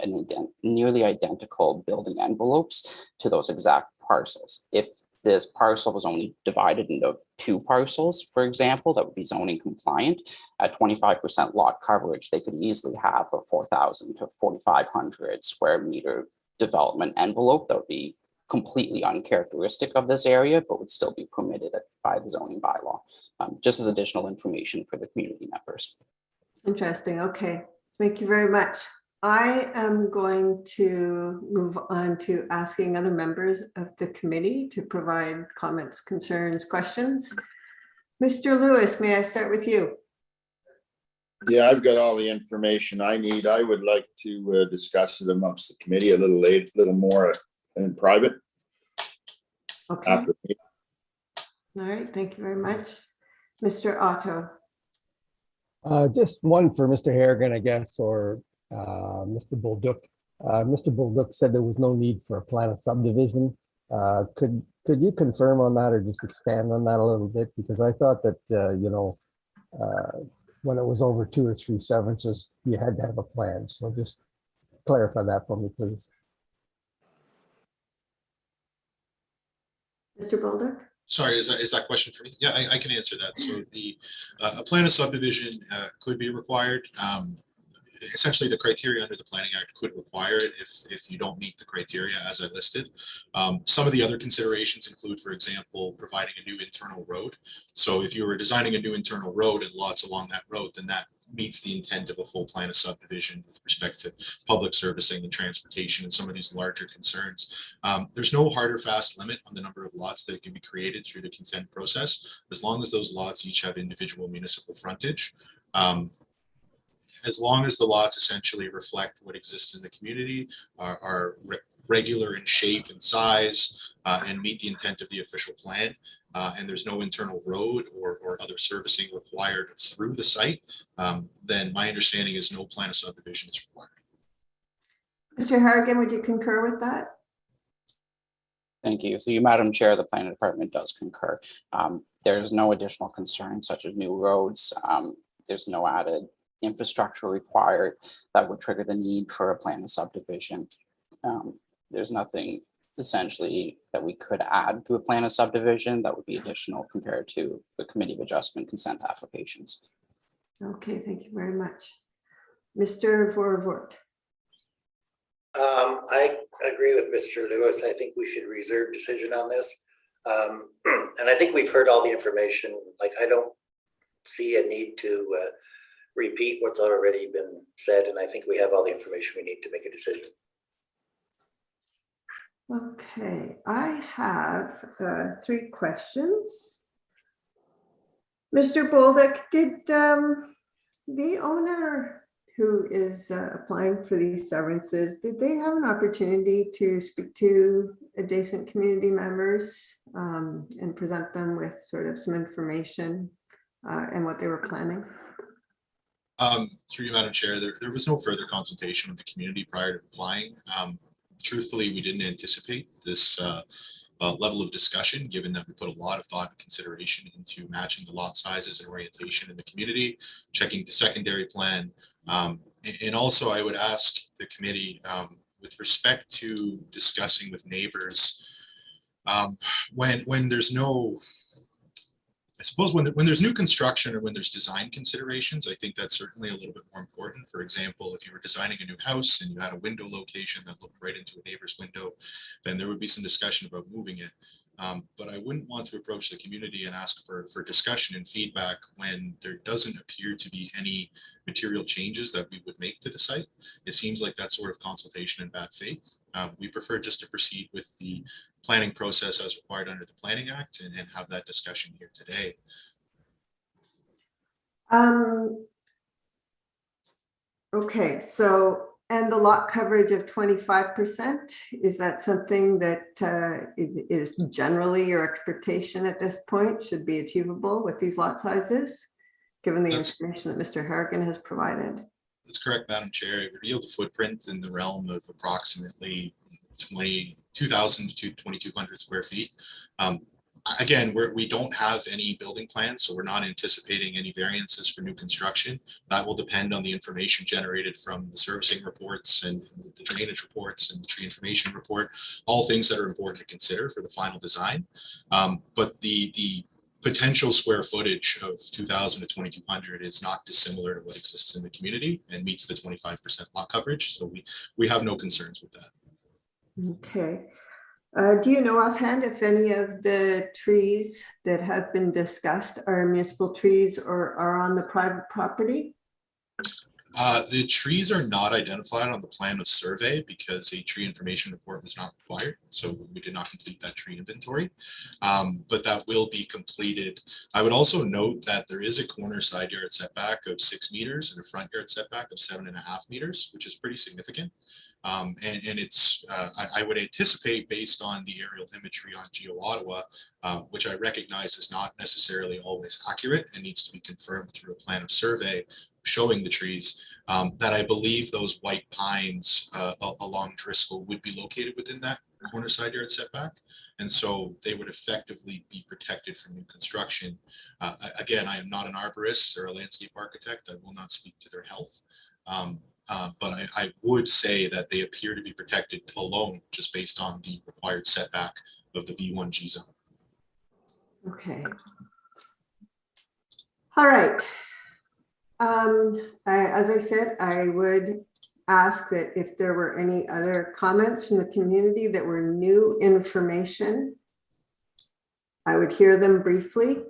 nearly identical building envelopes to those exact parcels. If this parcel was only divided into 2 parcels, for example, that would be zoning compliant at 25% lot coverage, they could easily have a 4,000 to 4,500 square meter development envelope that would be completely uncharacteristic of this area, but would still be permitted by the zoning bylaw, just as additional information for the community members. Interesting. Okay. Thank you very much. I am going to move on to asking other members of the committee to provide comments, concerns, questions. Mr. Lewis, may I start with you? Yeah, I've got all the information I need. I would like to discuss it amongst the committee a little more in private. Okay. All right. Thank you very much. Mr. Otto. Just one for Mr. Harrigan, I guess, or Mr. Bolduc. Mr. Bolduc said there was no need for a plan of subdivision. Could you confirm on that or just expand on that a little bit? Because I thought that, when it was over 2 or 3 severances, you had to have a plan. So just clarify that for me, please. Mr. Bolduc? Sorry, is that question for me? Yeah, I can answer that. So the a plan of subdivision could be required. Essentially, the criteria under the Planning Act could require it if you don't meet the criteria as I listed. Some of the other considerations include, for example, providing a new internal road. So if you were designing a new internal road and lots along that road, then that meets the intent of a full plan of subdivision with respect to public servicing and transportation and some of these larger concerns. There's no hard or fast limit on the number of lots that can be created through the consent process, as long as those lots each have individual municipal frontage. As long as the lots essentially reflect what exists in the community, are regular in shape and size, and meet the intent of the official plan, and there's no internal road or other servicing required through the site, then my understanding is no plan of subdivision is required. Mr. Harrigan, would you concur with that? Thank you. So you, Madam Chair, the Planning Department does concur. There's no additional concerns such as new roads. There's no added infrastructure required that would trigger the need for a plan of subdivision. There's nothing essentially that we could add to a plan of subdivision that would be additional compared to the Committee of Adjustment consent applications. Okay, thank you very much. Mr. Vorvort. I agree with Mr. Lewis. I think we should reserve decision on this. And I think we've heard all the information. Like, I don't see a need to repeat what's already been said. And I think we have all the information we need to make a decision. Okay, I have 3 questions. Mr. Bolduc, did the owner who is applying for these severances, did they have an opportunity to speak to adjacent community members and present them with sort of some information and what they were planning? Through you, Madam Chair, there was no further consultation with the community prior to applying. Truthfully, we didn't anticipate this level of discussion, given that we put a lot of thought and consideration into matching the lot sizes and orientation in the community, checking the secondary plan. And also, I would ask the committee, with respect to discussing with neighbors, when there's no suppose when there's new construction or when there's design considerations, I think that's certainly a little bit more important. For example, if you were designing a new house and you had a window location that looked right into a neighbor's window, then there would be some discussion about moving it. But I wouldn't want to approach the community and ask for discussion and feedback when there doesn't appear to be any material changes that we would make to the site. It seems like that sort of consultation in bad faith. We prefer just to proceed with the planning process as required under the Planning Act and have that discussion here today. Okay, so, and the lot coverage of 25%, is that something that is generally your expectation at this point should be achievable with these lot sizes, given the information that Mr. Harrigan has provided? That's correct, Madam Chair. It revealed a footprint in the realm of approximately 2,000 to 2,200 square feet. Again, we don't have any building plans, so we're not anticipating any variances for new construction. That will depend on the information generated from the servicing reports and the drainage reports and the tree information report, all things that are important to consider for the final design. But the potential square footage of 2,000 to 2,200 is not dissimilar to what exists in the community and meets the 25% lot coverage. So we have no concerns with that. Okay. Do you know offhand if any of the trees that have been discussed are municipal trees or are on the private property? The trees are not identified on the plan of survey because a tree information report was not required. So we did not complete that tree inventory, but that will be completed. I would also note that there is a corner side yard setback of 6 meters and a front yard setback of 7.5 meters, which is pretty significant. And it's, I would anticipate based on the aerial imagery on Geo Ottawa, which I recognize is not necessarily always accurate and needs to be confirmed through a plan of survey showing the trees, that I believe those white pines along Driscoll would be located within that corner side yard setback. And so they would effectively be protected from new construction. Again, I am not an arborist or a landscape architect. I will not speak to their health. But I would say that they appear to be protected alone just based on the required setback of the V1G zone. Okay. All right. As I said, I would ask that if there were any other comments from the community that were new information, I would hear them briefly.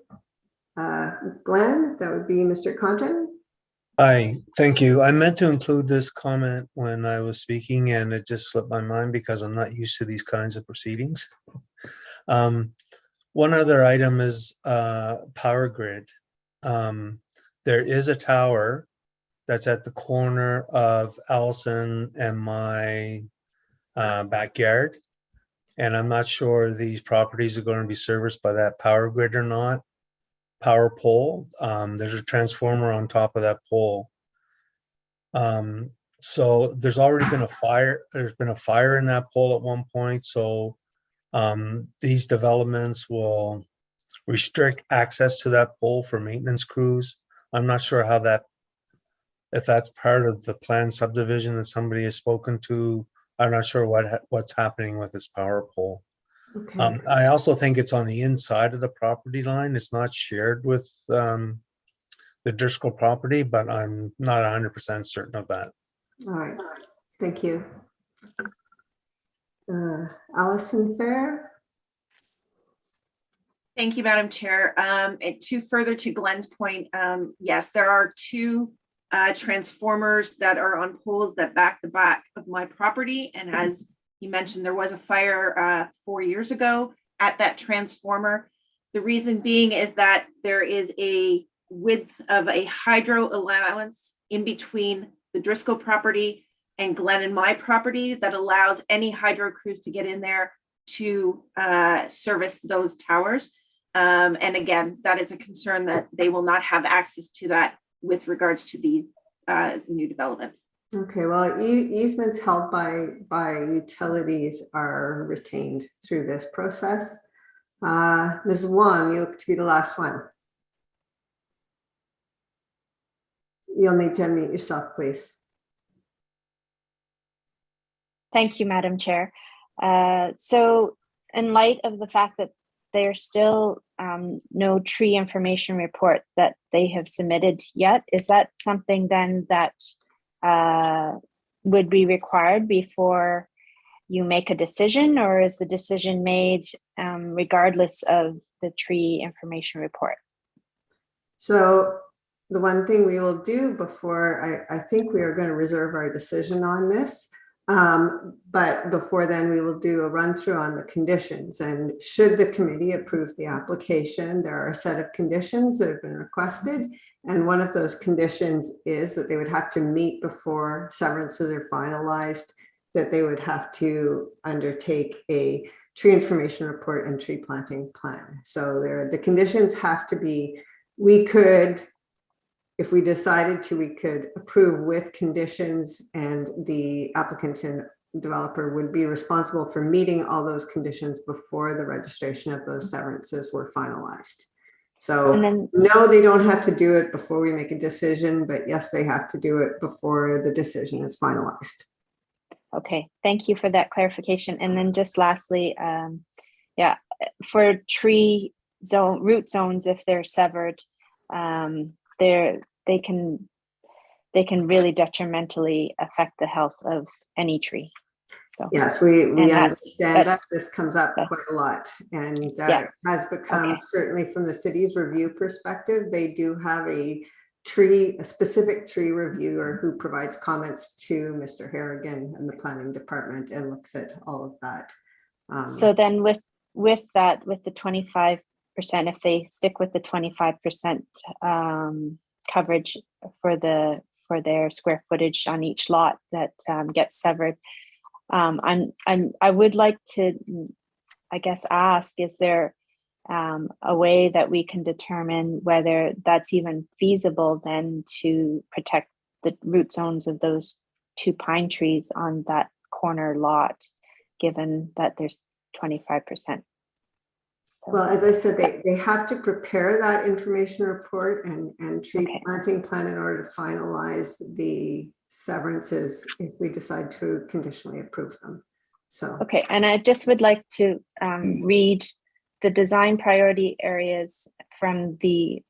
Glenn, that would be Mr. Condren. Hi, thank you. I meant to include this comment when I was speaking and it just slipped my mind because I'm not used to these kinds of proceedings. One other item is power grid. There is a tower that's at the corner of Allison and my backyard. And I'm not sure these properties are going to be serviced by that power grid or not. Power pole. There's a transformer on top of that pole. So there's already been a fire. There's been a fire in that pole at one point. So these developments will restrict access to that pole for maintenance crews. I'm not sure how that, if that's part of the planned subdivision that somebody has spoken to. I'm not sure what's happening with this power pole. Okay. I also think it's on the inside of the property line. It's not shared with the Driscoll property, but I'm not 100% certain of that. All right. Thank you. Allison Fair. Thank you, Madam Chair. And further to Glenn's point, yes, there are two transformers that are on poles that back the back of my property. And as you mentioned, there was a fire 4 years ago at that transformer. The reason being is that there is a width of a hydro allowance in between the Driscoll property and Glenn and my property that allows any hydro crews to get in there to service those towers. And again, that is a concern that they will not have access to that with regards to these new developments. Okay, well, easements held by utilities are retained through this process. Ms. Wong, you look to be the last one. You'll need to unmute yourself, please. Thank you, Madam Chair. So in light of the fact that there's still no tree information report that they have submitted yet. Is that something then that would be required before you make a decision, or is the decision made regardless of the tree information report? So the one thing we will do before, I think we are going to reserve our decision on this. But before then, we will do a run through on the conditions. And should the committee approve the application, there are a set of conditions that have been requested. And one of those conditions is that they would have to meet before severances are finalized, that they would have to undertake a tree information report and tree planting plan. So the conditions have to be, we could, if we decided to, we could approve with conditions, and the applicant and developer would be responsible for meeting all those conditions before the registration of those severances were finalized. So no, they don't have to do it before we make a decision, but yes, they have to do it before the decision is finalized. Okay, thank you for that clarification. And then just lastly, yeah, for tree zone root zones, if they're severed, they can really detrimentally affect the health of any tree. So yes, we understand that this comes up quite a lot, and has become, certainly from the city's review perspective, they do have a specific tree reviewer who provides comments to Mr. Harrigan and the planning department and looks at all of that. So then with the 25%, if they stick with the 25% coverage for their square footage on each lot that gets severed, I would like to, I guess, ask, is there a way that we can determine whether that's even feasible then to protect the root zones of those 2 pine trees on that corner lot, given that there's 25%? Well, as I said, they have to prepare that information report and tree planting plan in order to finalize the severances if we decide to conditionally approve them. So okay, and I just would like to read the design priority areas from the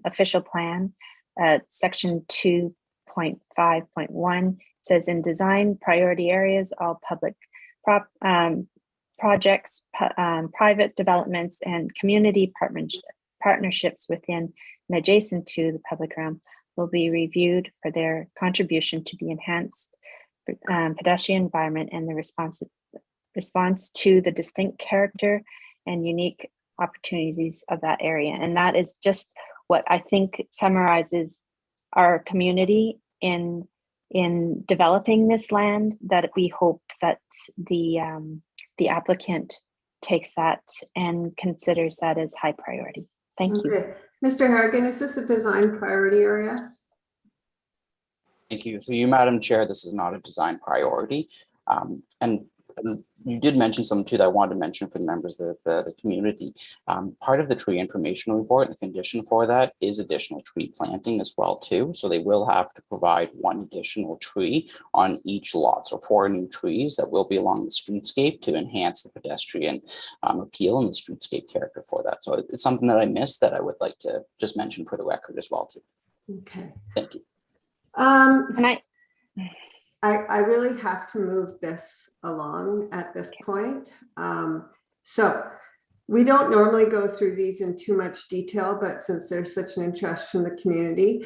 official plan, section 2.5.1. It says, in design priority areas, all public projects, private developments, and community partnerships within and adjacent to the public realm will be reviewed for their contribution to the enhanced pedestrian environment and the response to the distinct character and unique opportunities of that area. And that is just what I think summarizes our community in developing this land, that we hope that the applicant takes that and considers that as high priority. Thank you. Mr. Harrigan, is this a design priority area? Thank you. So you, Madam Chair, this is not a design priority. And you did mention something too that I wanted to mention for the members of the community. Part of the tree information report, the condition for that is additional tree planting as well too. So they will have to provide 1 additional tree on each lot. So 4 new trees that will be along the streetscape to enhance the pedestrian appeal and the streetscape character for that. So it's something that I missed that I would like to just mention for the record as well too. Okay. Thank you. And I really have to move this along at this point. So we don't normally go through these in too much detail, but since there's such an interest from the community,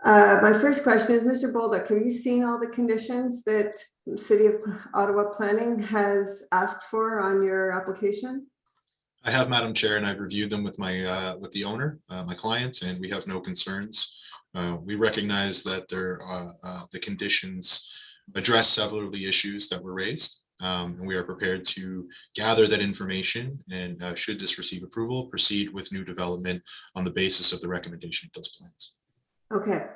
my first question is, Mr. Bolduc, have you seen all the conditions that City of Ottawa Planning has asked for on your application? I have, Madam Chair, and I've reviewed them with with the owner, my clients, and we have no concerns. We recognize that the conditions address several of the issues that were raised, and we are prepared to gather that information and should this receive approval, proceed with new development on the basis of the recommendation of those plans. Okay,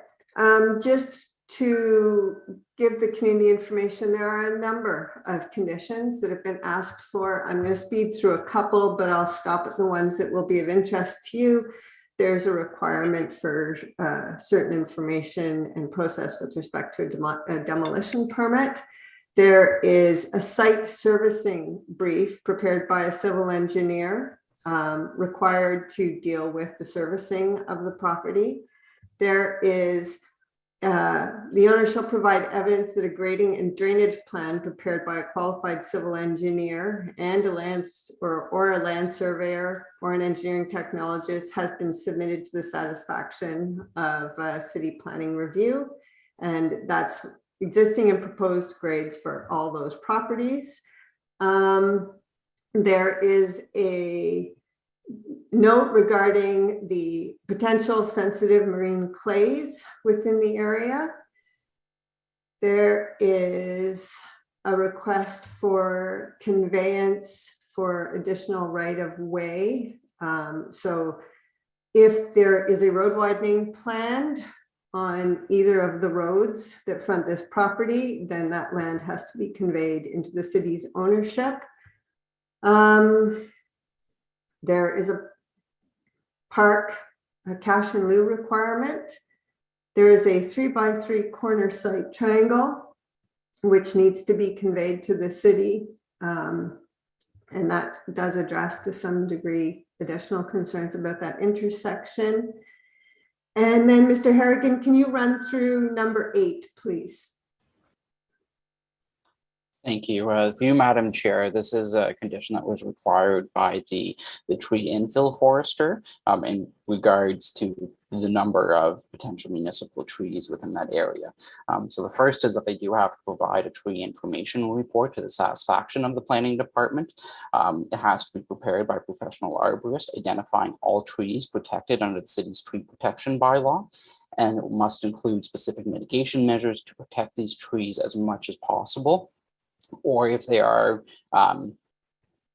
just to give the community information, there are a number of conditions that have been asked for. I'm going to speed through a couple, but I'll stop at the ones that will be of interest to you. There's a requirement for certain information and process with respect to a demolition permit. There is a site servicing brief prepared by a civil engineer required to deal with the servicing of the property. There is, the owner shall provide evidence that a grading and drainage plan prepared by a qualified civil engineer and a land surveyor or an engineering technologist has been submitted to the satisfaction of city planning review. And that's existing and proposed grades for all those properties. There is a note regarding the potential sensitive marine clays within the area. There is a request for conveyance for additional right of way. So if there is a road widening planned on either of the roads that front this property, then that land has to be conveyed into the city's ownership. There is a cash in lieu requirement. There is a 3x3 corner site triangle, which needs to be conveyed to the city. And that does address to some degree additional concerns about that intersection. And then Mr. Harrigan, can you run through number 8, please? Thank you. Through Madam Chair, this is a condition that was required by the tree infill forester in regards to the number of potential municipal trees within that area. So the first is that they do have to provide a tree information report to the satisfaction of the planning department. It has to be prepared by a professional arborist identifying all trees protected under the city's tree protection bylaw. And it must include specific mitigation measures to protect these trees as much as possible. Or if they are,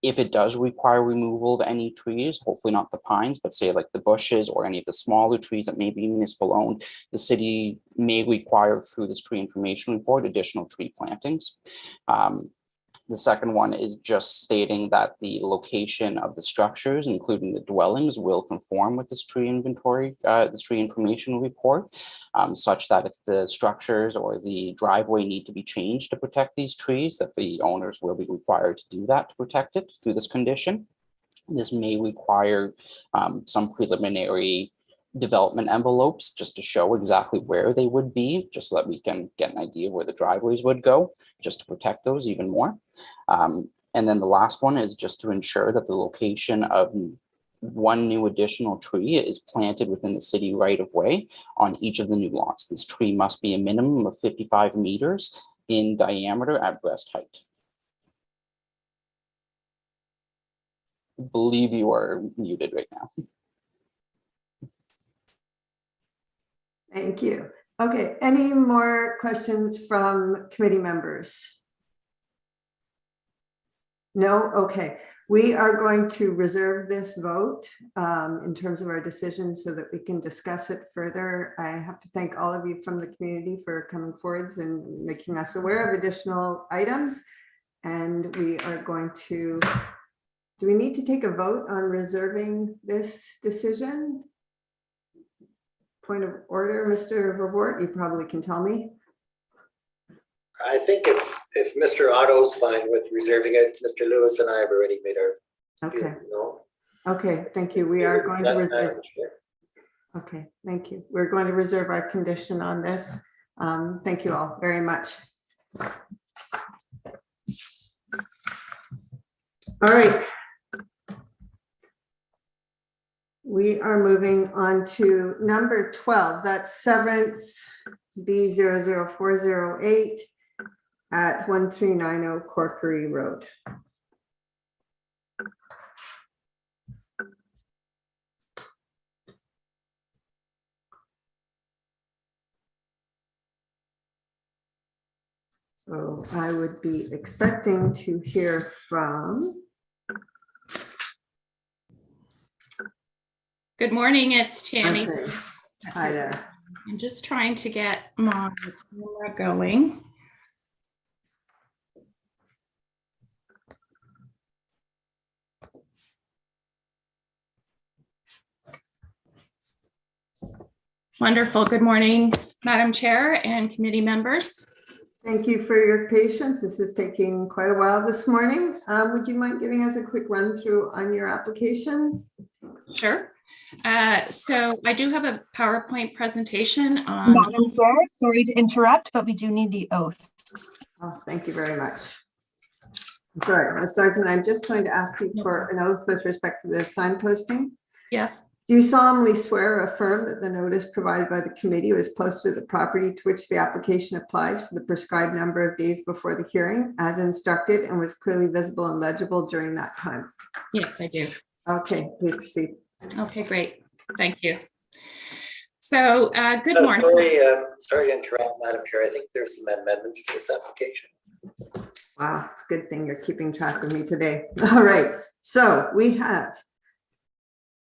if it does require removal of any trees, hopefully not the pines, but say like the bushes or any of the smaller trees that may be municipal owned, the city may require through this tree information report additional tree plantings. The second one is just stating that the location of the structures, including the dwellings, will conform with this tree inventory, this tree information report, such that if the structures or the driveway need to be changed to protect these trees, that the owners will be required to do that to protect it through this condition. This may require some preliminary development envelopes just to show exactly where they would be, just so that we can get an idea where the driveways would go, just to protect those even more. And then the last one is just to ensure that the location of one new additional tree is planted within the city right of way on each of the new lots. This tree must be a minimum of 55 meters in diameter at breast height. I believe you are muted right now. Thank you. Okay, any more questions from committee members? No? Okay. We are going to reserve this vote in terms of our decision so that we can discuss it further. I have to thank all of you from the community for coming forwards and making us aware of additional items. And we are going to, do we need to take a vote on reserving this decision? Point of order, Mr. Vervoort, you probably can tell me. I think if Mr. Otto's fine with reserving it, Mr. Lewis and I have already made our Okay. no. Okay, thank you. We are going to reserve. Okay, thank you. We're going to reserve our condition on this. Thank you all very much. All right. We are moving on to number 12. That's severance B00408 at 1390 Corkery Road. So I would be expecting to hear from. Good morning, it's Tammy. Okay. Hi there. I'm just trying to get my camera going. Wonderful. Good morning, Madam Chair and committee members. Thank you for your patience. This is taking quite a while this morning. Would you mind giving us a quick run through on your application? Sure. So I do have a PowerPoint presentation on. Madam Chair, sorry to interrupt, but we do need the oath. Oh, thank you very much. Sorry, Ms. Sergeant, I'm just going to ask you for an oath with respect to the sign posting. Yes. Do you solemnly swear or affirm that the notice provided by the committee was posted at the property to which the application applies for the prescribed number of days before the hearing as instructed and was clearly visible and legible during that time? Yes, I do. Okay, please proceed. Okay, great. Thank you. So good morning. Sorry to interrupt, Madam Chair. I think there's some amendments to this application. Wow, it's a good thing you're keeping track of me today. All right, so we have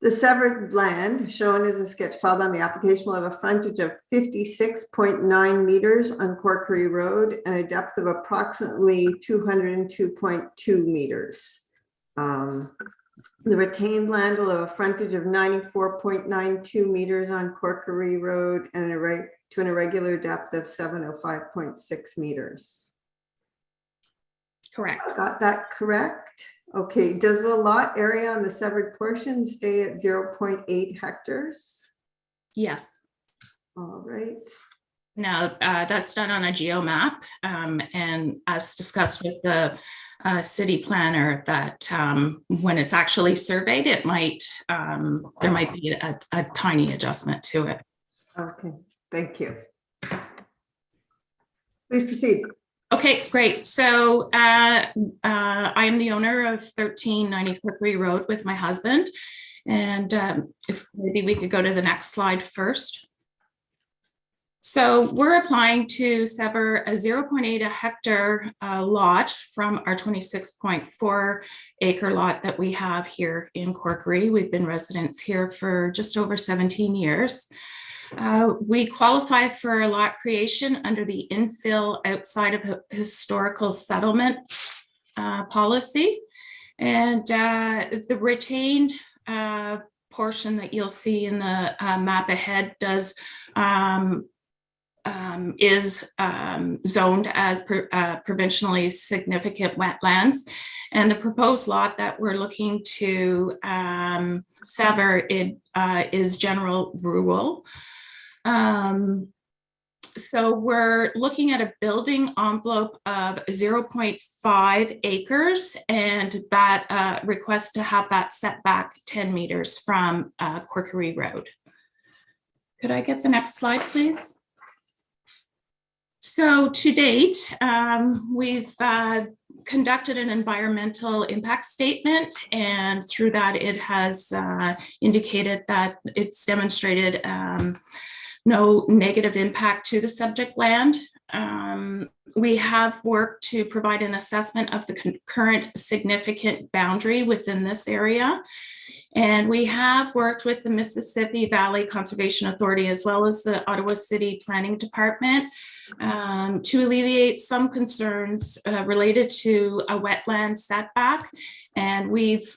the severed land shown as a sketch filed on the application will have a frontage of 56.9 meters on Corkery Road and a depth of approximately 202.2 meters. The retained land will have a frontage of 94.92 meters on Corkery Road and to an irregular depth of 705.6 meters. Correct. Got that correct? Okay, does the lot area on the severed portion stay at 0.8 hectares? Yes. All right. Now, that's done on a geo map, and as discussed with the city planner, that when it's actually surveyed, it might there might be a tiny adjustment to it. Okay, thank you. Please proceed. Okay, great. So I am the owner of 1390 Corkery Road with my husband, and if maybe we could go to the next slide first. So we're applying to sever a 0.8 hectare lot from our 26.4 acre lot that we have here in Corkery. We've been residents here for just over 17 years. We qualify for a lot creation under the infill outside of historical settlement policy. And the retained portion that you'll see in the map ahead does is zoned as provincially significant wetlands. And the proposed lot that we're looking to sever is general rural. So we're looking at a building envelope of 0.5 acres, and that request to have that set back 10 meters from Corkery Road. Could I get the next slide, please? So to date, we've conducted an environmental impact statement, and through that it has indicated that it's demonstrated no negative impact to the subject land. We have worked to provide an assessment of the current significant boundary within this area. And we have worked with the Mississippi Valley Conservation Authority as well as the Ottawa City Planning Department to alleviate some concerns related to a wetland setback. And we've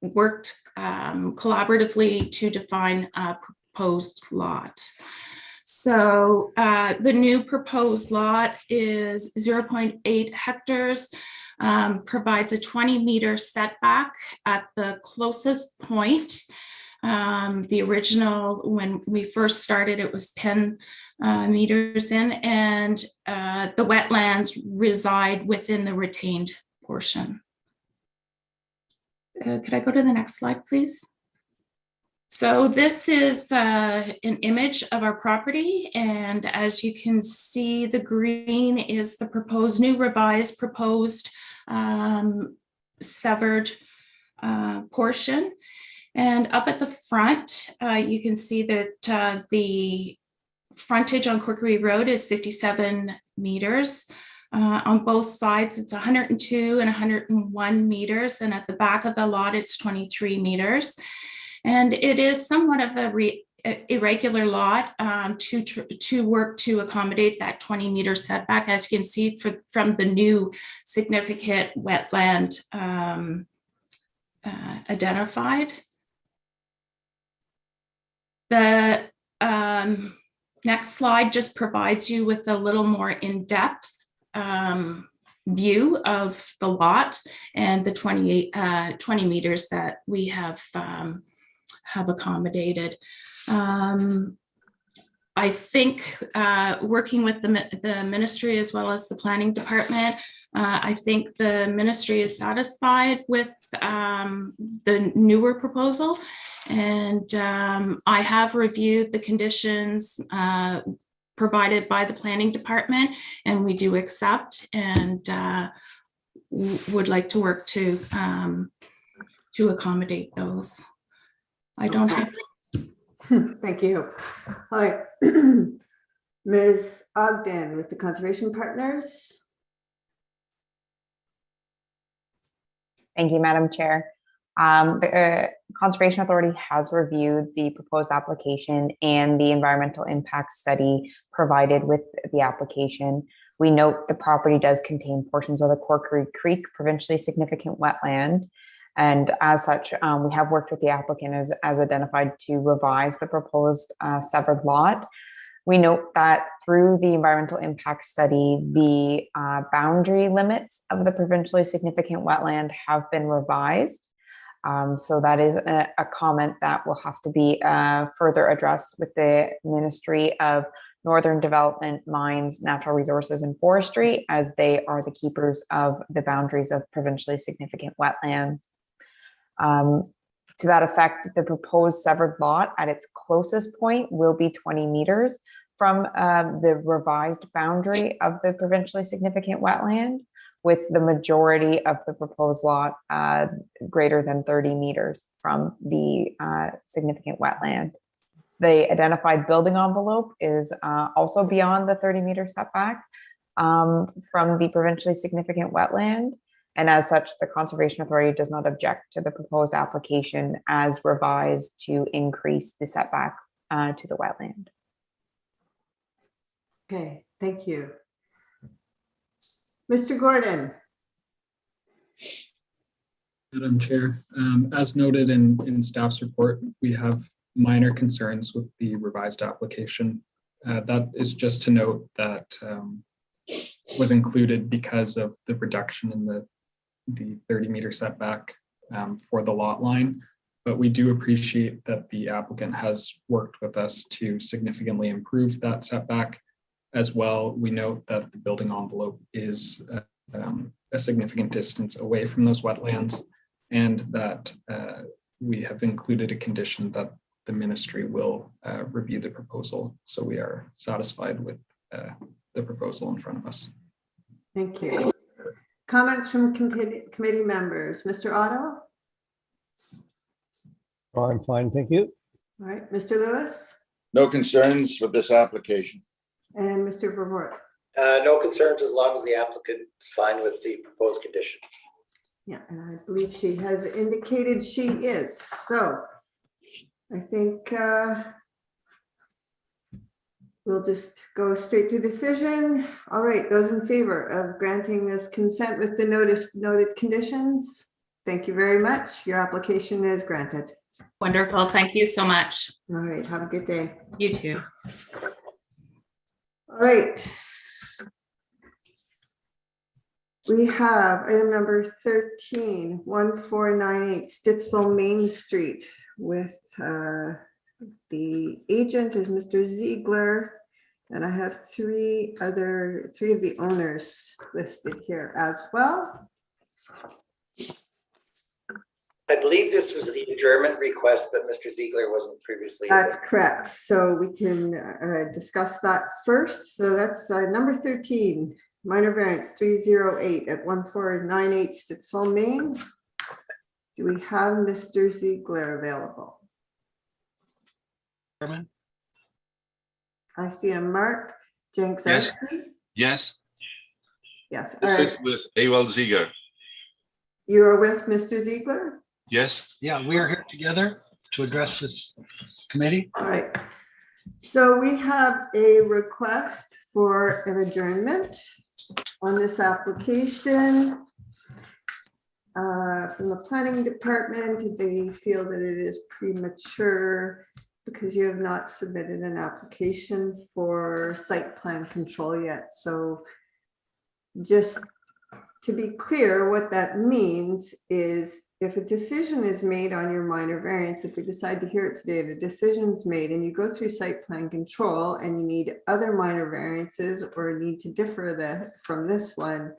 worked collaboratively to define a proposed lot. So the new proposed lot is 0.8 hectares. Provides a 20-meter setback at the closest point. The original, when we first started, it was 10 meters in, and the wetlands reside within the retained portion. Could I go to the next slide, please? So this is an image of our property, and as you can see, the green is the proposed, new revised proposed severed portion. And up at the front, you can see that the frontage on Corkery Road is 57 meters. On both sides, it's 102 and 101 meters, and at the back of the lot, it's 23 meters. And it is somewhat of a irregular lot to work to accommodate that 20-meter setback, as you can see from the new significant wetland identified. The Next slide just provides you with a little more in-depth view of the lot and the 20 meters that we have accommodated. I think working with the ministry as well as the planning department, I think the ministry is satisfied with the newer proposal. And I have reviewed the conditions provided by the planning department, and we do accept and would like to work to accommodate those. I don't have. Thank you. All right. Ms. Ogden with the Conservation Partners. Thank you, Madam Chair. The Conservation Authority has reviewed the proposed application and the environmental impact study provided with the application. We note the property does contain portions of the Corkery Creek provincially significant wetland. And as such, we have worked with the applicant as identified to revise the proposed severed lot. We note that through the environmental impact study, the boundary limits of the provincially significant wetland have been revised. So that is a comment that will have to be further addressed with the Ministry of Northern Development, Mines, Natural Resources and Forestry, as they are the keepers of the boundaries of provincially significant wetlands. To that effect, the proposed severed lot at its closest point will be 20 meters from the revised boundary of the provincially significant wetland, with the majority of the proposed lot greater than 30 meters from the significant wetland. The identified building envelope is also beyond the 30-meter setback from the provincially significant wetland. And as such, the Conservation Authority does not object to the proposed application as revised to increase the setback to the wetland. Okay, thank you. Mr. Gordon. Madam Chair, as noted in staff's report, we have minor concerns with the revised application. That is just to note that was included because of the reduction in the 30-meter setback for the lot line. But we do appreciate that the applicant has worked with us to significantly improve that setback. As well, we note that the building envelope is a significant distance away from those wetlands, and that we have included a condition that the ministry will review the proposal. So we are satisfied with the proposal in front of us. Thank you. Comments from committee members. Mr. Otto? Oh, I'm fine, thank you. All right, Mr. Lewis? No concerns with this application. And Mr. Vervoort? No concerns as long as the applicant is fine with the proposed conditions. Yeah, and I believe she has indicated she is. So I think we'll just go straight to decision. All right, those in favor of granting this consent with the noted conditions, thank you very much. Your application is granted. Wonderful. Thank you so much. All right, have a good day. You too. All right. We have item number 13, 1498 Stittsville Main Street with the agent is Mr. Ziegler. And I have three of the owners listed here as well. I believe this was the adjournment request, but Mr. Ziegler wasn't previously. That's correct. So we can discuss that first. So that's number 13, minor variance 308 at 1498 Stittsville, Maine. Do we have Mr. Ziegler available? I see a Mark Jenks. Yes. Yes. Yes. This is with Ewald Ziegler. You are with Mr. Ziegler? Yes. Yeah, we are here together to address this committee. All right. So we have a request for an adjournment on this application. From the planning department, they feel that it is premature because you have not submitted an application for site plan control yet. So just to be clear, what that means is if a decision is made on your minor variance, if we decide to hear it today, the decision's made and you go through site plan control and you need other minor variances or need to differ from this one,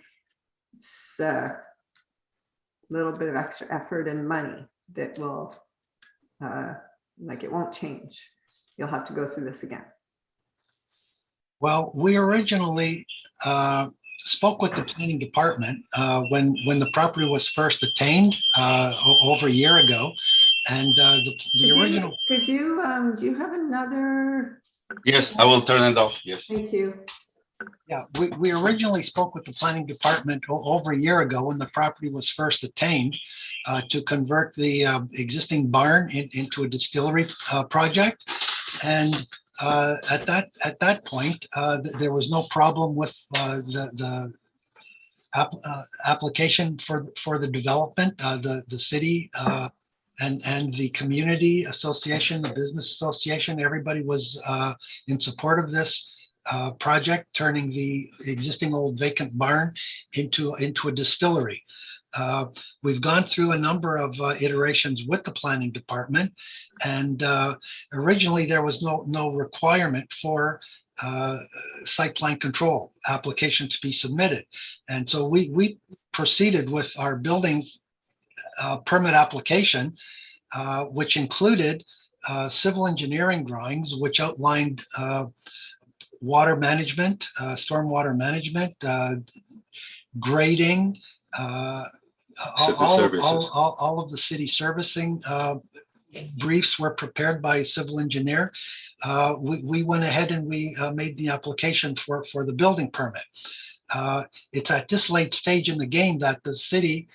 it's a little bit of extra effort and money that will, it won't change. You'll have to go through this again. Well, we originally spoke with the planning department when the property was first attained over a year ago. And the original. Do you have another? Yes, I will turn it off. Yes. Thank you. Yeah, we originally spoke with the planning department over a year ago when the property was first attained to convert the existing barn into a distillery project. And at that point, there was no problem with the application for the development. The city and the community association, the business association, everybody was in support of this project, turning the existing old vacant barn into a distillery. We've gone through a number of iterations with the planning department, and originally there was no requirement for site plan control application to be submitted. And so we proceeded with our building permit application, which included civil engineering drawings, which outlined water management, stormwater management, grading, all of the city servicing briefs were prepared by a civil engineer. We went ahead and we made the application for the building permit. It's at this late stage in the game that the city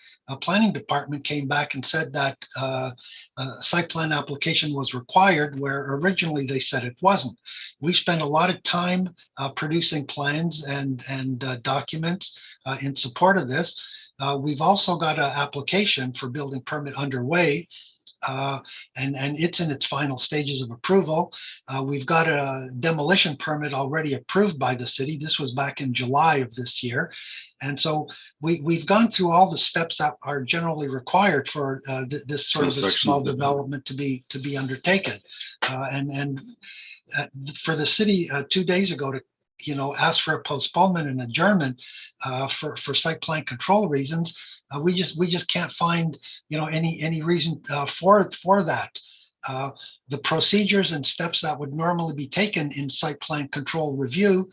planning department came back and said that a site plan application was required, where originally they said it wasn't. We spent a lot of time producing plans and documents in support of this. We've also got an application for building permit underway, and it's in its final stages of approval. We've got a demolition permit already approved by the city. This was back in July of this year. And so we've gone through all the steps that are generally required for this sort of a small development to be undertaken. And for the city 2 days ago to ask for a postponement and adjournment for site plan control reasons, we just can't find any reason for that. The procedures and steps that would normally be taken in site plan control review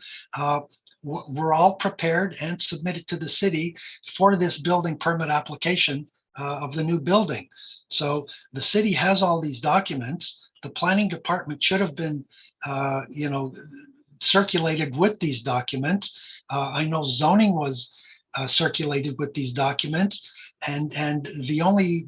were all prepared and submitted to the city for this building permit application of the new building. So the city has all these documents. The planning department should have been circulated with these documents. I know zoning was circulated with these documents, and the only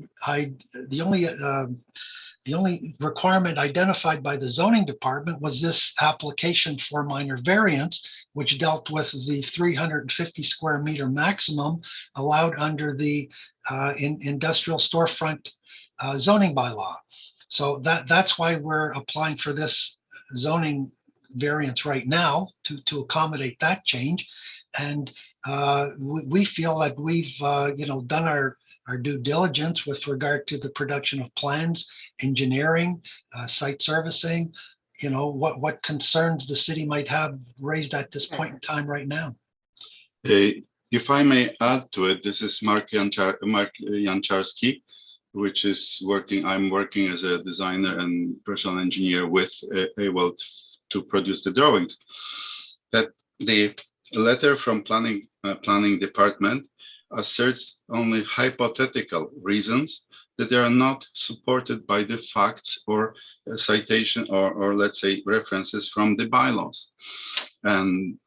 requirement identified by the zoning department was this application for minor variance, which dealt with the 350 square meter maximum allowed under the industrial storefront zoning bylaw. So that's why we're applying for this zoning variance right now to accommodate that change. And we feel that we've done our due diligence with regard to the production of plans, engineering, site servicing, what concerns the city might have raised at this point in time right now. If I may add to it, this is Mark Jancharski, which is I'm working as a designer and personal engineer with AWOL to produce the drawings. That the letter from planning department asserts only hypothetical reasons that they are not supported by the facts or citation or let's say references from the bylaws. And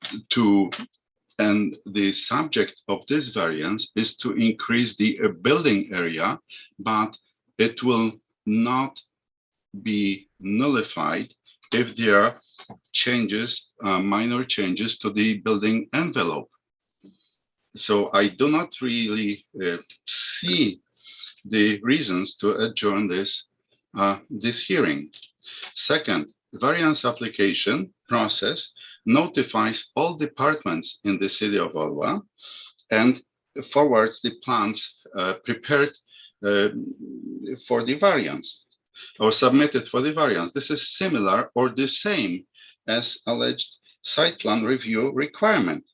the subject of this variance is to increase the building area, but it will not be nullified if there are changes, minor changes to the building envelope. So I do not really see the reasons to adjourn this hearing. Second, variance application process notifies all departments in the city of Ottawa and forwards the plans prepared for the variance or submitted for the variance. This is similar or the same as alleged site plan review requirement.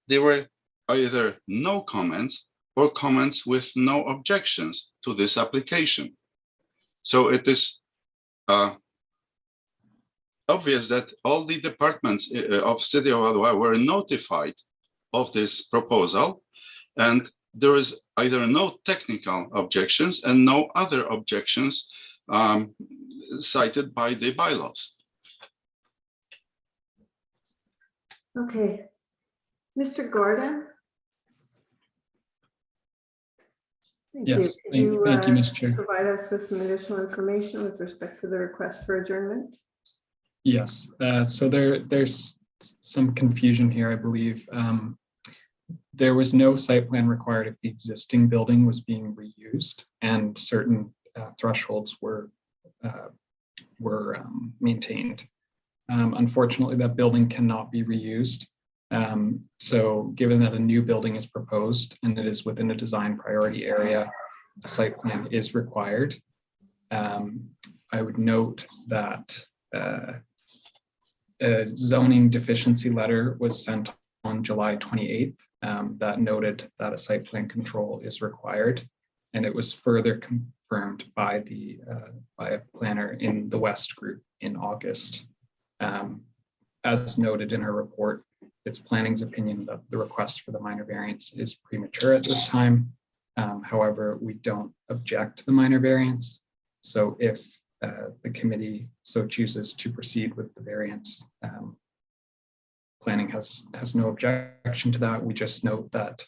There were either no comments or comments with no objections to this application. So it is obvious that all the departments of City of Ottawa were notified of this proposal, and there is either no technical objections and no other objections cited by the bylaws. Okay. Mr. Gordon? Yes, Can you, thank you, Ms. Chair. provide us with some additional information with respect to the request for adjournment? Yes, so there's some confusion here, I believe. There was no site plan required if the existing building was being reused and certain thresholds were maintained. Unfortunately, that building cannot be reused. So given that a new building is proposed and it is within a design priority area, a site plan is required. I would note that a zoning deficiency letter was sent on July 28th that noted that a site plan control is required, and it was further confirmed by a planner in the West Group in August. As noted in her report, it's planning's opinion that the request for the minor variance is premature at this time. However, we don't object to the minor variance. So if the committee so chooses to proceed with the variance, planning has no objection to that. We just note that,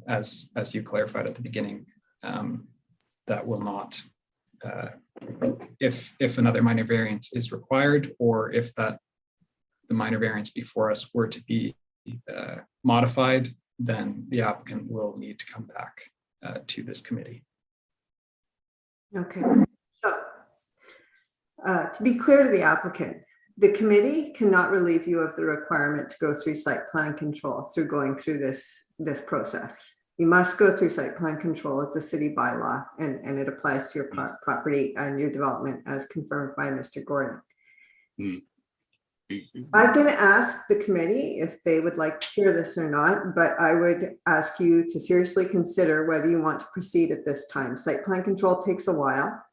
as you clarified at the beginning, that will not, if another minor variance is required, or if that the minor variance before us were to be modified, then the applicant will need to come back to this committee. Okay. So, to be clear to the applicant, the committee cannot relieve you of the requirement to go through site plan control through going through this process. You must go through site plan control. It's a city bylaw, and it applies to your property and your development as confirmed by Mr. Gordon. I can ask the committee if they would like to hear this or not, but I would ask you to seriously consider whether you want to proceed at this time. Site plan control takes a while.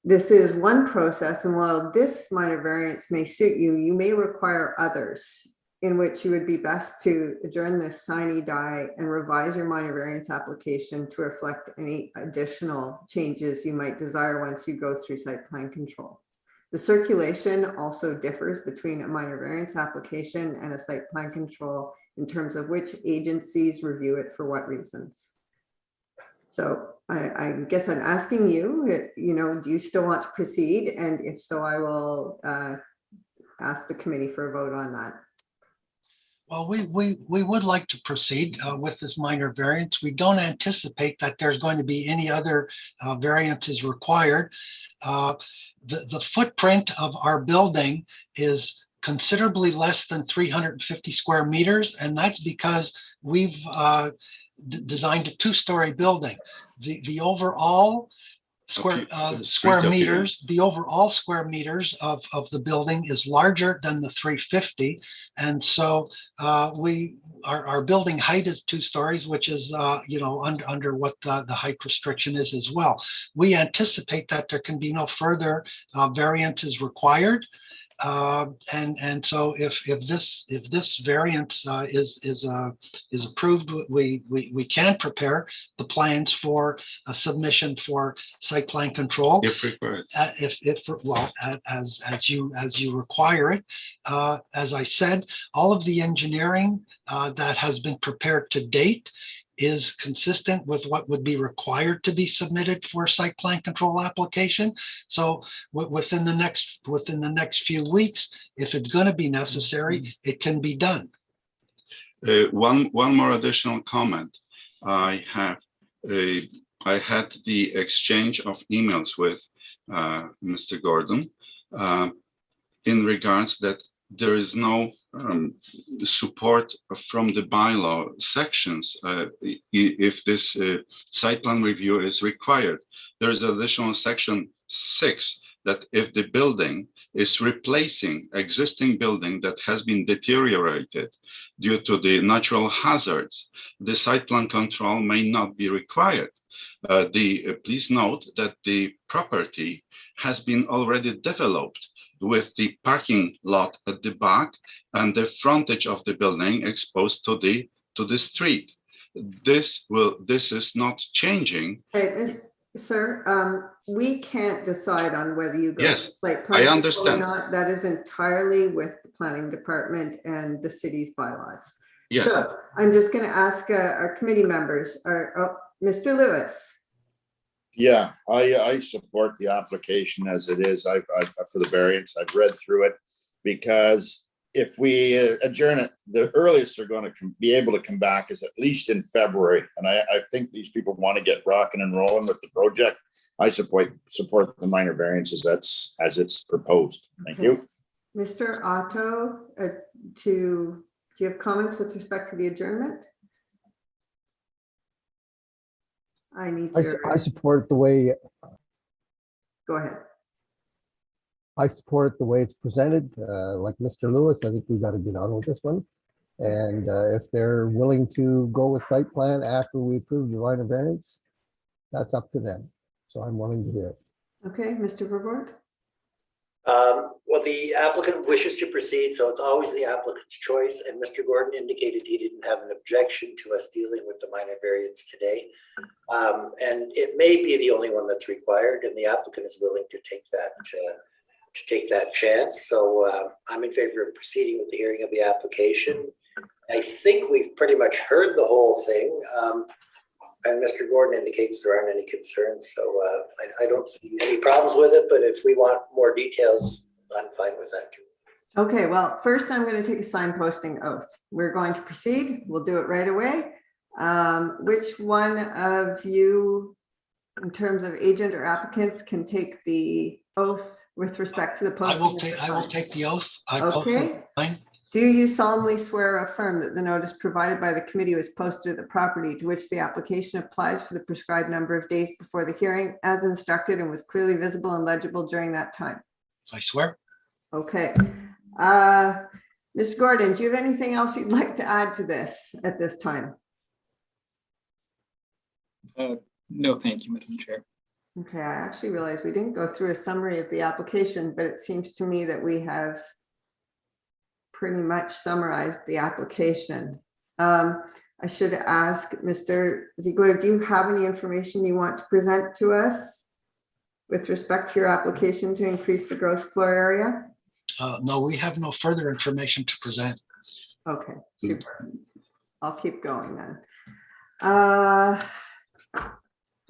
This is one process, and while this minor variance may suit you, you may require others in which you would be best to adjourn this sine die and revise your minor variance application to reflect any additional changes you might desire once you go through site plan control. The circulation also differs between a minor variance application and a site plan control in terms of which agencies review it for what reasons. So I guess I'm asking you, do you still want to proceed? And if so, I will ask the committee for a vote on that. Well, we would like to proceed with this minor variance. We don't anticipate that there's going to be any other variances required. The footprint of our building is considerably less than 350 square meters, and that's because we've designed a two-story building. The overall square meters, the overall square meters of the building is larger than the 350, and so our building height is 2 stories, which is under what the height restriction is as well. We anticipate that there can be no further variances required. And so if this variance is approved, we can prepare the plans for a submission for site plan control. If required. As you require it. As I said, all of the engineering that has been prepared to date is consistent with what would be required to be submitted for site plan control application. So within the next few weeks, if it's going to be necessary, it can be done. One more additional comment. I had the exchange of emails with Mr. Gordon, in regards that there is no support from the bylaw sections if this site plan review is required. There is additional section 6 that if the building is replacing existing building that has been deteriorated due to the natural hazards, the site plan control may not be required. Please note that the property has been already developed with the parking lot at the back and the frontage of the building exposed to the street. This is not changing. Hey, sir, we can't decide on whether you go Yes, like I understand. or not. That is entirely with the planning department and the city's bylaws. Yes. So I'm just going to ask our committee members, Mr. Lewis. Yeah, I support the application as it is. I for the variance, I've read through it, because if we adjourn it, the earliest they're going to be able to come back is at least in February. And I think these people want to get rocking and rolling with the project. I support the minor variances that's as it's proposed. Thank you. Mr. Otto, do you have comments with respect to the adjournment? I support the way. Go ahead. I support the way it's presented. Like Mr. Lewis, I think we got to get on with this one. And if they're willing to go with site plan after we approve the minor variance, that's up to them. So I'm willing to do it. Okay, Mr. Vervoort. Well, the applicant wishes to proceed, so it's always the applicant's choice. And Mr. Gordon indicated he didn't have an objection to us dealing with the minor variance today. And it may be the only one that's required, and the applicant is willing to take that chance. So I'm in favor of proceeding with the hearing of the application. I think we've pretty much heard the whole thing. And Mr. Gordon indicates there aren't any concerns. So I don't see any problems with it, but if we want more details, I'm fine with that too. Okay, well, first I'm going to take a signposting oath. We're going to proceed. We'll do it right away. Which one of you, in terms of agent or applicants, can take the oath with respect to the posting? I will take the oath. Okay. Do you solemnly swear or affirm that the notice provided by the committee was posted at the property to which the application applies for the prescribed number of days before the hearing as instructed and was clearly visible and legible during that time? I swear. Okay. Mr. Gordon, do you have anything else you'd like to add to this at this time? No, thank you, Madam Chair. Okay, I actually realized we didn't go through a summary of the application, but it seems to me that we have pretty much summarized the application. I should ask Mr. Ziegler, do you have any information you want to present to us with respect to your application to increase the gross floor area? No, we have no further information to present. Okay, super. I'll keep going then.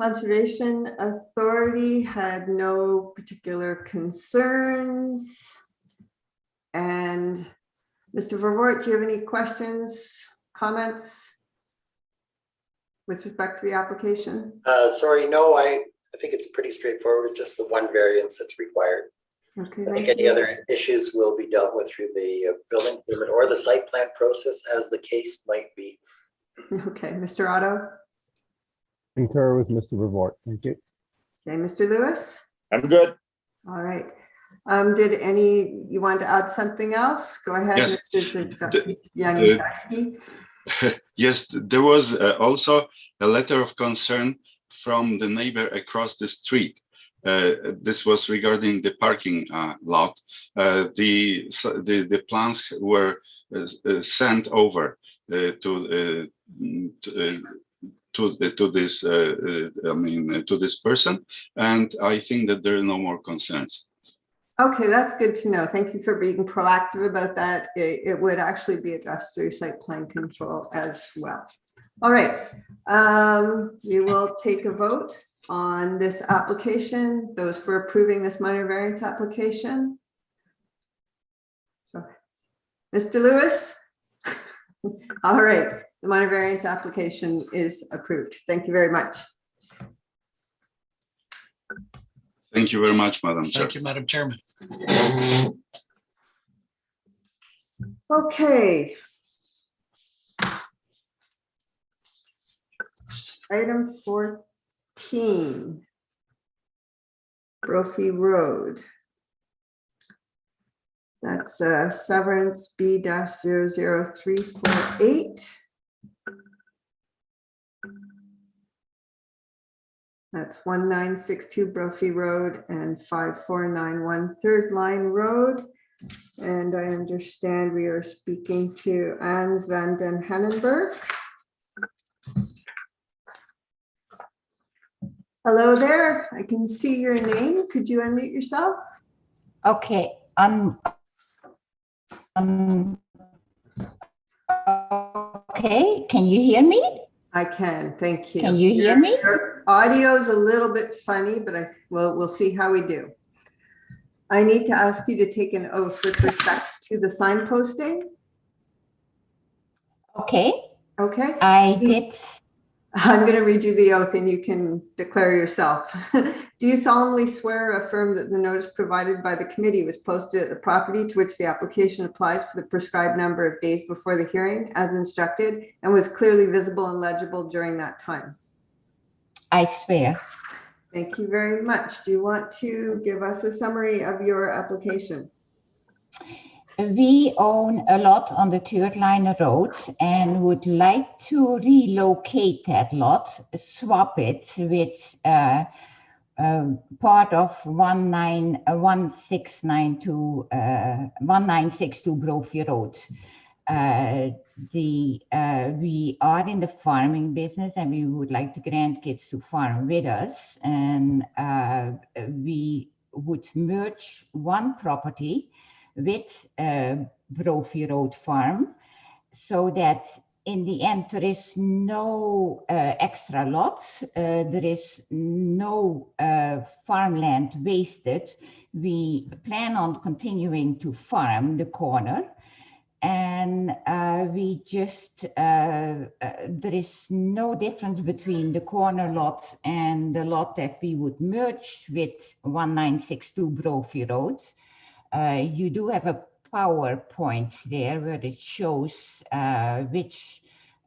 Conservation Authority had no particular concerns. And Mr. Vervoort, do you have any questions, comments with respect to the application? Sorry, no, I think it's pretty straightforward. It's just the one variance that's required. Okay, I think any other issues will be dealt with through the building permit or the site plan process as the case might be. Okay, Mr. Otto. Concur with Mr. Vervoort. Thank you. Okay, Mr. Lewis. I'm good. All right. Did you want to add something else? Go ahead. Yes. Yes, there was also a letter of concern from the neighbor across the street. This was regarding the parking lot. The plans were sent over to this person, and I think that there are no more concerns. Okay, that's good to know. Thank you for being proactive about that. It would actually be addressed through site plan control as well. All right, we will take a vote on this application. Those for approving this minor variance application. Okay. Mr. Lewis? All right, the minor variance application is approved. Thank you very much. Thank you very much, Madam Chair. Thank you, Madam Chairman. Okay. Item 14. Brophy Road. That's severance B-00348. That's 1962 Brophy Road and 5491 Third Line Road. And I understand we are speaking to Ans van den Hennenberg. Hello there. I can see your name. Could you unmute yourself? Okay. Okay. Can you hear me? I can. Thank you. Can you hear me? Your audio is a little bit funny, but we'll see how we do. I need to ask you to take an oath with respect to the signposting. Okay. Okay. I did. I'm going to read you the oath and you can declare yourself. Do you solemnly swear or affirm that the notice provided by the committee was posted at the property to which the application applies for the prescribed number of days before the hearing as instructed and was clearly visible and legible during that time? I swear. Thank you very much. Do you want to give us a summary of your application? We own a lot on the Third Line Road and would like to relocate that lot, swap it with part of 1962 Brophy Road. We are in the farming business and we would like the grandkids to farm with us, and we would merge one property with Brophy Road Farm so that in the end there is no extra lot, there is no farmland wasted. We plan on continuing to farm the corner, and we just there is no difference between the corner lot and the lot that we would merge with 1962 Brophy Road. You do have a PowerPoint there where it shows which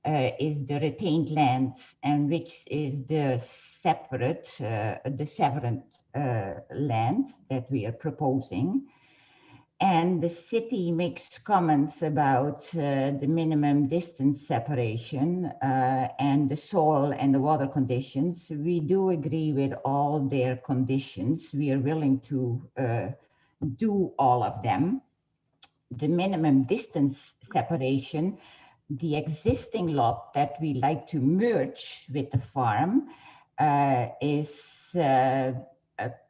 is the retained land and which is the separate, the severance land that we are proposing. And the city makes comments about the minimum distance separation and the soil and the water conditions. We do agree with all their conditions. We are willing to do all of them. The minimum distance separation, the existing lot that we like to merge with the farm is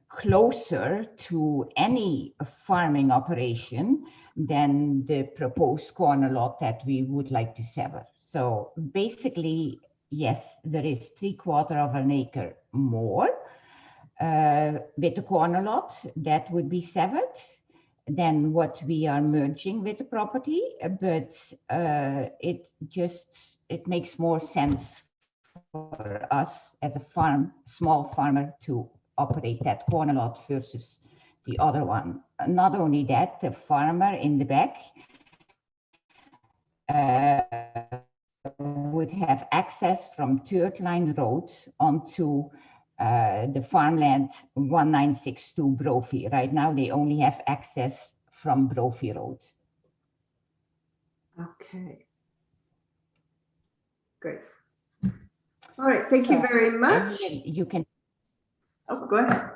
closer to any farming operation than the proposed corner lot that we would like to sever. So basically, yes, there is 3/4 of an acre more with the corner lot that would be severed than what we are merging with the property, but it makes more sense for us as a small farmer to operate that corner lot versus the other one. Not only that, the farmer in the back would have access from Third Line Road onto the farmland 1962 Brophy. Right now, they only have access from Brophy Road. Okay. Great. All right. Thank you very much. You can. Oh, go ahead.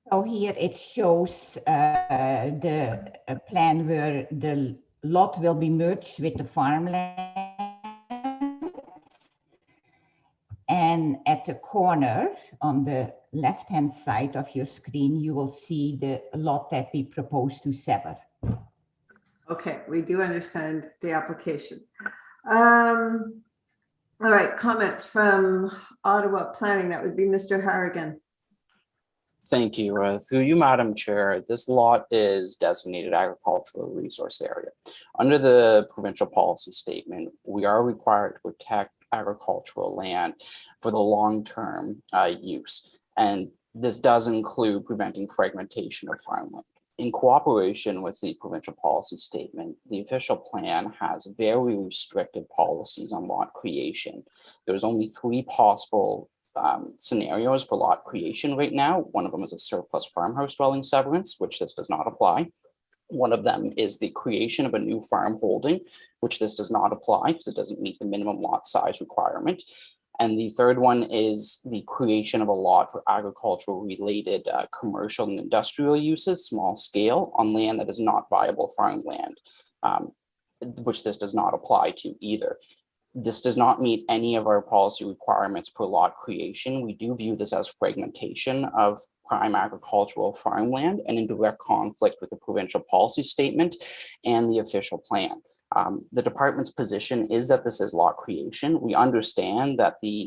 So here it shows the plan where the lot will be merged with the farmland. And at the corner on the left-hand side of your screen, you will see the lot that we propose to sever. Okay, we do understand the application. All right, comments from Ottawa Planning. That would be Mr. Harrigan. Thank you. Through you, Madam Chair, this lot is designated agricultural resource area. Under the provincial policy statement, we are required to protect agricultural land for the long-term use. And This does include preventing fragmentation of farmland. In cooperation with the provincial policy statement, the official plan has very restrictive policies on lot creation. There's only 3 possible scenarios for lot creation right now. One of them is a surplus farmhouse dwelling severance, which this does not apply. One of them is the creation of a new farm holding, which this does not apply because it doesn't meet the minimum lot size requirement. And the third one is the creation of a lot for agricultural related commercial and industrial uses, small scale, on land that is not viable farmland, which this does not apply to either. This does not meet any of our policy requirements for lot creation. We do view this as fragmentation of prime agricultural farmland and in direct conflict with the provincial policy statement and the official plan. The department's position is that this is lot creation. We understand that the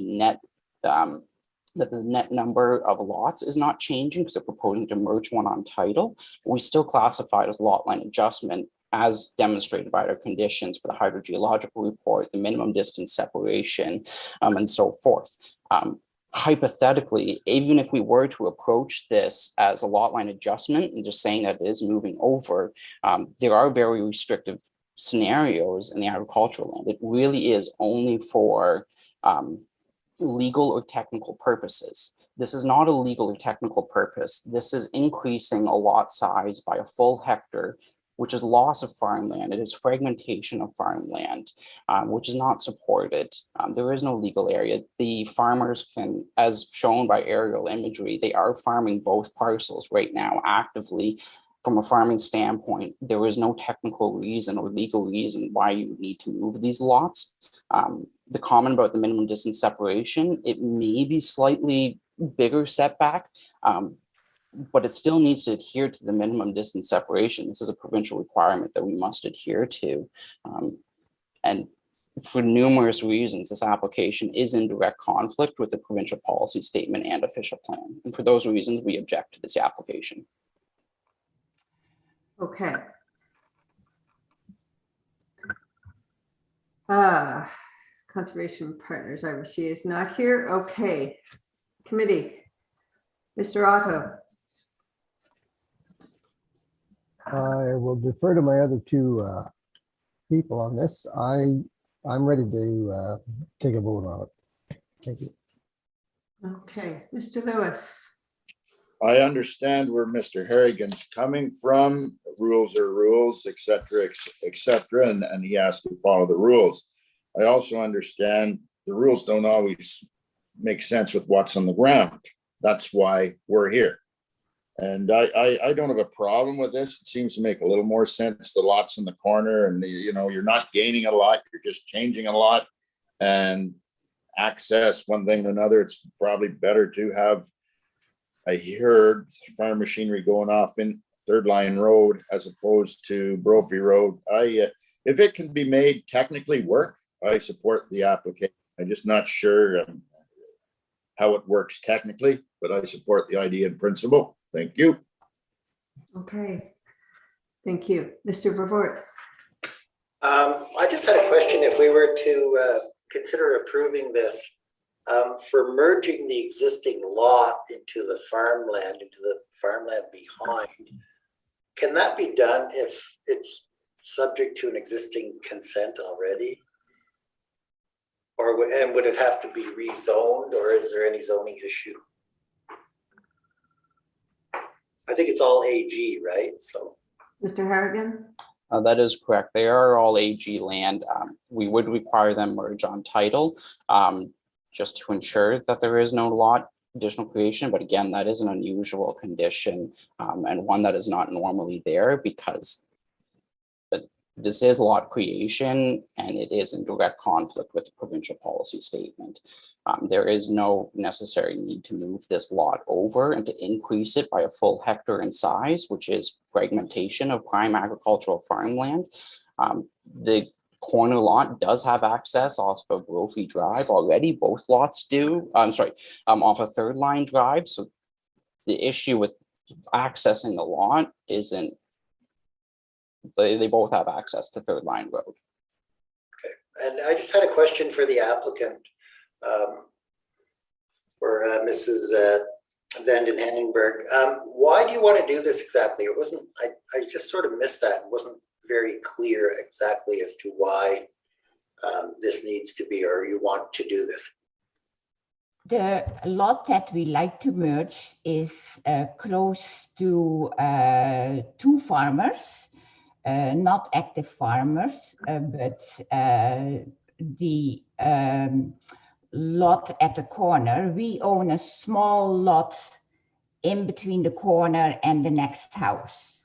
net number of lots is not changing because they're proposing to merge one on title. We still classify it as lot line adjustment as demonstrated by our conditions for the hydrogeological report, the minimum distance separation, and so forth. Hypothetically, even if we were to approach this as a lot line adjustment and just saying that it is moving over, there are very restrictive scenarios in the agricultural land. It really is only for legal or technical purposes. This is not a legal or technical purpose. This is increasing a lot size by a full hectare, which is loss of farmland. It is fragmentation of farmland, which is not supported. There is no legal area. The farmers can, as shown by aerial imagery, they are farming both parcels right now actively. From a farming standpoint, there is no technical reason or legal reason why you would need to move these lots. The comment about the minimum distance separation, it may be slightly bigger setback, but it still needs to adhere to the minimum distance separation. This is a provincial requirement that we must adhere to. And for numerous reasons, this application is in direct conflict with the provincial policy statement and official plan. And for those reasons, we object to this application. Okay. Conservation Partners, I see, is not here. Okay. Committee, Mr. Otto. I will defer to my other 2 people on this. I'm ready to take a vote on it. Thank you. Okay, Mr. Lewis. I understand where Mr. Harrigan's coming from. Rules are rules, et cetera, and he has to follow the rules. I also understand the rules don't always make sense with what's on the ground. That's why we're here. And I don't have a problem with this. It seems to make a little more sense. The lots in the corner and you're not gaining a lot, you're just changing a lot. And access one thing or another, it's probably better to have I heard farm machinery going off in Third Line Road as opposed to Brophy Road. If it can be made technically work, I support the application. I'm just not sure how it works technically, but I support the idea in principle. Thank you. Okay. Thank you. Mr. Vervoort. I just had a question. If we were to consider approving this, for merging the existing lot into the farmland behind, can that be done if it's subject to an existing consent already? Or would it have to be rezoned, or is there any zoning issue? I think it's all AG, right? So, Mr. Harrigan? That is correct. They are all AG land. We would require them merge on title, just to ensure that there is no lot additional creation. But again, that is an unusual condition and one that is not normally there because this is lot creation and it is in direct conflict with the provincial policy statement. There is no necessary need to move this lot over and to increase it by a full hectare in size, which is fragmentation of prime agricultural farmland. The corner lot does have access off of Brophy Drive already. Both lots do. Off of Third Line Drive. So the issue with accessing the lot isn't. They both have access to Third Line Road. okay. And I just had a question for the applicant, for Mrs. Vanden Hennenberg. Why do you want to do this exactly? It wasn't, I just sort of missed that. It wasn't very clear exactly as to why this needs to be, or you want to do this. The lot that we like to merge is close to two farmers, not active farmers, but the lot at the corner. We own a small lot in between the corner and the next house.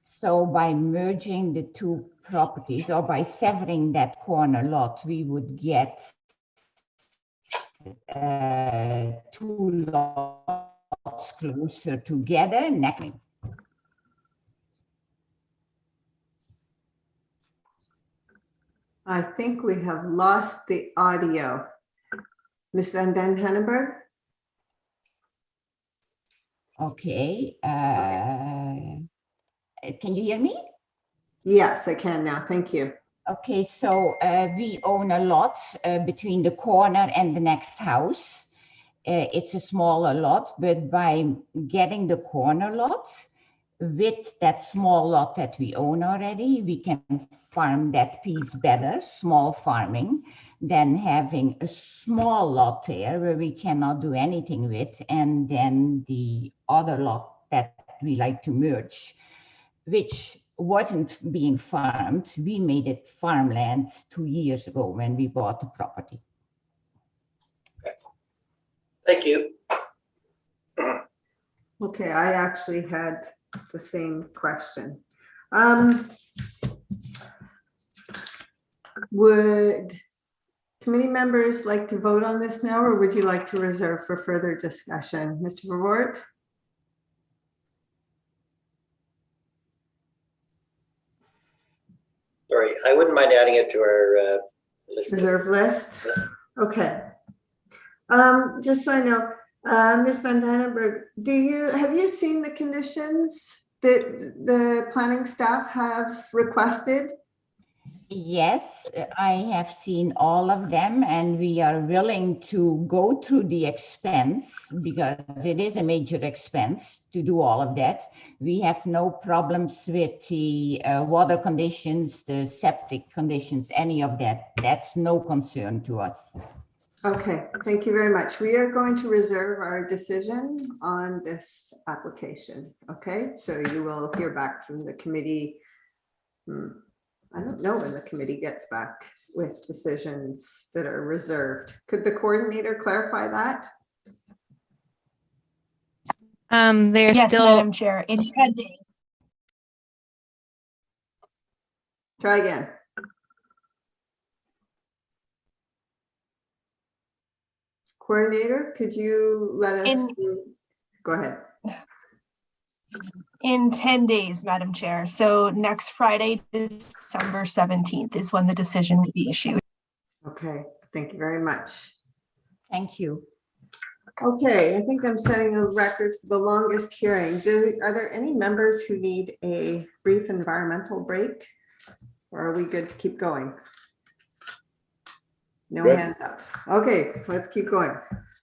So by merging the two properties, or by severing that corner lot, we would get two lots closer together next. I think we have lost the audio. Ms. Vanden Hennenberg? Okay. Can you hear me? Yes, I can now. Thank you. Okay, so we own a lot between the corner and the next house. It's a smaller lot, but by getting the corner lot with that small lot that we own already, we can farm that piece better, small farming, than having a small lot there where we cannot do anything with, and then the other lot that we like to merge, which wasn't being farmed. We made it farmland 2 years ago when we bought the property. Thank you. Okay, I actually had the same question. Would committee members like to vote on this now, or would you like to reserve for further discussion? Mr. Verwoerd? Sorry, I wouldn't mind adding it to our list. Reserve list? Okay. Just so I know, Ms. Van Dannenberg, have you seen the conditions that the planning staff have requested? Yes, I have seen all of them, and we are willing to go through the expense because it is a major expense to do all of that. We have no problems with the water conditions, the septic conditions, any of that. That's no concern to us. Okay, thank you very much. We are going to reserve our decision on this application. Okay, so you will hear back from the committee. I don't know when the committee gets back with decisions that are reserved. Could the coordinator clarify that? They're yes, still, Madam Chair, in 10 days. Try again. Coordinator, could you let us go ahead? In 10 days, Madam Chair. So next Friday, December 17th is when the decision will be issued. Okay, thank you very much. Thank you. Okay, I think I'm setting a record for the longest hearing. Are there any members who need a brief environmental break? Or are we good to keep going? No Good. hands up. Okay, let's keep going.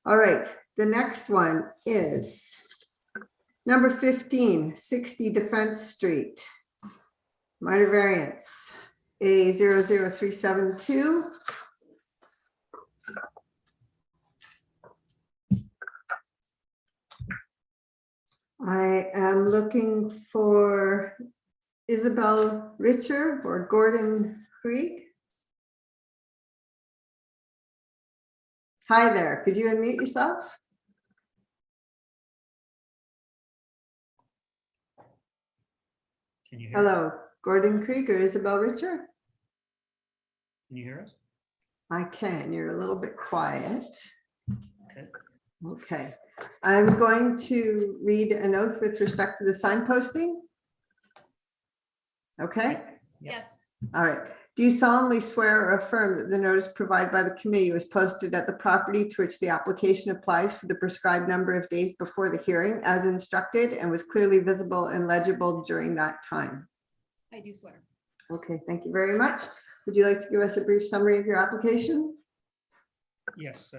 All right, the next one is number 15, 60 Defense Street. Minor variance A00372. I am looking for Isabel Richer or Gordon Krieg. Hi there, could you unmute yourself? Can you hear Hello, Gordon Krieg or Isabel Richer? Can you hear us? I can, you're a little bit quiet. Okay. Okay, I'm going to read an oath with respect to the signposting. Okay? yes. All right. Do you solemnly swear or affirm that the notice provided by the committee was posted at the property to which the application applies for the prescribed number of days before the hearing as instructed and was clearly visible and legible during that time? I do swear. Okay, thank you very much. Would you like to give us a brief summary of your application? Yes,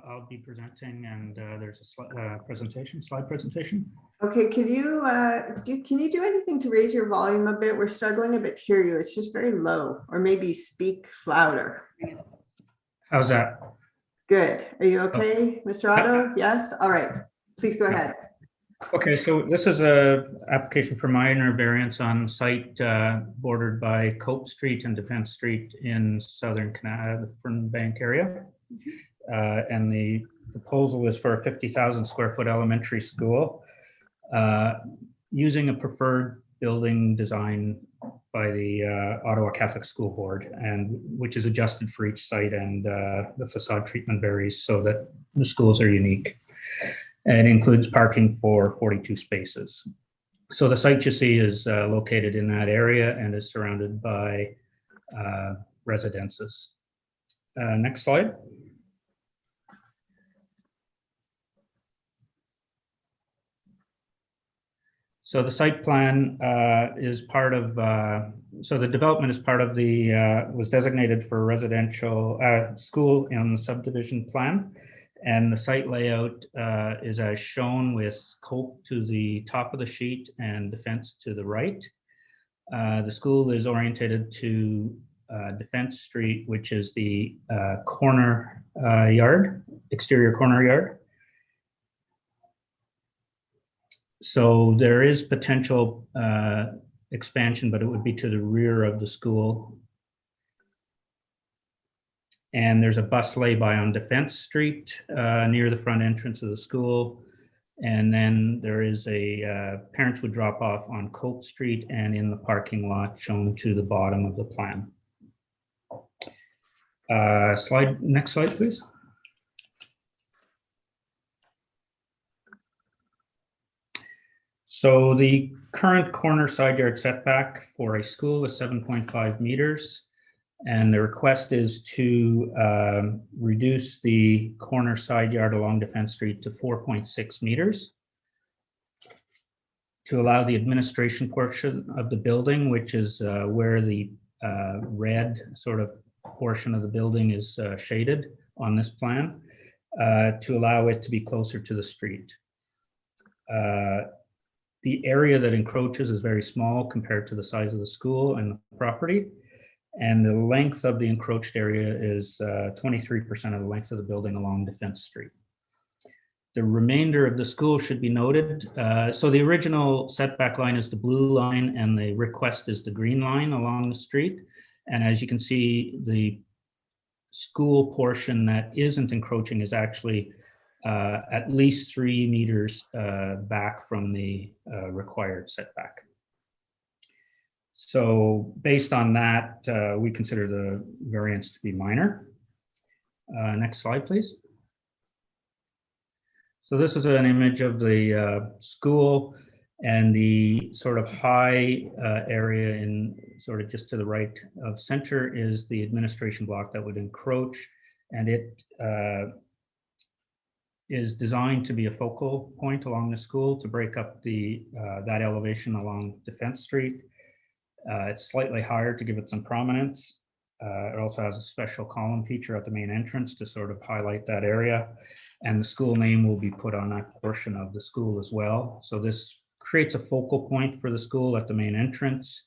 I'll be presenting, and there's a slide presentation. Okay, can you do anything to raise your volume a bit? We're struggling a bit to hear you. It's just very low, or maybe speak louder. How's that? Good. Are you okay, Mr. Otto? Yes? All right. Please go ahead. Okay, so this is a application for minor variance on site bordered by Cope Street and Defense Street in southern Canada, the Fernbank area. And the proposal is for a 50,000 square foot elementary school using a preferred building design by the Ottawa Catholic School Board, and which is adjusted for each site, and the facade treatment varies so that the schools are unique. And it includes parking for 42 spaces. So the site you see is located in that area and is surrounded by residences. Next slide. So the site plan is part of, so the development is part of the, was designated for residential school in the subdivision plan. And the site layout is as shown, with Cope to the top of the sheet and Defense to the right. The school is orientated to Defense Street, which is the corner yard, exterior corner yard. So there is potential expansion, but it would be to the rear of the school. And there's a bus lay-by on Defense Street near the front entrance of the school. And then there is a, parents would drop off on Cope Street and in the parking lot shown to the bottom of the plan. Next slide, please. So the current corner side yard setback for a school is 7.5 meters. And the request is to reduce the corner side yard along Defense Street to 4.6 meters to allow the administration portion of the building, which is where the red sort of portion of the building is shaded on this plan, to allow it to be closer to the street. The area that encroaches is very small compared to the size of the school and the property. And the length of the encroached area is 23% of the length of the building along Defense Street. The remainder of the school should be noted. So the original setback line is the blue line and the request is the green line along the street. And as you can see, the school portion that isn't encroaching is actually at least 3 meters back from the required setback. So based on that, we consider the variance to be minor. Next slide, please. So this is an image of the school, and the sort of high area in sort of just to the right of center is the administration block that would encroach, and it is designed to be a focal point along the school to break up the that elevation along Defense Street. It's slightly higher to give it some prominence. It also has a special column feature at the main entrance to sort of highlight that area. And the school name will be put on that portion of the school as well. So this creates a focal point for the school at the main entrance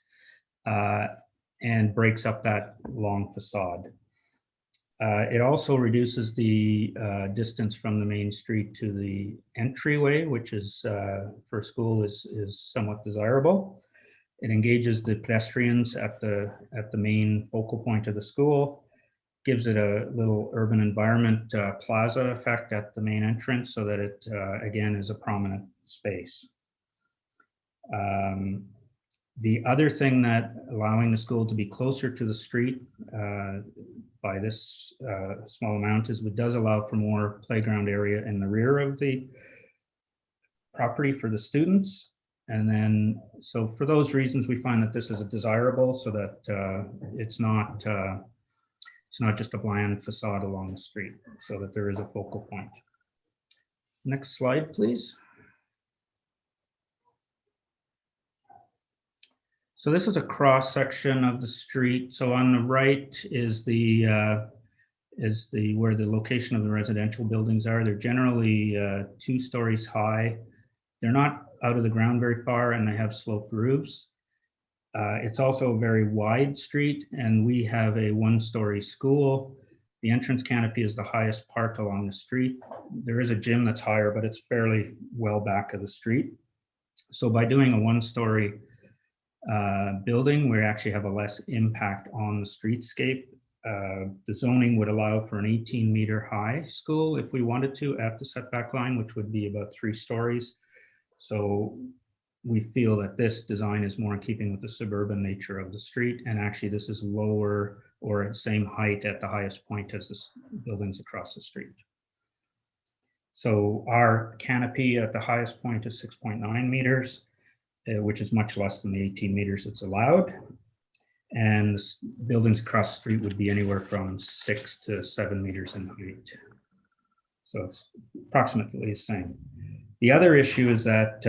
and breaks up that long facade. It also reduces the distance from the main street to the entryway, which is for school is somewhat desirable. It engages the pedestrians at the main focal point of the school, gives it a little urban environment plaza effect at the main entrance so that it, again, is a prominent space. The other thing that allowing the school to be closer to the street by this small amount is it does allow for more playground area in the rear of the property for the students. And then, so for those reasons, we find that this is a desirable so that it's not just a bland facade along the street, so that there is a focal point. Next slide, please. So this is a cross section of the street. So on the right is the is where the location of the residential buildings are. They're generally 2 stories high. They're not out of the ground very far, and they have sloped roofs. It's also a very wide street, and we have a 1-story school. The entrance canopy is the highest part along the street. There is a gym that's higher, but it's fairly well back of the street. So by doing a 1-story building, we actually have a less impact on the streetscape. The zoning would allow for an 18-meter high school if we wanted to at the setback line, which would be about 3 stories. So we feel that this design is more in keeping with the suburban nature of the street. And actually this is lower or same height at the highest point as the buildings across the street. So our canopy at the highest point is 6.9 meters, which is much less than the 18 meters that's allowed. And the buildings across the street would be anywhere from 6 to 7 meters in height. So it's approximately the same. The other issue is that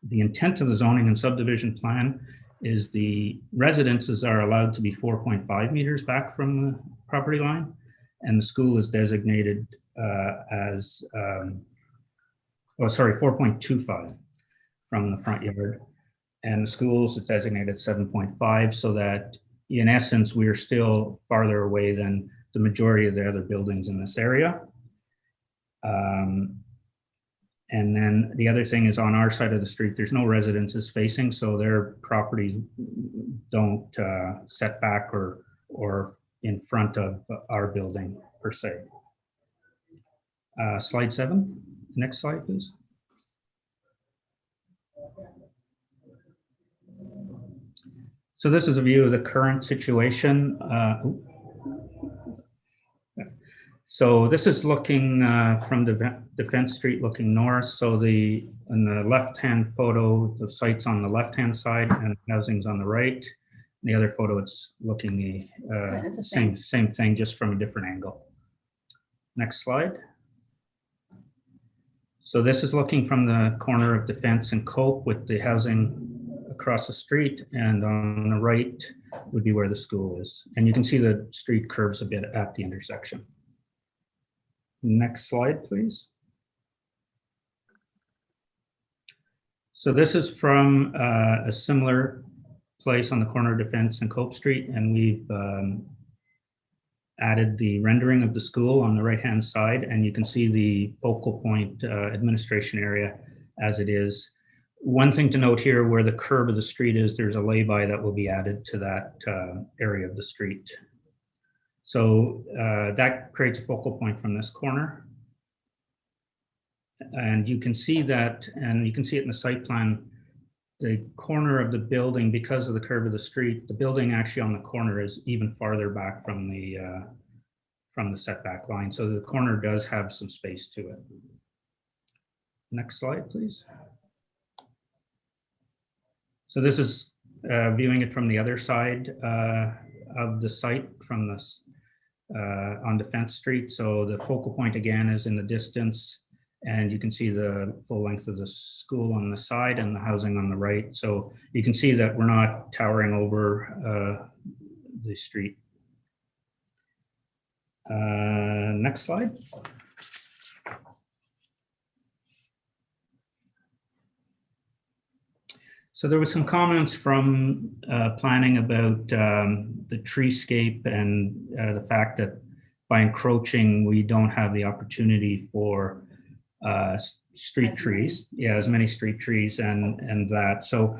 the intent of the zoning and subdivision plan is the residences are allowed to be 4.5 meters back from the property line, and the school is designated as, 4.25 from the front yard. And the schools is designated 7.5, so that in essence, we are still farther away than the majority of the other buildings in this area. And then the other thing is on our side of the street, there's no residences facing, so their properties don't set back or in front of our building per se. Slide 7, next slide, please. So this is a view of the current situation. So this is looking from the Defense Street looking north. So in the left-hand photo, the site's on the left-hand side and housing's on the right. The other photo, it's looking the same thing, just from a different angle. Next slide. So this is looking from the corner of Defense and Cope with the housing across the street, and on the right would be where the school is. And you can see the street curves a bit at the intersection. Next slide, please. So this is from a similar place on the corner of Defense and Cope Street, and we've added the rendering of the school on the right-hand side, and you can see the focal point administration area as it is. One thing to note here, where the curb of the street is, there's a lay-by that will be added to that area of the street. So that creates a focal point from this corner. And you can see that, and you can see it in the site plan, the corner of the building, because of the curve of the street, the building actually on the corner is even farther back from the setback line. So the corner does have some space to it. Next slide, please. So this is viewing it from the other side of the site, from this on Defense Street. So the focal point again is in the distance, and you can see the full length of the school on the side and the housing on the right. So you can see that we're not towering over the street. Next slide. So there was some comments from planning about the treescape and the fact that by encroaching, we don't have the opportunity for street trees. Yeah, as many street trees and that. So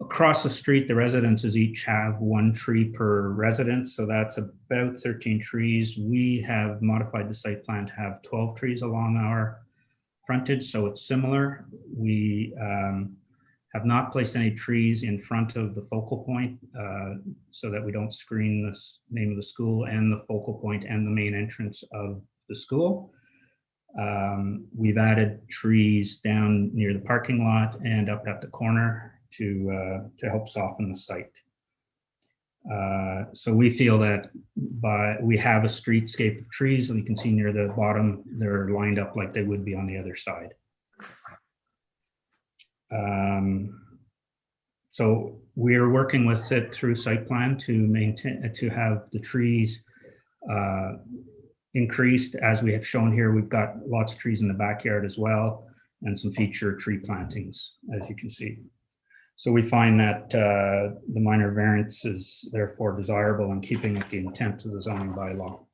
across the street, the residences each have 1 tree per residence. So that's about 13 trees. We have modified the site plan to have 12 trees along our frontage, so it's similar. We have not placed any trees in front of the focal point so that we don't screen the name of the school and the focal point and the main entrance of the school. We've added trees down near the parking lot and up at the corner to help soften the site. So we feel that we have a streetscape of trees, and you can see near the bottom, they're lined up like they would be on the other side. So we're working with it through site plan to maintain, to have the trees increased. As we have shown here, we've got lots of trees in the backyard as well, and some feature tree plantings, as you can see. So we find that the minor variance is therefore desirable in keeping with the intent of the zoning bylaw.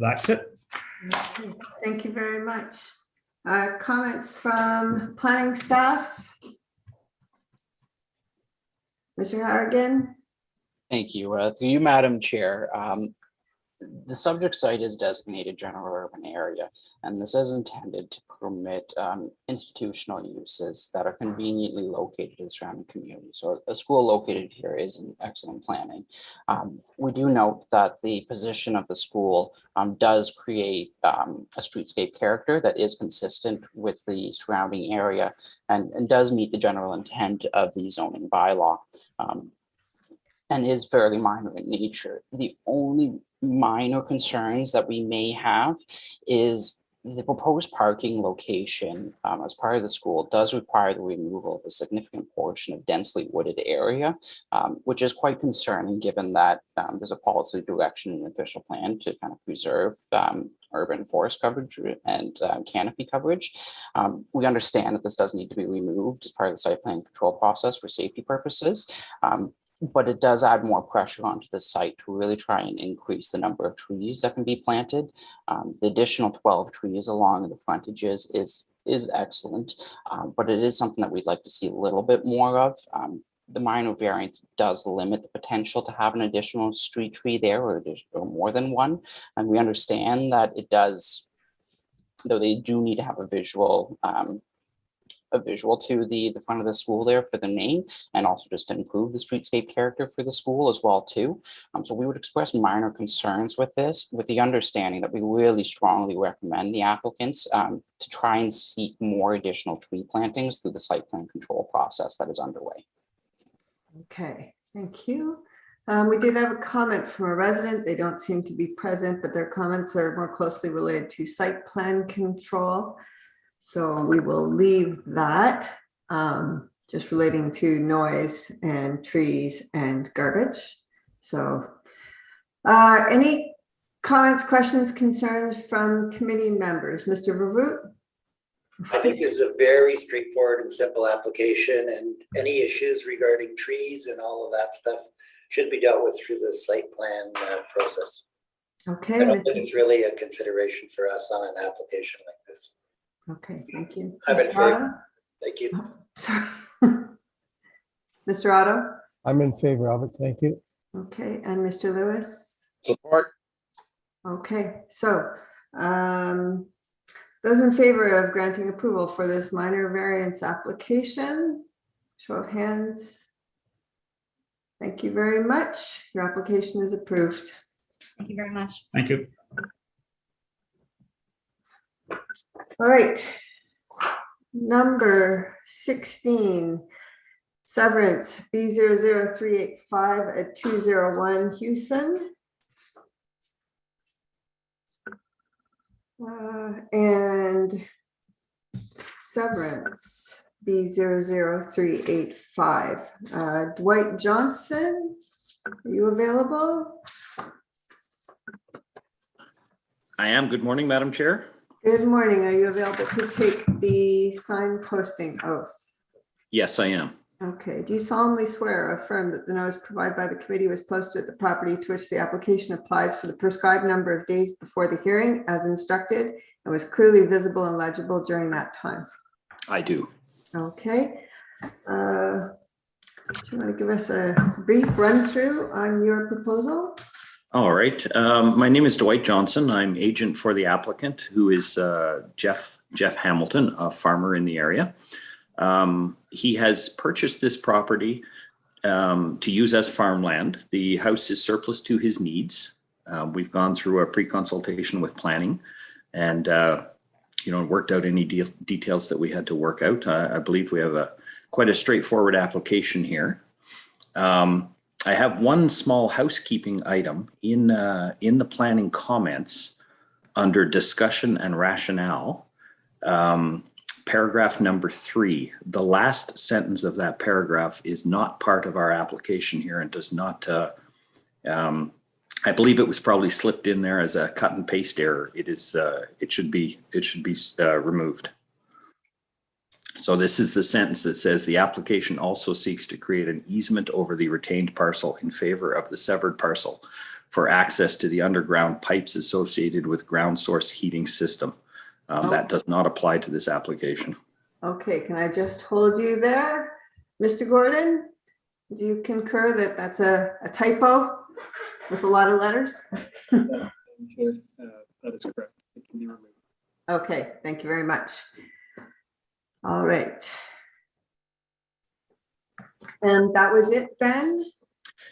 That's it. Okay, thank you very much. Comments from planning staff? Mr. Harrigan? Thank you. Through you, Madam Chair. The subject site is designated general urban area, and this is intended to permit institutional uses that are conveniently located in the surrounding community. So a school located here is an excellent planning. We do note that the position of the school does create a streetscape character that is consistent with the surrounding area and does meet the general intent of the zoning bylaw. And is fairly minor in nature. The only minor concerns that we may have is the proposed parking location as part of the school does require the removal of a significant portion of densely wooded area, which is quite concerning given that there's a policy direction in the official plan to kind of preserve urban forest coverage and canopy coverage. We understand that this does need to be removed as part of the site plan control process for safety purposes. But it does add more pressure onto the site to really try and increase the number of trees that can be planted. The additional 12 trees along the frontages is excellent, but it is something that we'd like to see a little bit more of. The minor variance does limit the potential to have an additional street tree there or more than one. And we understand that it does, though they do need to have a visual to the front of the school there for the name, and also just to improve the streetscape character for the school as well too. So we would express minor concerns with this, with the understanding that we really strongly recommend the applicants to try and seek more additional tree plantings through the site plan control process that is underway. Okay, thank you. We did have a comment from a resident. They don't seem to be present, but their comments are more closely related to site plan control. So we will leave that, just relating to noise and trees and garbage. So any comments, questions, concerns from committee members? Mr. Vervoet? I think this is a very straightforward and simple application, and any issues regarding trees and all of that stuff should be dealt with through the site plan process. Okay. I don't think it's really a consideration for us on an application like this. Okay, thank you. I'm in Mr. favor. Otto? Thank you. Oh, sorry. Mr. Otto? I'm in favor of it. Thank you. Okay, and Mr. Lewis? Support. Okay, so those in favor of granting approval for this minor variance application, show of hands. Thank you very much. Your application is approved. Thank you very much. Thank you. All right. Number 16, severance B00385 at 201 Houston. And severance B00385. Dwight Johnson, are you available? I am. Good morning, Madam Chair. Good morning. Are you available to take the sign posting oath? Yes, I am. Okay. Do you solemnly swear or affirm that the notice provided by the committee was posted at the property to which the application applies for the prescribed number of days before the hearing as instructed and was clearly visible and legible during that time? I do. Okay. Do you want to give us a brief run through on your proposal? All right. My name is Dwight Johnson. I'm agent for the applicant, who is Jeff Hamilton, a farmer in the area. He has purchased this property to use as farmland. The house is surplus to his needs. We've gone through a pre-consultation with planning and worked out any details that we had to work out. I believe we have quite a straightforward application here. I have one small housekeeping item in the planning comments under discussion and rationale. paragraph number 3. The last sentence of that paragraph is not part of our application here and does not, I believe it was probably slipped in there as a cut and paste error. It is, it should be removed. So this is the sentence that says the application also seeks to create an easement over the retained parcel in favor of the severed parcel for access to the underground pipes associated with ground source heating system. That does not apply to this application. Okay, can I just hold you there? Mr. Gordon, do you concur that that's a typo with a lot of letters? That is correct. It can be removed. Okay, thank you very much. All right. And that was it then?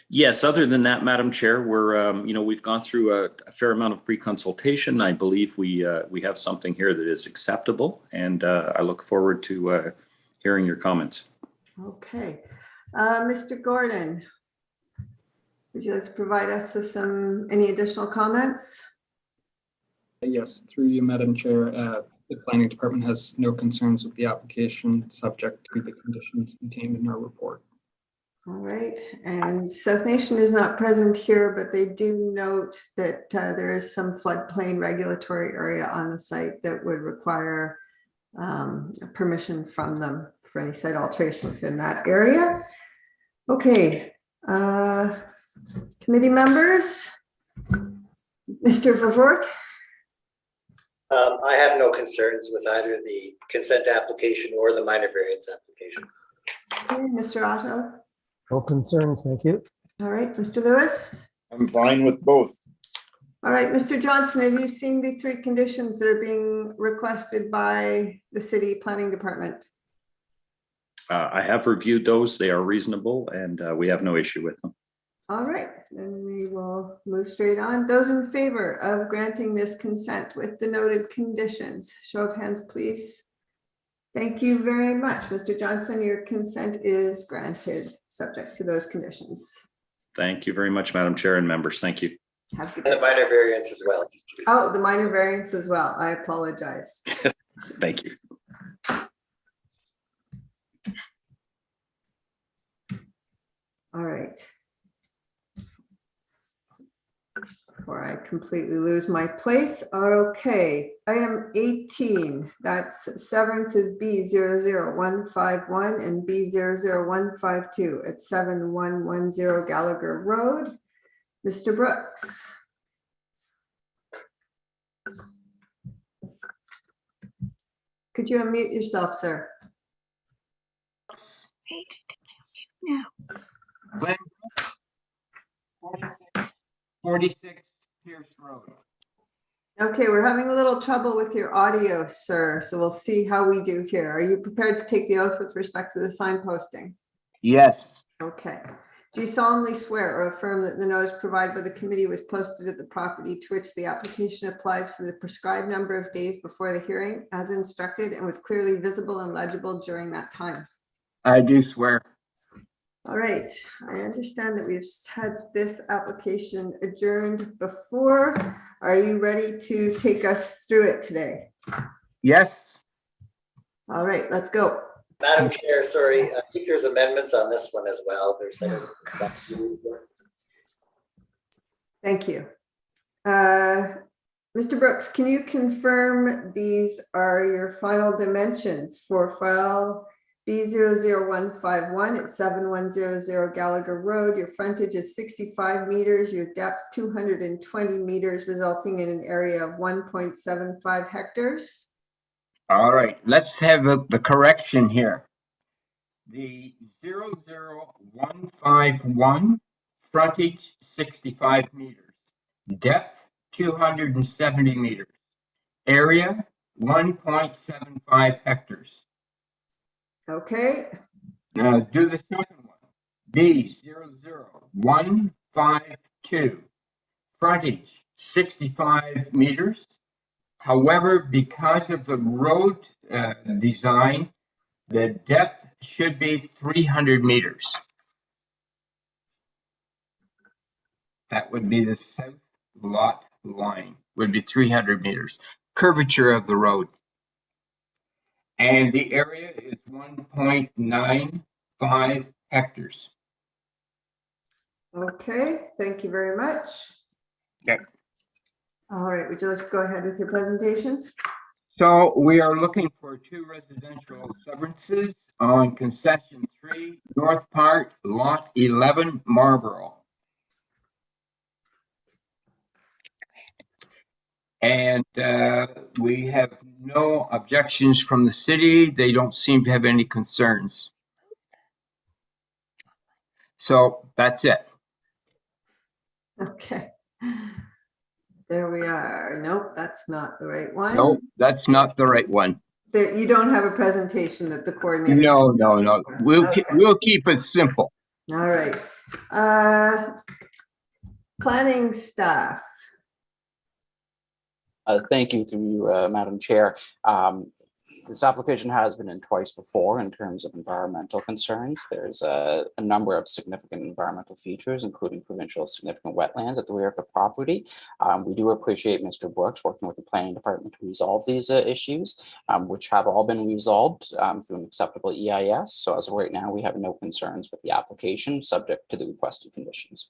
Yes, other than that, Madam Chair, we're, we've gone through a fair amount of pre-consultation. I believe we have something here that is acceptable, and I look forward to hearing your comments. Okay. Mr. Gordon, would you like to provide us with any additional comments? Yes, through you, Madam Chair. The planning department has no concerns with the application, subject to the conditions contained in our report. All right, and South Nation is not present here, but they do note that there is some floodplain regulatory area on the site that would require permission from them for any site alteration within that area. Okay, committee members, Mr. Vervoort. I have no concerns with either the consent application or the minor variance application. Okay, Mr. Otto. No concerns, thank you. All right, Mr. Lewis. I'm fine with both. All right, Mr. Johnson, have you seen the 3 conditions that are being requested by the city planning department? I have reviewed those. They are reasonable, and we have no issue with them. All right, then we will move straight on. Those in favor of granting this consent with the noted conditions, show of hands, please. Thank you very much, Mr. Johnson. Your consent is granted, subject to those conditions. Thank you very much, Madam Chair and members. Thank you. And the minor variance as well. Oh, the minor variance as well. I apologize. Thank you. All right. Before I completely lose my place. Okay, item 18, that's severance is B00151 and B00152 at 7110 Gallagher Road. Mr. Brooks. Could you unmute yourself, sir? No. 46 Pierce Road. Okay, we're having a little trouble with your audio, sir, so we'll see how we do here. Are you prepared to take the oath with respect to the sign posting? Yes. Okay. Do you solemnly swear or affirm that the notice provided by the committee was posted at the property to which the application applies for the prescribed number of days before the hearing as instructed and was clearly visible and legible during that time? I do swear. All right, I understand that we've had this application adjourned before. Are you ready to take us through it today? Yes. All right, let's go. Madam Chair, sorry, I think there's amendments on this one as well. There's Thank you. Mr. Brooks, can you confirm these are your final dimensions for file B00151 at 7100 Gallagher Road? Your frontage is 65 meters, your depth 220 meters, resulting in an area of 1.75 hectares. All right, let's have the correction here. The 00151, frontage 65 meters, depth 270 meters, area 1.75 hectares. Okay. Now do the second one. B00152, frontage 65 meters. However, because of the road design, the depth should be 300 meters. That would be the south lot line, would be 300 meters. Curvature of the road. And the area is 1.95 hectares. Okay, thank you very much. Okay. All right, would you like to go ahead with your presentation? So we are looking for 2 residential severances on concession 3, North Part, lot 11, Marlborough. And we have no objections from the city. They don't seem to have any concerns. So that's it. Okay. There we are. Nope, that's not the right one. No, that's not the right one. So you don't have a presentation that the coordinator. No. We'll keep it simple. All right. Planning staff. Thank you through you, Madam Chair. This application has been in twice before in terms of environmental concerns. There's a number of significant environmental features, including provincial significant wetlands at the rear of the property. We do appreciate Mr. Brooks working with the planning department to resolve these issues, which have all been resolved through an acceptable EIS. So as of right now, we have no concerns with the application subject to the requested conditions.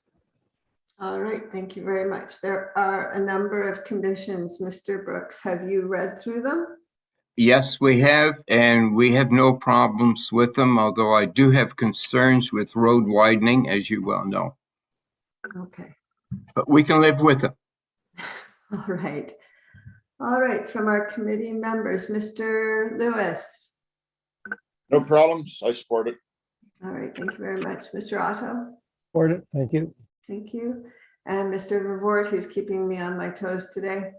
All right, thank you very much. There are a number of conditions. Mr. Brooks, have you read through them? Yes, we have, and we have no problems with them, although I do have concerns with road widening, as you well know. Okay. But we can live with them. All right. All right, from our committee members, Mr. Lewis. No problems. I support it. All right, thank you very much. Mr. Otto. Support it. Thank you. Thank you. And Mr. Vervoort, who's keeping me on my toes today.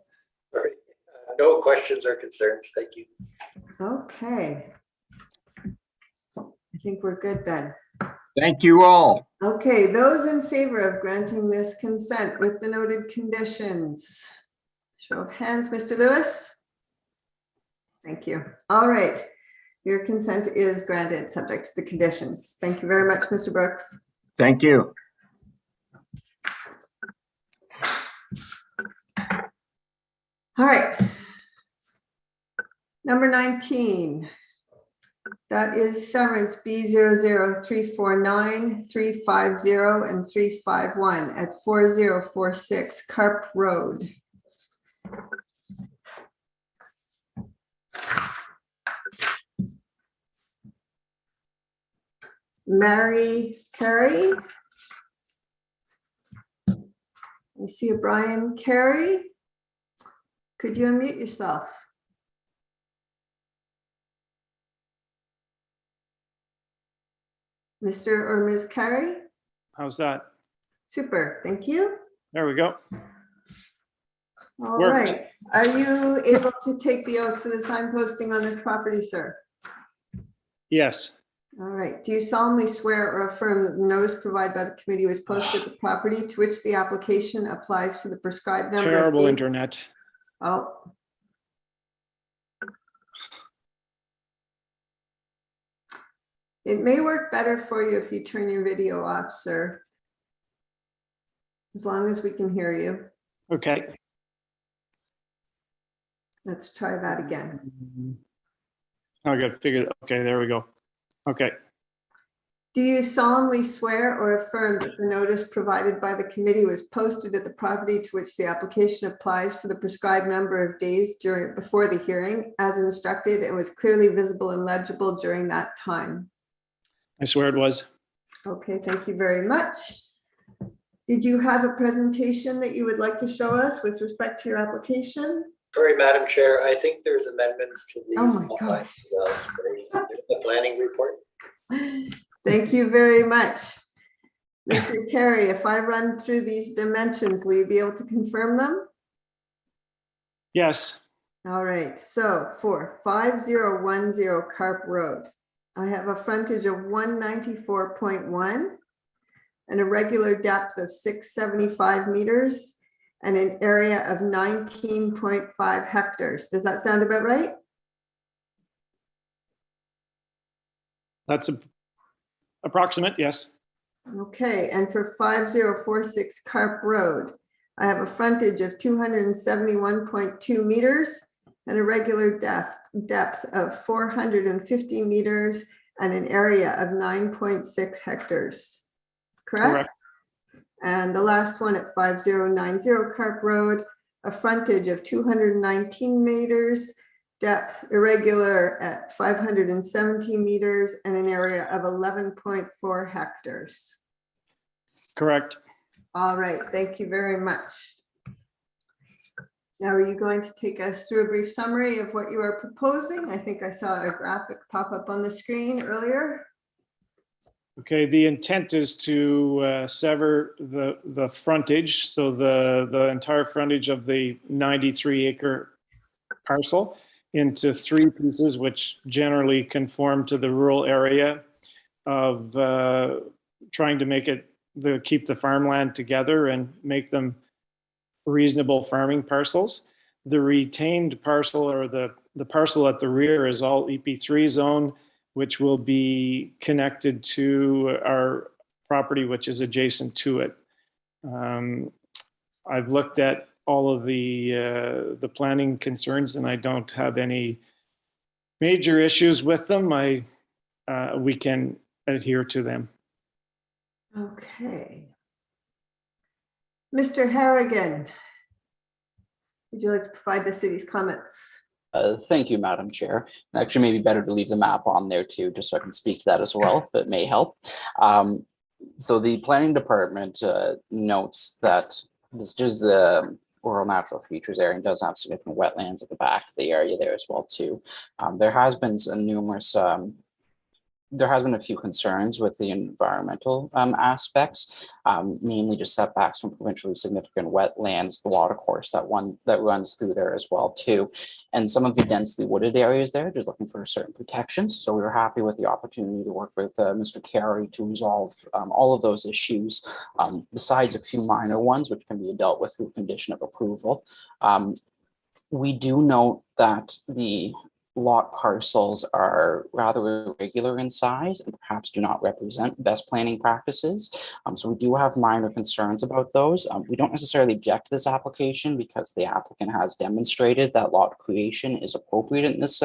All right. No questions or concerns. Thank you. Okay. I think we're good then. Thank you all. Okay, those in favor of granting this consent with the noted conditions. Show of hands, Mr. Lewis. Thank you. All right. Your consent is granted subject to the conditions. Thank you very much, Mr. Brooks. Thank you. All right. Number 19. That is severance B00349, 350, and 351 at 4046 Carp Road. Mary Carey. I see a Brian Carey. Could you unmute yourself? Mr. or Ms. Carey? How's that? Super, thank you. There we go. All Worked. right. Are you able to take the oath for the sign posting on this property, sir? Yes. All right. Do you solemnly swear or affirm that the notice provided by the committee was posted at the property to which the application applies for the prescribed number? Terrible of internet. Oh. It may work better for you if you turn your video off, sir. As long as we can hear you. Okay. Let's try that again. I got to figure. Okay, there we go. Okay. Do you solemnly swear or affirm that the notice provided by the committee was posted at the property to which the application applies for the prescribed number of days before the hearing as instructed and was clearly visible and legible during that time? I swear it was. Okay, thank you very much. Did you have a presentation that you would like to show us with respect to your application? Sorry, Madam Chair, I think there's amendments to these. Oh my gosh. The planning report. Thank you very much. Mr. Carey, if I run through these dimensions, will you be able to confirm them? Yes. All right, so for 5010 Carp Road, I have a frontage of 194.1 and a regular depth of 675 meters and an area of 19.5 hectares. Does that sound about right? That's approximate, yes. Okay, and for 5046 Carp Road, I have a frontage of 271.2 meters an irregular depth of 450 meters and an area of 9.6 hectares. Correct? And the last one at 5090 Carp Road, a frontage of 219 meters, depth irregular at 517 meters, and an area of 11.4 hectares. Correct. All right, thank you very much. Now, are you going to take us through a brief summary of what you are proposing? I think I saw a graphic pop up on the screen earlier. Okay, the intent is to sever the frontage, so the entire frontage of the 93-acre parcel into 3 pieces, which generally conform to the rural area of trying to make it keep the farmland together and make them reasonable farming parcels. The retained parcel, or the parcel at the rear, is all EP3 zone, which will be connected to our property, which is adjacent to it. I've looked at all of the planning concerns, and I don't have any major issues with them. We can adhere to them. Okay. Mr. Harrigan, would you like to provide the city's comments? Thank you, Madam Chair. Actually, maybe better to leave the map on there too, just so I can speak to that as well, if it may help. So the planning department notes that this is the rural natural features area and does have significant wetlands at the back of the area there as well too. There has been a few concerns with the environmental aspects, namely just setbacks from provincially significant wetlands, the water course that runs through there as well too, and some of the densely wooded areas there, just looking for certain protections. So we were happy with the opportunity to work with Mr. Carey to resolve all of those issues, besides a few minor ones which can be dealt with through condition of approval. We do note that the lot parcels are rather irregular in size and perhaps do not represent best planning practices. So we do have minor concerns about those. We don't necessarily object to this application because the applicant has demonstrated that lot creation is appropriate in this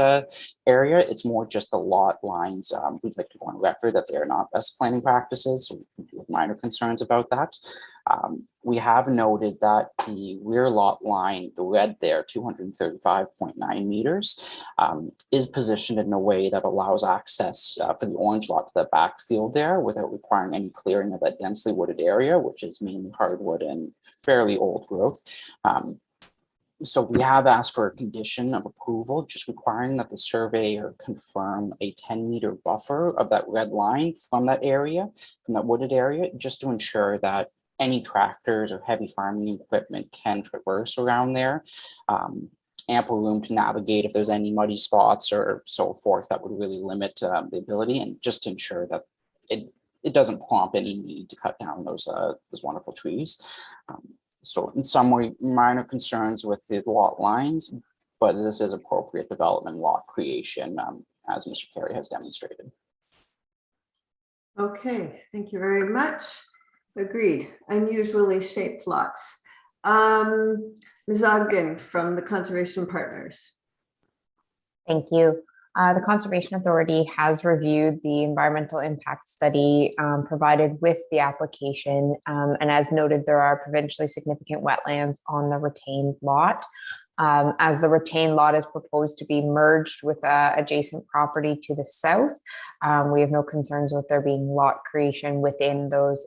area. It's more just the lot lines. We'd like to go on record that they are not best planning practices. So we do have minor concerns about that. We have noted that the rear lot line, the red there, 235.9 meters, is positioned in a way that allows access for the orange lot to the backfield there without requiring any clearing of that densely wooded area, which is mainly hardwood and fairly old growth. So we have asked for a condition of approval, just requiring that the surveyor confirm a 10-meter buffer of that red line from that area, from that wooded area, just to ensure that any tractors or heavy farming equipment can traverse around there. Ample room to navigate if there's any muddy spots or so forth that would really limit the ability, and just to ensure that it doesn't prompt any need to cut down those wonderful trees. So in some way, minor concerns with the lot lines, but this is appropriate development lot creation, as Mr. Carey has demonstrated. Okay, thank you very much. Agreed. Unusually shaped lots. Ms. Ogden from the Conservation Partners. Thank you. The Conservation Authority has reviewed the environmental impact study provided with the application. And as noted, there are provincially significant wetlands on the retained lot. As the retained lot is proposed to be merged with adjacent property to the south, we have no concerns with there being lot creation within those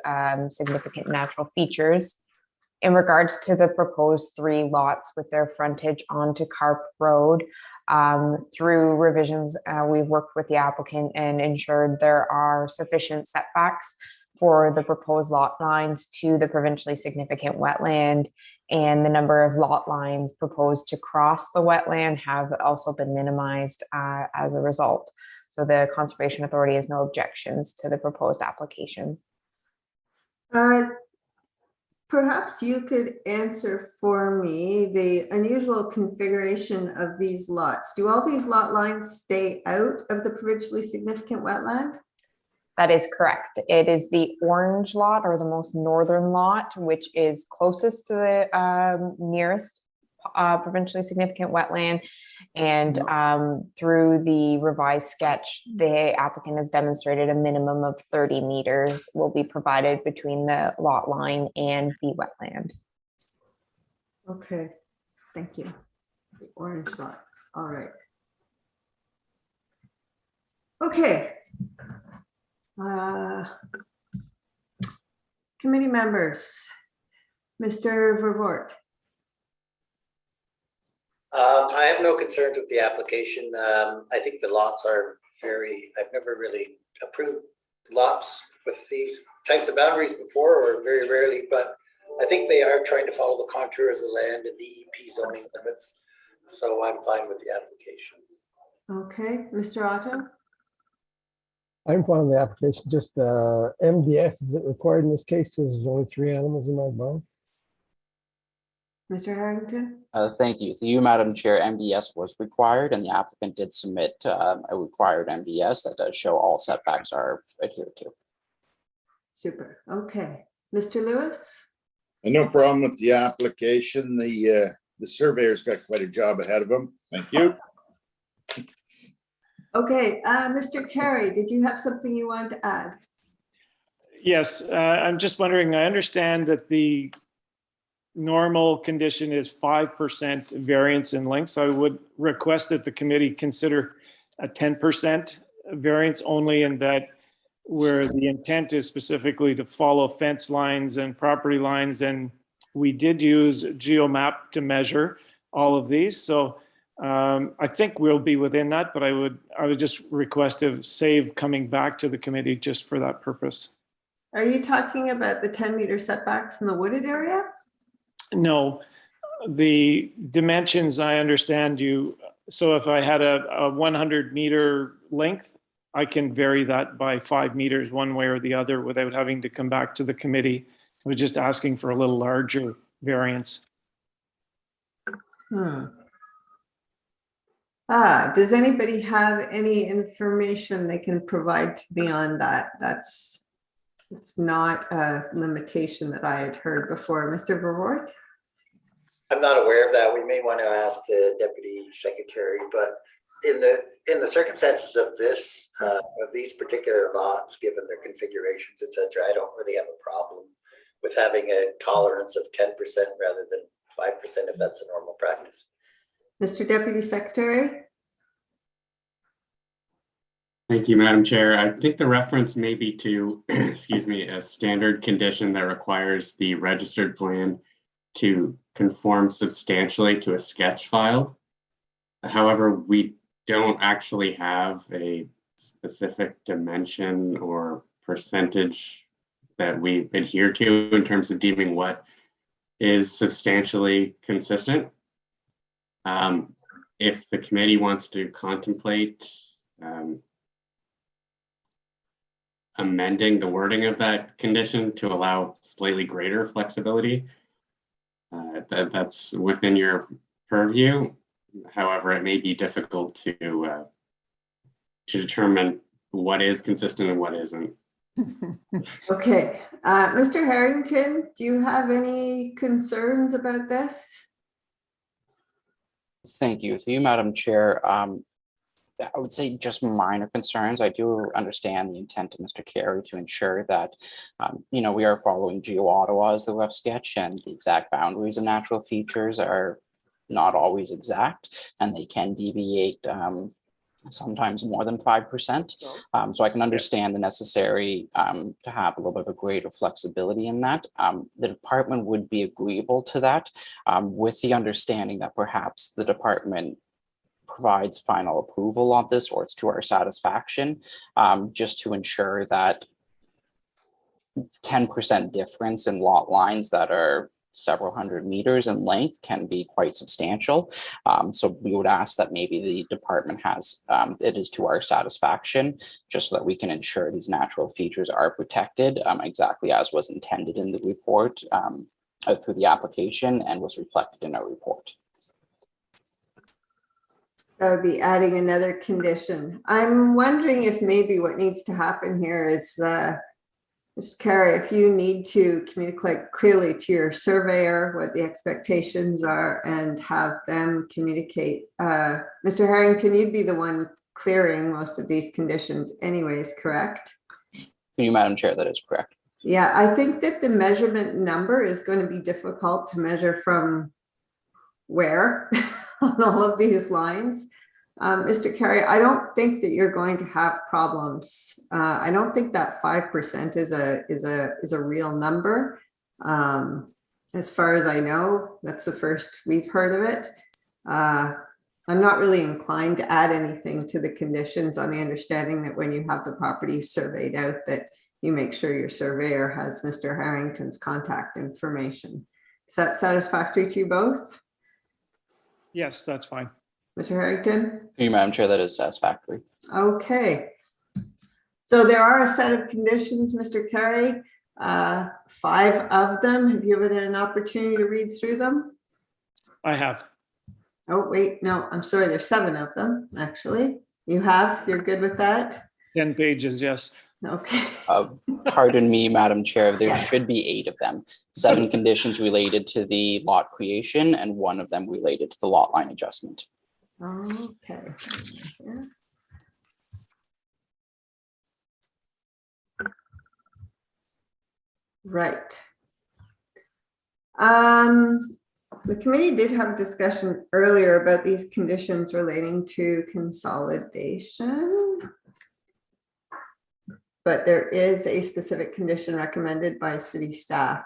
significant natural features. In regards to the proposed 3 lots with their frontage onto Carp Road, through revisions, we've worked with the applicant and ensured there are sufficient setbacks for the proposed lot lines to the provincially significant wetland, and the number of lot lines proposed to cross the wetland have also been minimized as a result. So the Conservation Authority has no objections to the proposed applications. Perhaps you could answer for me the unusual configuration of these lots. Do all these lot lines stay out of the provincially significant wetland? That is correct. It is the orange lot, or the most northern lot, which is closest to the nearest provincially significant wetland. And through the revised sketch, the applicant has demonstrated a minimum of 30 meters will be provided between the lot line and the wetland. Okay, thank you. The orange dot, all right. Okay. Committee members, Mr. Vervoort. I have no concerns with the application. I think the lots are I've never really approved lots with these types of boundaries before, or very rarely, but I think they are trying to follow the contours of the land and DEP zoning limits. So I'm fine with the application. Okay, Mr. Otto. I'm fine with the application, just MDS, is it required in this case? There's only 3 animals in my barn. Mr. Harrington. Thank you. Through you, Madam Chair, MDS was required and the applicant did submit a required MDS that does show all setbacks are adhered to. Super. Okay. Mr. Lewis. No problem with the application. The surveyor's got quite a job ahead of him. Thank you. Okay, Mr. Carey, did you have something you wanted to add? Yes, I'm just wondering, I understand that the normal condition is 5% variance in length. So I would request that the committee consider a 10% variance only, in that where the intent is specifically to follow fence lines and property lines. And we did use GeoMap to measure all of these. So I think we'll be within that, but I would just request to save coming back to the committee just for that purpose. Are you talking about the 10-meter setback from the wooded area? No, the dimensions, I understand you. So if I had a 100-meter length, I can vary that by 5 meters one way or the other without having to come back to the committee. I was just asking for a little larger variance. Does anybody have any information they can provide to me on that? It's not a limitation that I had heard before. Mr. Verwoerd? I'm not aware of that. We may want to ask the deputy secretary, but in the circumstances of this, of these particular lots, given their configurations, et cetera, I don't really have a problem with having a tolerance of 10% rather than 5% if that's a normal practice. Mr. Deputy Secretary? Thank you, Madam Chair. I think the reference may be to, excuse me, a standard condition that requires the registered plan to conform substantially to a sketch file. However, we don't actually have a specific dimension or percentage that we adhere to in terms of deeming what is substantially consistent. If the committee wants to contemplate amending the wording of that condition to allow slightly greater flexibility, that's within your purview. However, it may be difficult to determine what is consistent and what isn't. Okay, Mr. Harrington, do you have any concerns about this? Thank you. Through you, Madam Chair. I would say just minor concerns. I do understand the intent of Mr. Carey to ensure that, we are following Geo Ottawa as the rough sketch, and the exact boundaries of natural features are not always exact, and they can deviate sometimes more than 5%. So I can understand the necessary to have a little bit of a greater flexibility in that. The department would be agreeable to that, with the understanding that perhaps the department provides final approval on this, or it's to our satisfaction, just to ensure that 10% difference in lot lines that are several hundred meters in length can be quite substantial. So we would ask that maybe the department has, it is to our satisfaction, just so that we can ensure these natural features are protected exactly as was intended in the report through the application and was reflected in our report. That would be adding another condition. I'm wondering if maybe what needs to happen here is Mr. Carey, if you need to communicate clearly to your surveyor what the expectations are and have them communicate, Mr. Harrington, you'd be the one clearing most of these conditions anyways, correct? Through you, Madam Chair, that is correct. Yeah, I think that the measurement number is going to be difficult to measure from where on all of these lines. Mr. Carey, I don't think that you're going to have problems. I don't think that 5% is a real number. As far as I know, that's the first we've heard of it. I'm not really inclined to add anything to the conditions, on the understanding that when you have the property surveyed out, that you make sure your surveyor has Mr. Harrington's contact information. Is that satisfactory to you both? Yes, that's fine. Mr. Harrington? Through you, Madam Chair, that is satisfactory. Okay. So there are a set of conditions, Mr. Carey, 5 of them. Have you given it an opportunity to read through them? I have. Oh, wait, no, I'm sorry. There's 7 of them, actually. You have? You're good with that? 10 pages, yes. Okay. Pardon me, Madam Chair, there Yeah. should be 8 of them. 7 conditions related to the lot creation and 1 of them related to the lot line adjustment. Okay. Right. The committee did have a discussion earlier about these conditions relating to consolidation. But there is a specific condition recommended by city staff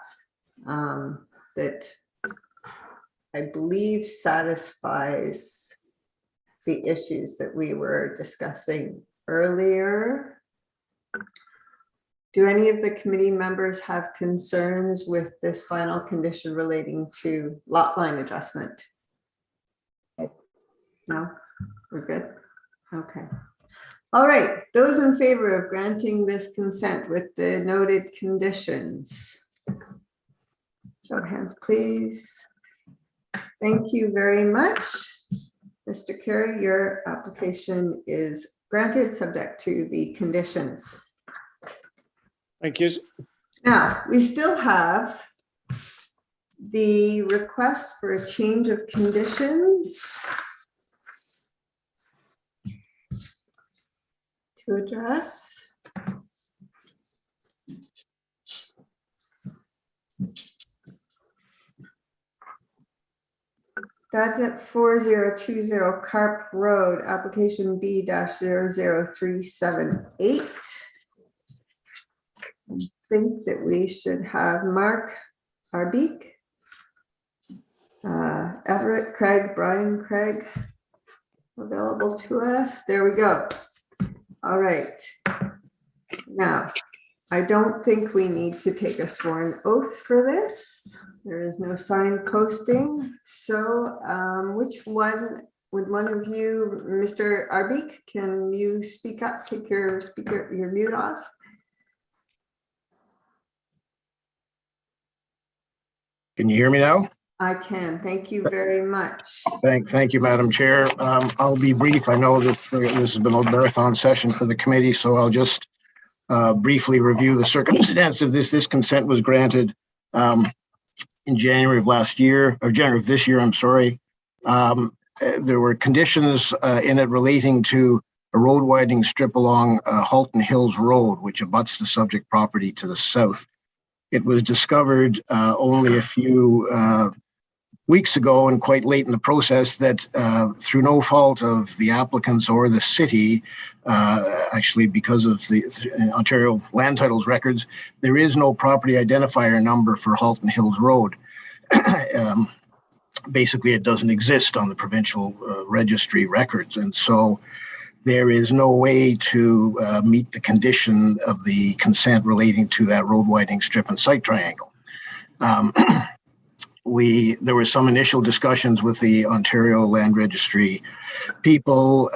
that I believe satisfies the issues that we were discussing earlier. Do any of the committee members have concerns with this final condition relating to lot line adjustment? No, we're good. Okay. All right, those in favor of granting this consent with the noted conditions. Show of hands, please. Thank you very much. Mr. Carey, your application is granted subject to the conditions. Thank you. Now, we still have the request for a change of conditions to address. That's at 4020 Carp Road, application B-00378. I think that we should have Mark Arbeek, Everett Craig, Brian Craig available to us. There we go. All right. Now, I don't think we need to take a sworn oath for this. There is no sign posting. So which one would one of you, Mr. Arbeek, can you speak up, take your mute off? Can you hear me now? I can. Thank you very much. Thank you, Madam Chair. I'll be brief. I know this has been a marathon session for the committee, so I'll just briefly review the circumstances. This consent was granted in January of last year, or January of this year, I'm sorry. There were conditions in it relating to a road widening strip along Halton Hills Road, which abuts the subject property to the south. It was discovered only a few weeks ago and quite late in the process that through no fault of the applicants or the city, actually because of the Ontario Land Titles records, there is no property identifier number for Halton Hills Road. Basically, it doesn't exist on the provincial registry records. And so there is no way to meet the condition of the consent relating to that road widening strip and site triangle. There were some initial discussions with the Ontario Land Registry people.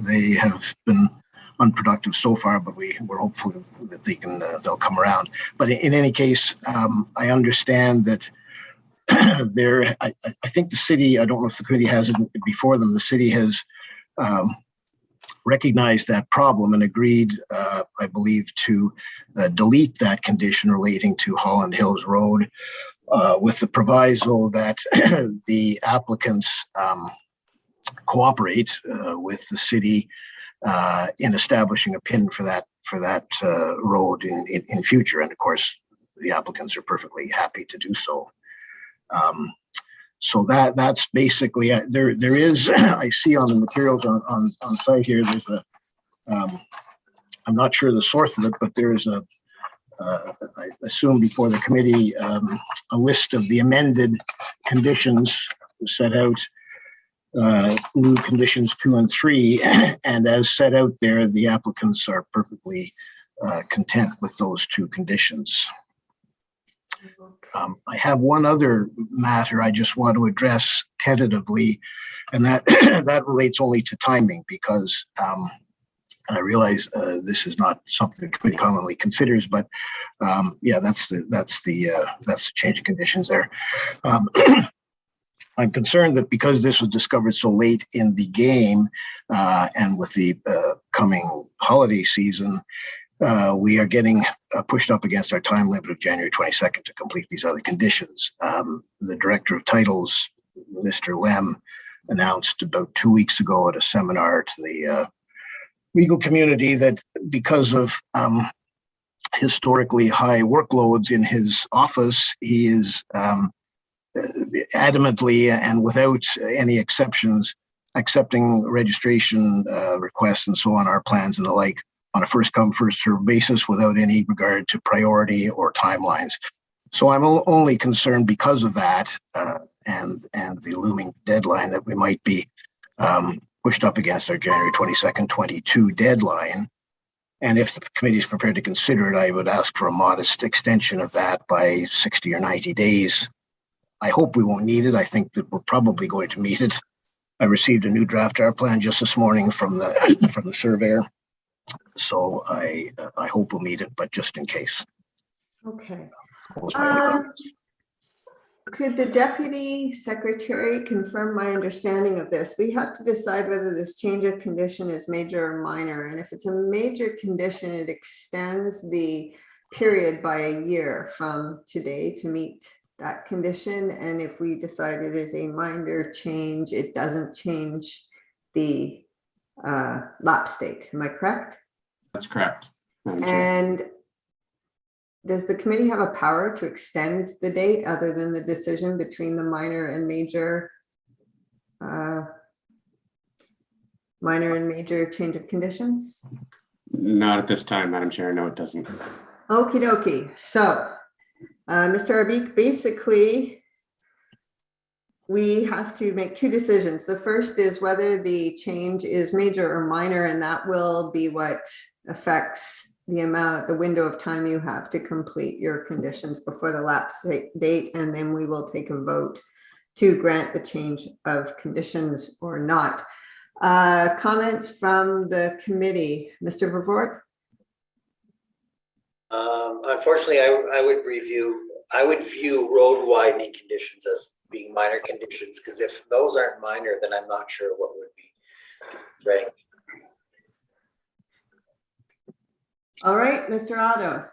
They have been unproductive so far, but we're hopeful that they'll come around. But in any case, I understand that I think the city, I don't know if the committee has it before them, the city has recognized that problem and agreed, I believe, to delete that condition relating to Holland Hills Road with the proviso that the applicants cooperate with the city in establishing a PIN for that road in future. And of course, the applicants are perfectly happy to do so. So that's basically there is I see on the materials on site here, there's a I'm not sure the source of it, but there is I assume before the committee a list of the amended conditions set out, new conditions 2 and 3, and as set out there, the applicants are perfectly content with those 2 conditions. I have one other matter I just want to address tentatively, and that that relates only to timing, because I realize this is not something the committee commonly considers, but yeah, that's the change of conditions there. I'm concerned that because this was discovered so late in the game and with the coming holiday season, we are getting pushed up against our time limit of January 22nd to complete these other conditions. The Director of Titles, Mr. Lem, announced about 2 weeks ago at a seminar to the legal community that because of historically high workloads in his office, he is adamantly and without any exceptions accepting registration requests and so on, our plans and the like, on a first come, first served basis without any regard to priority or timelines. So I'm only concerned because of that and the looming deadline that we might be pushed up against our January 22nd, 22 deadline. And if the committee is prepared to consider it, I would ask for a modest extension of that by 60 or 90 days. I hope we won't need it. I think that we're probably going to meet it. I received a new draft hour plan just this morning from the surveyor. So I hope we'll meet it, but just in case. Okay. Could the Deputy Secretary confirm my understanding of this? We have to decide whether this change of condition is major or minor. And if it's a major condition, it extends the period by a year from today to meet that condition. And if we decide it is a minor change, it doesn't change the lapse date. Am I correct? That's correct. And does the committee have a power to extend the date other than the decision between the minor and major change of conditions? Not at this time, Madam Chair. No, it doesn't. Okie dokie. So, Mr. Arbik, basically, we have to make 2 decisions. The first is whether the change is major or minor, and that will be what affects the window of time you have to complete your conditions before the lapse date, and then we will take a vote to grant the change of conditions or not. Comments from the committee, Mr. Vervoort? Unfortunately, I would view road widening conditions as being minor conditions, because if those aren't minor, then I'm not sure what would be. Right. All right, Mr. Otto.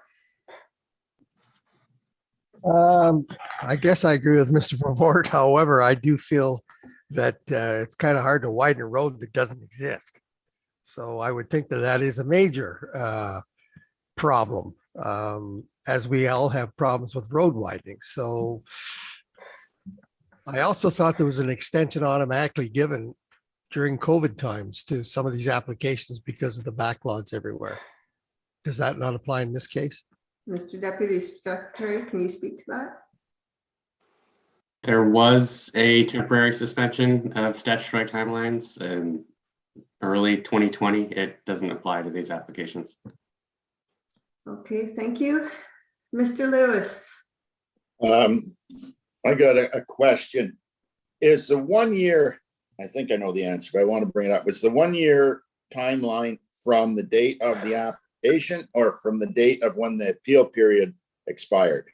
I guess I agree with Mr. Vervoort. However, I do feel that it's kind of hard to widen a road that doesn't exist. So I would think that that is a major problem, as we all have problems with road widening. So I also thought there was an extension automatically given during COVID times to some of these applications because of the backlogs everywhere. Does that not apply in this case? Mr. Deputy Secretary, can you speak to that? There was a temporary suspension of statutory timelines in early 2020. It doesn't apply to these applications. Okay, thank you. Mr. Lewis. I got a question. Is the 1 year, I think I know the answer, but I want to bring it up. Is the 1 year timeline from the date of the application or from the date of when the appeal period expired?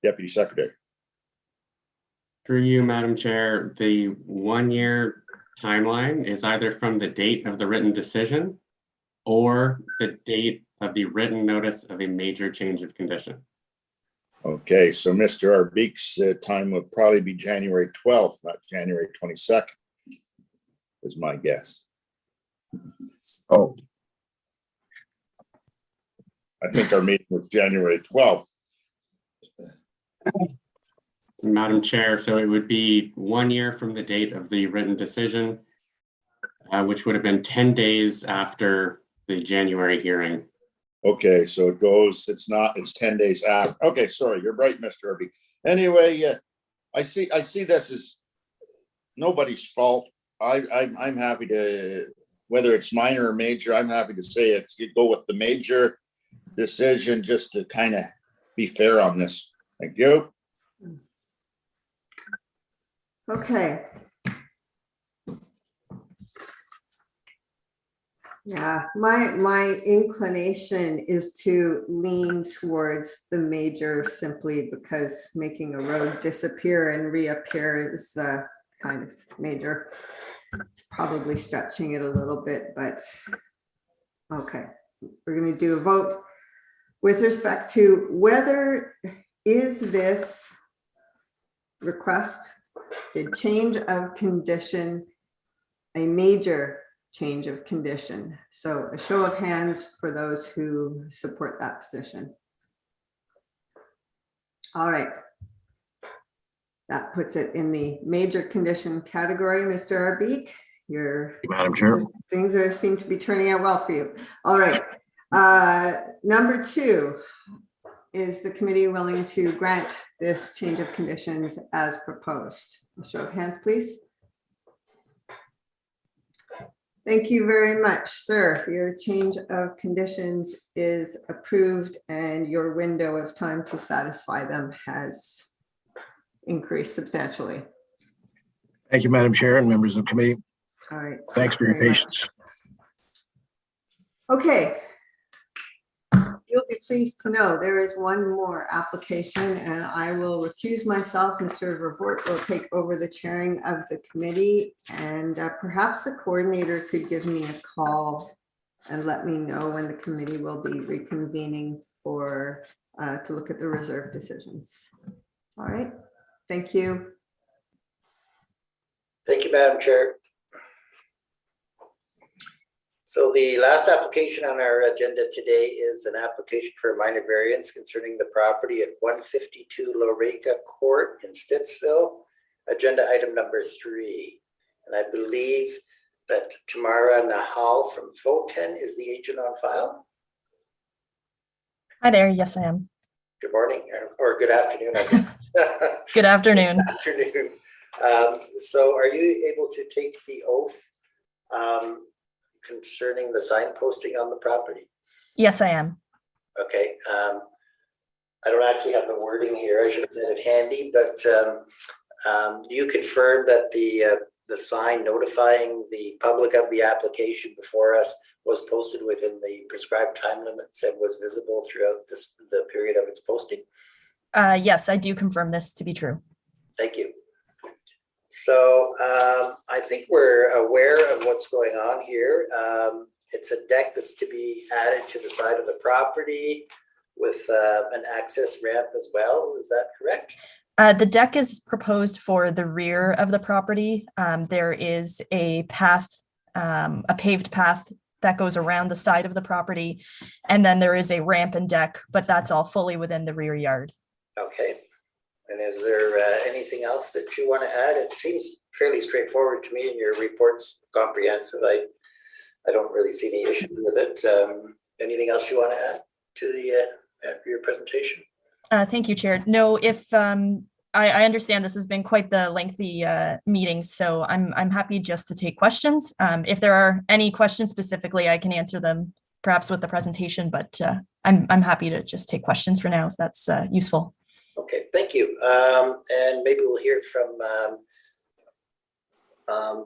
Deputy Secretary. Through you, Madam Chair, the 1 year timeline is either from the date of the written decision or the date of the written notice of a major change of condition. Okay, so Mr. Arbeek's time would probably be January 12th, not January 22nd, is my guess. Oh, I think our meeting was January 12th. Madam Chair, so it would be 1 year from the date of the written decision, which would have been 10 days after the January hearing. Okay, so it goes, it's 10 days after. Okay, sorry, you're right, Mr. Irby. Anyway, I see this as nobody's fault. I'm happy to, whether it's minor or major, I'm happy to say it's, you go with the major decision just to kind of be fair on this. Thank you. Okay. Yeah, my inclination is to lean towards the major simply because making a road disappear and reappear is kind of major. It's probably stretching it a little bit, but okay. We're going to do a vote with respect to whether is this request, the change of condition, a major change of condition. So a show of hands for those who support that position. All right. That puts it in the major condition category. Mr. Arbeek, your Madam Chair. things seem to be turning out well for you. All right. Number 2, is the committee willing to grant this change of conditions as proposed? A show of hands, please. Thank you very much, sir. Your change of conditions is approved and your window of time to satisfy them has increased substantially. Thank you, Madam Chair and members of the committee. All right. Thanks for your very much. patience. Okay. You'll be pleased to know there is one more application and I will recuse myself. Mr. Revort will take over the chairing of the committee and perhaps the coordinator could give me a call and let me know when the committee will be reconvening for to look at the reserve decisions. All right. Thank you. Thank you, Madam Chair. So the last application on our agenda today is an application for a minor variance concerning the property at 152 Loreka Court in Stittsville, agenda item number 3. And I believe that Tamara Nahal from FOTEN is the agent on file. Hi there. Yes, I am. Good morning or good afternoon. I think. Good afternoon. Good afternoon. So are you able to take the oath concerning the sign posting on the property? Yes, I am. Okay. I don't actually have the wording here. I should have had it handy, but do you confirm that the sign notifying the public of the application before us was posted within the prescribed time limits and was visible throughout the period of its posting? Yes, I do confirm this to be true. Thank you. So I think we're aware of what's going on here. It's a deck that's to be added to the side of the property with an access ramp as well. Is that correct? The deck is proposed for the rear of the property. There is a path, a paved path that goes around the side of the property. And then there is a ramp and deck, but that's all fully within the rear yard. Okay. And is there anything else that you want to add? It seems fairly straightforward to me, and your report's comprehensive. I don't really see any issue with it. Anything else you want to add to your presentation? Thank you, Chair. No, if I understand this has been quite the lengthy meeting, so I'm happy just to take questions. If there are any questions specifically, I can answer them perhaps with the presentation, but I'm happy to just take questions for now if that's useful. Okay, thank you. And maybe we'll hear from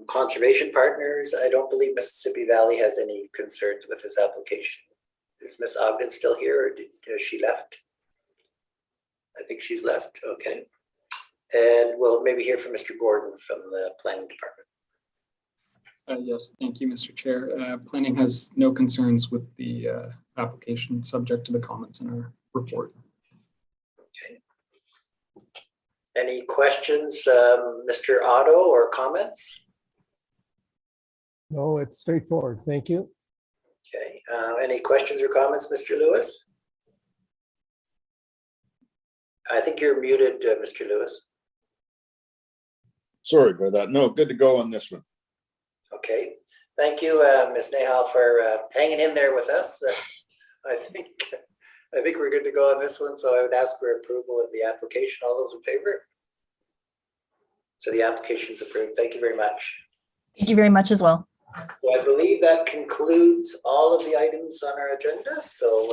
conservation partners. I don't believe Mississippi Valley has any concerns with this application. Is Miss Ogden still here, or has she left? I think she's left. Okay. And we'll maybe hear from Mr. Gordon from the planning department. Yes, thank you, Mr. Chair. Planning has no concerns with the application, subject to the comments in our report. Okay. Any questions, Mr. Otto, or comments? No, it's straightforward. Thank you. Okay. Any questions or comments, Mr. Lewis? I think you're muted, Mr. Lewis. Sorry about that. No, good to go on this one. Okay. Thank you, Ms. Nahal, for hanging in there with us. I think we're good to go on this one. So I would ask for approval of the application. All those in favor? So the application is approved. Thank you very much. Thank you very much as well. So I believe that concludes all of the items on our agenda. So